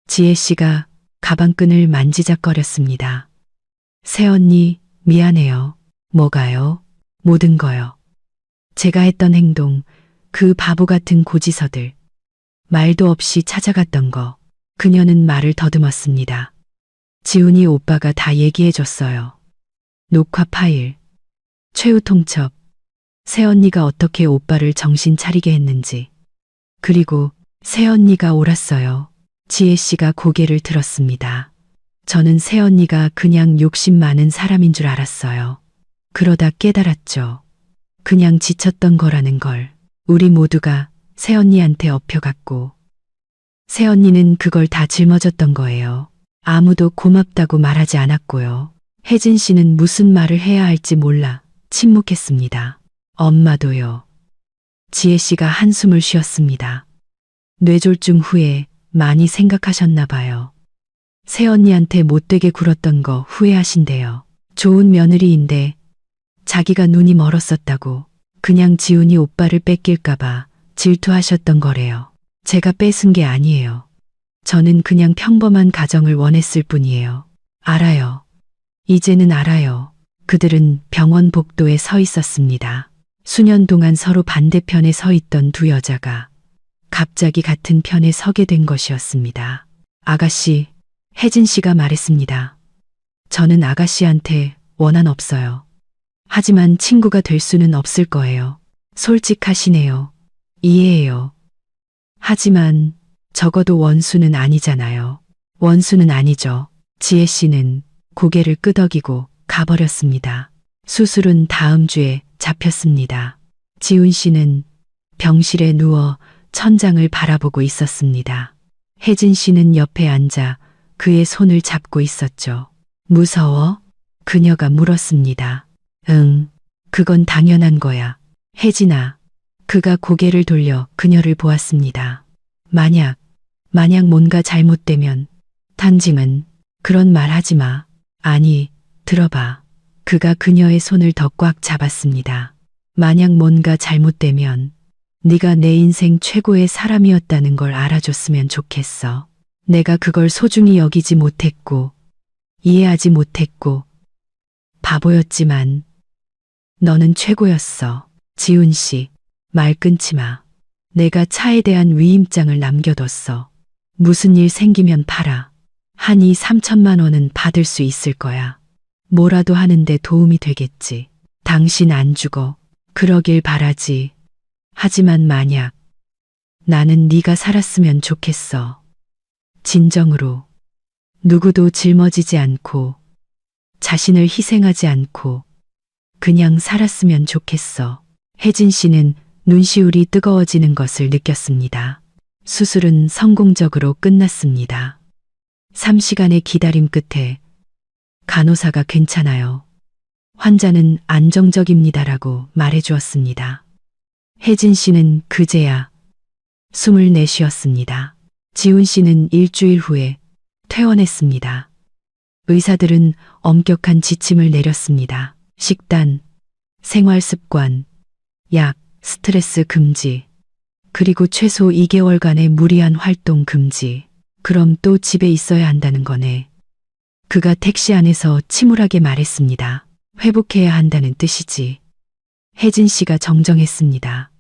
Speaker 1: 지혜 씨가 가방끈을 만지작거렸습니다. 새언니, 미안해요. 뭐가요? 모든 거요. 제가 했던 행동, 그 바보 같은 고지서들. 말도 없이 찾아갔던 거. 그녀는 말을 더듬었습니다. 지훈이 오빠가 다 얘기해줬어요. 녹화 파일, 최후 통첩, 새언니가 어떻게 오빠를 정신 차리게 했는지. 그리고 새언니가 옳았어요. 지혜 씨가 고개를 들었습니다. 저는 새언니가 그냥 욕심 많은 사람인 줄 알았어요. 그러다 깨달았죠. 그냥 지쳤던 거라는 걸. 우리 모두가 새언니한테 엎혀갔고 새언니는 그걸 다 짊어졌던 거예요. 아무도 고맙다고 말하지 않았고요. 혜진 씨는 무슨 말을 해야 할지 몰라 침묵했습니다. 엄마도요. 지혜 씨가 한숨을 쉬었습니다. 뇌졸중 후에 많이 생각하셨나 봐요. 새언니한테 못되게 굴었던 거 후회하신대요. 좋은 며느리인데 자기가 눈이 멀었었다고 그냥 지훈이 오빠를 뺏길까봐 질투하셨던 거래요. 제가 뺏은 게 아니에요. 저는 그냥 평범한 가정을 원했을 뿐이에요. 알아요. 이제는 알아요. 그들은 병원 복도에 서 있었습니다. 수년 동안 서로 반대편에 서 있던 두 여자가 갑자기 같은 편에 서게 된 것이었습니다. 아가씨, 혜진 씨가 말했습니다. 저는 아가씨한테 원한 없어요. 하지만 친구가 될 수는 없을 거예요. 솔직하시네요. 이해해요. 하지만 적어도 원수는 아니잖아요. 원수는 아니죠. 지혜 씨는 고개를 끄덕이고 가버렸습니다. 수술은 다음 주에 잡혔습니다. 지훈 씨는 병실에 누워 천장을 바라보고 있었습니다. 혜진 씨는 옆에 앉아 그의 손을 잡고 있었죠. 무서워? 그녀가 물었습니다. 응, 그건 당연한 거야. 혜진아. 그가 고개를 돌려 그녀를 보았습니다. 만약 뭔가 잘못되면 단징은 그런 말 하지 마. 아니, 들어봐. 그가 그녀의 손을 더 꽉 잡았습니다. 만약 뭔가 잘못되면 네가 내 인생 최고의 사람이었다는 걸 알아줬으면 좋겠어. 내가 그걸 소중히 여기지 못했고 이해하지 못했고 바보였지만 너는 최고였어. 지훈 씨, 말 끊지 마. 내가 차에 대한 위임장을 남겨뒀어. 무슨 일 생기면 팔아. 한 2, 3천만 원은 받을 수 있을 거야. 뭐라도 하는데 도움이 되겠지. 당신 안 죽어. 그러길 바라지. 하지만 만약 나는 네가 살았으면 좋겠어. 진정으로. 누구도 짊어지지 않고 자신을 희생하지 않고 그냥 살았으면 좋겠어. 혜진 씨는 눈시울이 뜨거워지는 것을 느꼈습니다. 수술은 성공적으로 끝났습니다. 3시간의 기다림 끝에 간호사가 괜찮아요. 환자는 안정적입니다라고 말해주었습니다. 혜진 씨는 그제야 숨을 내쉬었습니다. 지훈 씨는 일주일 후에 퇴원했습니다. 의사들은 엄격한 지침을 내렸습니다. 식단, 생활 습관, 약, 스트레스 금지, 그리고 최소 2개월간의 무리한 활동 금지. 그럼 또 집에 있어야 한다는 거네. 그가 택시 안에서 침울하게 말했습니다. 회복해야 한다는 뜻이지. 혜진 씨가 정정했습니다.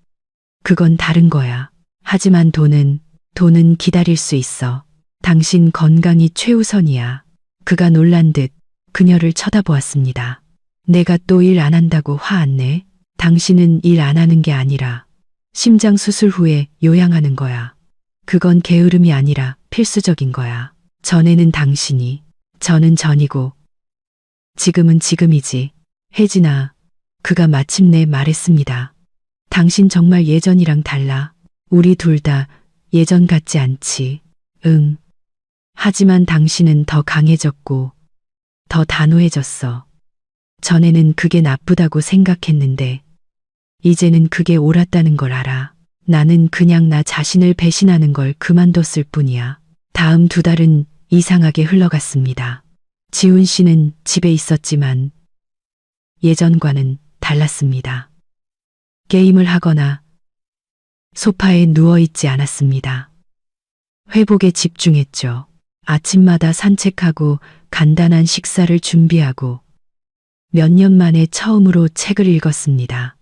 Speaker 1: 그건 다른 거야. 하지만 돈은 기다릴 수 있어. 당신 건강이 최우선이야. 그가 놀란 듯 그녀를 쳐다보았습니다. 내가 또 일 안 한다고 화 안 내? 당신은 일 안 하는 게 아니라 심장 수술 후에 요양하는 거야. 그건 게으름이 아니라 필수적인 거야. 전에는 당신이, 저는 전이고, 지금은 지금이지. 혜진아, 그가 마침내 말했습니다. 당신 정말 예전이랑 달라. 우리 둘 다 예전 같지 않지. 응. 하지만 당신은 더 강해졌고, 더 단호해졌어. 전에는 그게 나쁘다고 생각했는데, 이제는 그게 옳았다는 걸 알아. 나는 그냥 나 자신을 배신하는 걸 그만뒀을 뿐이야. 다음 2달은 이상하게 흘러갔습니다. 지훈 씨는 집에 있었지만 예전과는 달랐습니다. 게임을 하거나 소파에 누워있지 않았습니다. 회복에 집중했죠. 아침마다 산책하고 간단한 식사를 준비하고 몇 년 만에 처음으로 책을 읽었습니다.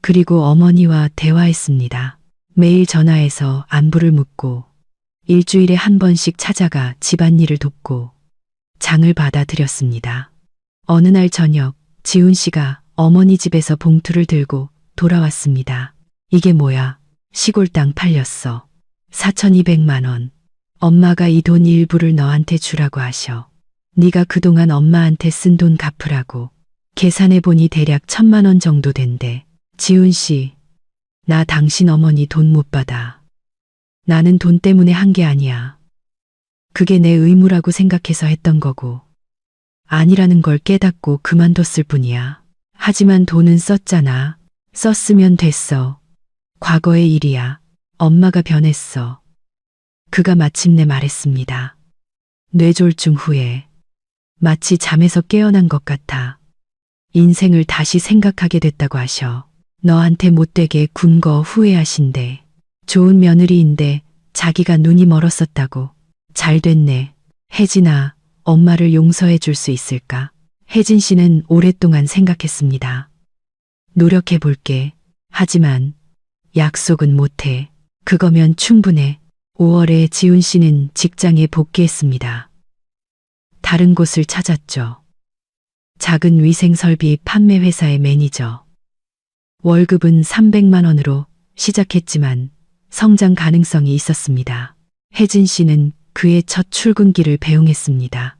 Speaker 1: 그리고 어머니와 대화했습니다. 매일 전화해서 안부를 묻고 일주일에 한 번씩 찾아가 집안일을 돕고 장을 받아들였습니다. 어느 날 저녁 지훈 씨가 어머니 집에서 봉투를 들고 돌아왔습니다. 이게 뭐야? 시골 땅 팔렸어. 4,200만 원. 엄마가 이 돈 일부를 너한테 주라고 하셔. 네가 그동안 엄마한테 쓴 돈 갚으라고. 계산해보니 대략 1,000만 원 정도 된대. 지훈 씨, 나 당신 어머니 돈 못 받아. 나는 돈 때문에 한 게 아니야. 그게 내 의무라고 생각해서 했던 거고. 아니라는 걸 깨닫고 그만뒀을 뿐이야. 하지만 돈은 썼잖아. 썼으면 됐어. 과거의 일이야. 엄마가 변했어. 그가 마침내 말했습니다. 뇌졸중 후에 마치 잠에서 깨어난 것 같아. 인생을 다시 생각하게 됐다고 하셔. 너한테 못되게 군 거 후회하신대. 좋은 며느리인데 자기가 눈이 멀었었다고. 잘 됐네. 혜진아, 엄마를 용서해 줄 수 있을까? 혜진 씨는 오랫동안 생각했습니다. 노력해 볼게. 하지만 약속은 못해. 그거면 충분해. 5월에 지훈 씨는 직장에 복귀했습니다. 다른 곳을 찾았죠. 작은 위생설비 판매 회사의 매니저. 월급은 300만 원으로 시작했지만 성장 가능성이 있었습니다. 혜진 씨는 그의 첫 출근길을 배웅했습니다.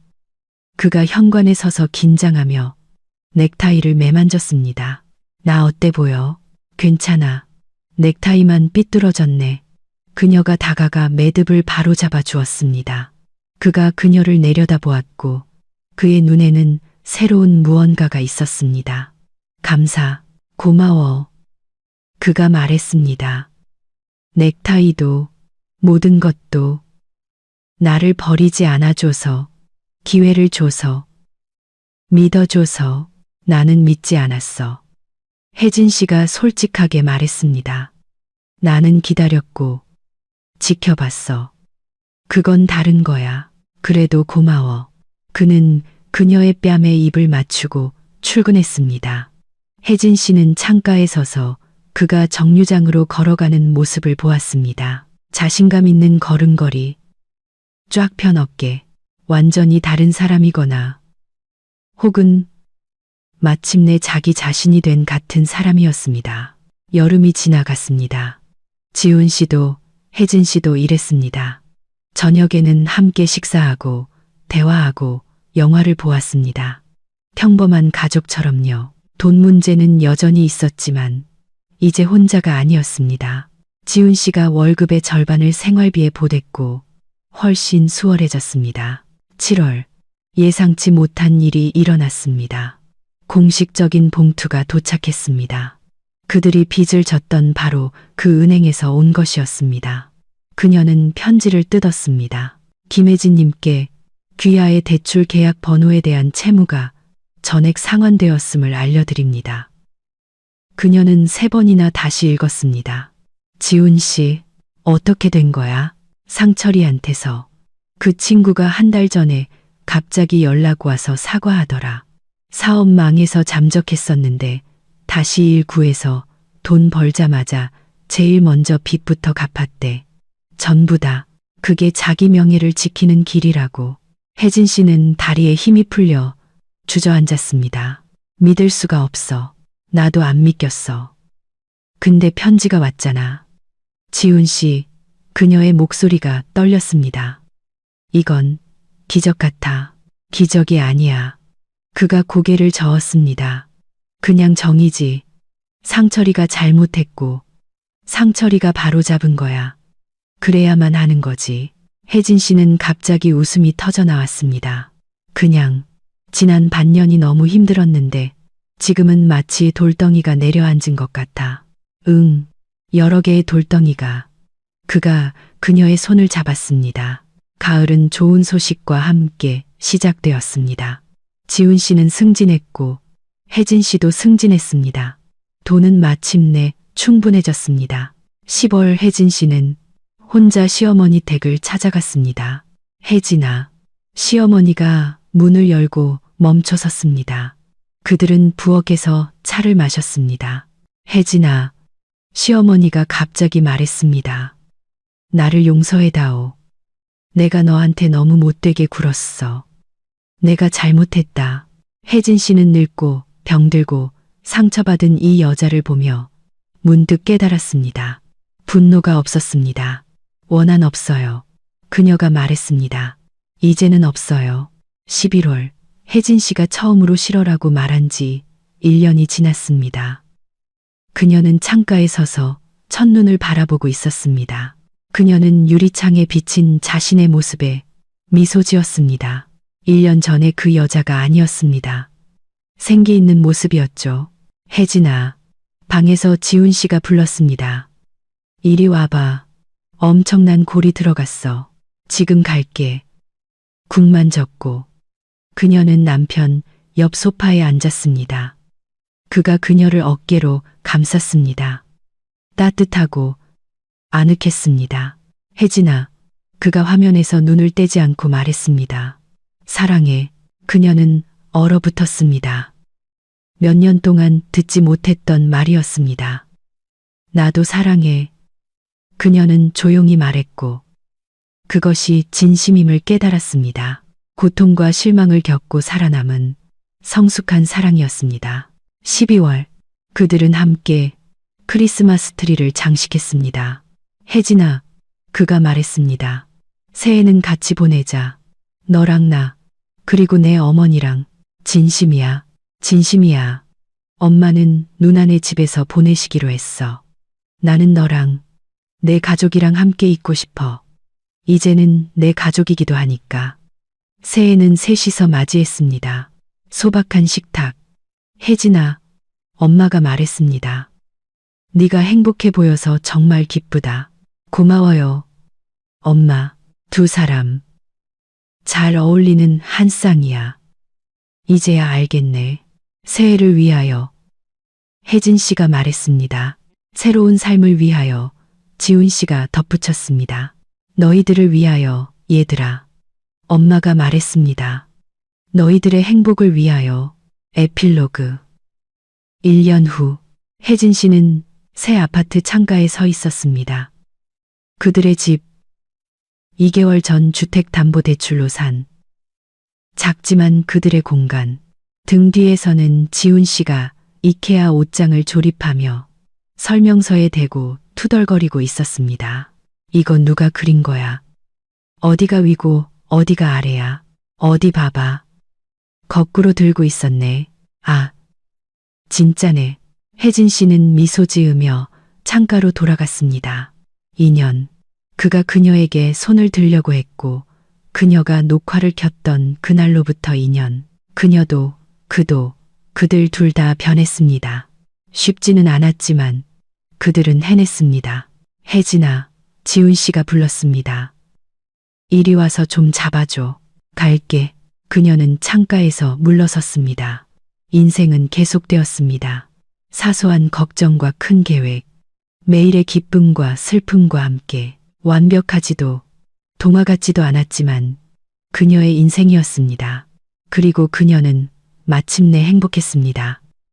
Speaker 1: 그가 현관에 서서 긴장하며 넥타이를 매만졌습니다. 나 어때 보여? 괜찮아. 넥타이만 삐뚤어졌네. 그녀가 다가가 매듭을 바로 잡아 주었습니다. 그가 그녀를 내려다보았고 그의 눈에는 새로운 무언가가 있었습니다. 감사, 고마워. 그가 말했습니다. 넥타이도 모든 것도 나를 버리지 않아줘서, 기회를 줘서, 믿어줘서 나는 믿지 않았어. 혜진 씨가 솔직하게 말했습니다. 나는 기다렸고 지켜봤어. 그건 다른 거야. 그래도 고마워. 그는 그녀의 뺨에 입을 맞추고 출근했습니다. 혜진 씨는 창가에 서서 그가 정류장으로 걸어가는 모습을 보았습니다. 자신감 있는 걸음걸이, 쫙 편 어깨, 완전히 다른 사람이거나 혹은 마침내 자기 자신이 된 같은 사람이었습니다. 여름이 지나갔습니다. 지훈 씨도 혜진 씨도 일했습니다. 저녁에는 함께 식사하고 대화하고 영화를 보았습니다. 평범한 가족처럼요. 돈 문제는 여전히 있었지만 이제 혼자가 아니었습니다. 지훈 씨가 월급의 절반을 생활비에 보댔고 훨씬 수월해졌습니다. 7월, 예상치 못한 일이 일어났습니다. 공식적인 봉투가 도착했습니다. 그들이 빚을 졌던 바로 그 은행에서 온 것이었습니다. 그녀는 편지를 뜯었습니다. 김혜진님께 귀하의 대출 계약 번호에 대한 채무가 전액 상환되었음을 알려드립니다. 그녀는 3번이나 다시 읽었습니다. 지훈 씨, 어떻게 된 거야? 상철이한테서. 그 친구가 한 달 전에 갑자기 연락 와서 사과하더라. 사업 망해서 잠적했었는데 다시 일 구해서 돈 벌자마자 제일 먼저 빚부터 갚았대. 전부 다. 그게 자기 명예를 지키는 길이라고. 혜진 씨는 다리에 힘이 풀려 주저앉았습니다. 믿을 수가 없어. 나도 안 믿겼어. 근데 편지가 왔잖아. 지훈 씨, 그녀의 목소리가 떨렸습니다. 이건 기적 같아. 기적이 아니야. 그가 고개를 저었습니다. 그냥 정이지. 상철이가 잘못했고 상철이가 바로잡은 거야. 그래야만 하는 거지. 혜진 씨는 갑자기 웃음이 터져 나왔습니다. 그냥 지난 반년이 너무 힘들었는데 지금은 마치 돌덩이가 내려앉은 것 같아. 응, 여러 개의 돌덩이가. 그가 그녀의 손을 잡았습니다. 가을은 좋은 소식과 함께 시작되었습니다. 지훈 씨는 승진했고 혜진 씨도 승진했습니다. 돈은 마침내 충분해졌습니다. 10월 혜진 씨는 혼자 시어머니 댁을 찾아갔습니다. 혜진아. 시어머니가 문을 열고 멈춰 섰습니다. 그들은 부엌에서 차를 마셨습니다. 혜진아. 시어머니가 갑자기 말했습니다. 나를 용서해다오. 내가 너한테 너무 못되게 굴었어. 내가 잘못했다. 혜진 씨는 늙고 병들고 상처받은 이 여자를 보며 문득 깨달았습니다. 분노가 없었습니다. 원한 없어요. 그녀가 말했습니다. 이제는 없어요. 11월 혜진 씨가 처음으로 싫어라고 말한 지 1년이 지났습니다. 그녀는 창가에 서서 첫눈을 바라보고 있었습니다. 그녀는 유리창에 비친 자신의 모습에 미소 지었습니다. 1년 전에 그 여자가 아니었습니다. 생기 있는 모습이었죠. 혜진아. 방에서 지훈 씨가 불렀습니다. 이리 와봐. 엄청난 골이 들어갔어. 지금 갈게. 국만 젓고. 그녀는 남편 옆 소파에 앉았습니다. 그가 그녀를 어깨로 감쌌습니다. 따뜻하고 아늑했습니다. 혜진아. 그가 화면에서 눈을 떼지 않고 말했습니다. 사랑해. 그녀는 얼어붙었습니다. 몇 년 동안 듣지 못했던 말이었습니다. 나도 사랑해. 그녀는 조용히 말했고 그것이 진심임을 깨달았습니다. 고통과 실망을 겪고 살아남은 성숙한 사랑이었습니다. 12월 그들은 함께 크리스마스 트리를 장식했습니다. 혜진아. 그가 말했습니다. 새해는 같이 보내자. 너랑 나 그리고 내 어머니랑. 진심이야. 진심이야. 엄마는 누나네 집에서 보내시기로 했어. 나는 너랑 내 가족이랑 함께 있고 싶어. 이제는 내 가족이기도 하니까. 새해는 셋이서 맞이했습니다. 소박한 식탁. 혜진아. 엄마가 말했습니다. 네가 행복해 보여서 정말 기쁘다. 고마워요. 엄마. 두 사람. 잘 어울리는 한 쌍이야. 이제야 알겠네. 새해를 위하여. 혜진 씨가 말했습니다. 새로운 삶을 위하여. 지훈 씨가 덧붙였습니다. 너희들을 위하여, 얘들아. 엄마가 말했습니다. 너희들의 행복을 위하여. 에필로그. 1년 후, 혜진 씨는 새 아파트 창가에 서 있었습니다. 그들의 집. 2개월 전 주택담보대출로 산. 작지만 그들의 공간. 등 뒤에서는 지훈 씨가 이케아 옷장을 조립하며 설명서에 대고 투덜거리고 있었습니다. 이거 누가 그린 거야? 어디가 위고 어디가 아래야? 어디 봐봐. 거꾸로 들고 있었네. 아, 진짜네. 혜진 씨는 미소 지으며 창가로 돌아갔습니다. 2년. 그가 그녀에게 손을 들려고 했고 그녀가 녹화를 켰던 그날로부터 2년. 그녀도 그도 그들 둘 다 변했습니다. 쉽지는 않았지만 그들은 해냈습니다. 혜진아. 지훈 씨가 불렀습니다. 이리 와서 좀 잡아줘. 갈게. 그녀는 창가에서 물러섰습니다. 인생은 계속되었습니다. 사소한 걱정과 큰 계획. 매일의 기쁨과 슬픔과 함께. 완벽하지도 동화 같지도 않았지만 그녀의 인생이었습니다. 그리고 그녀는 마침내 행복했습니다.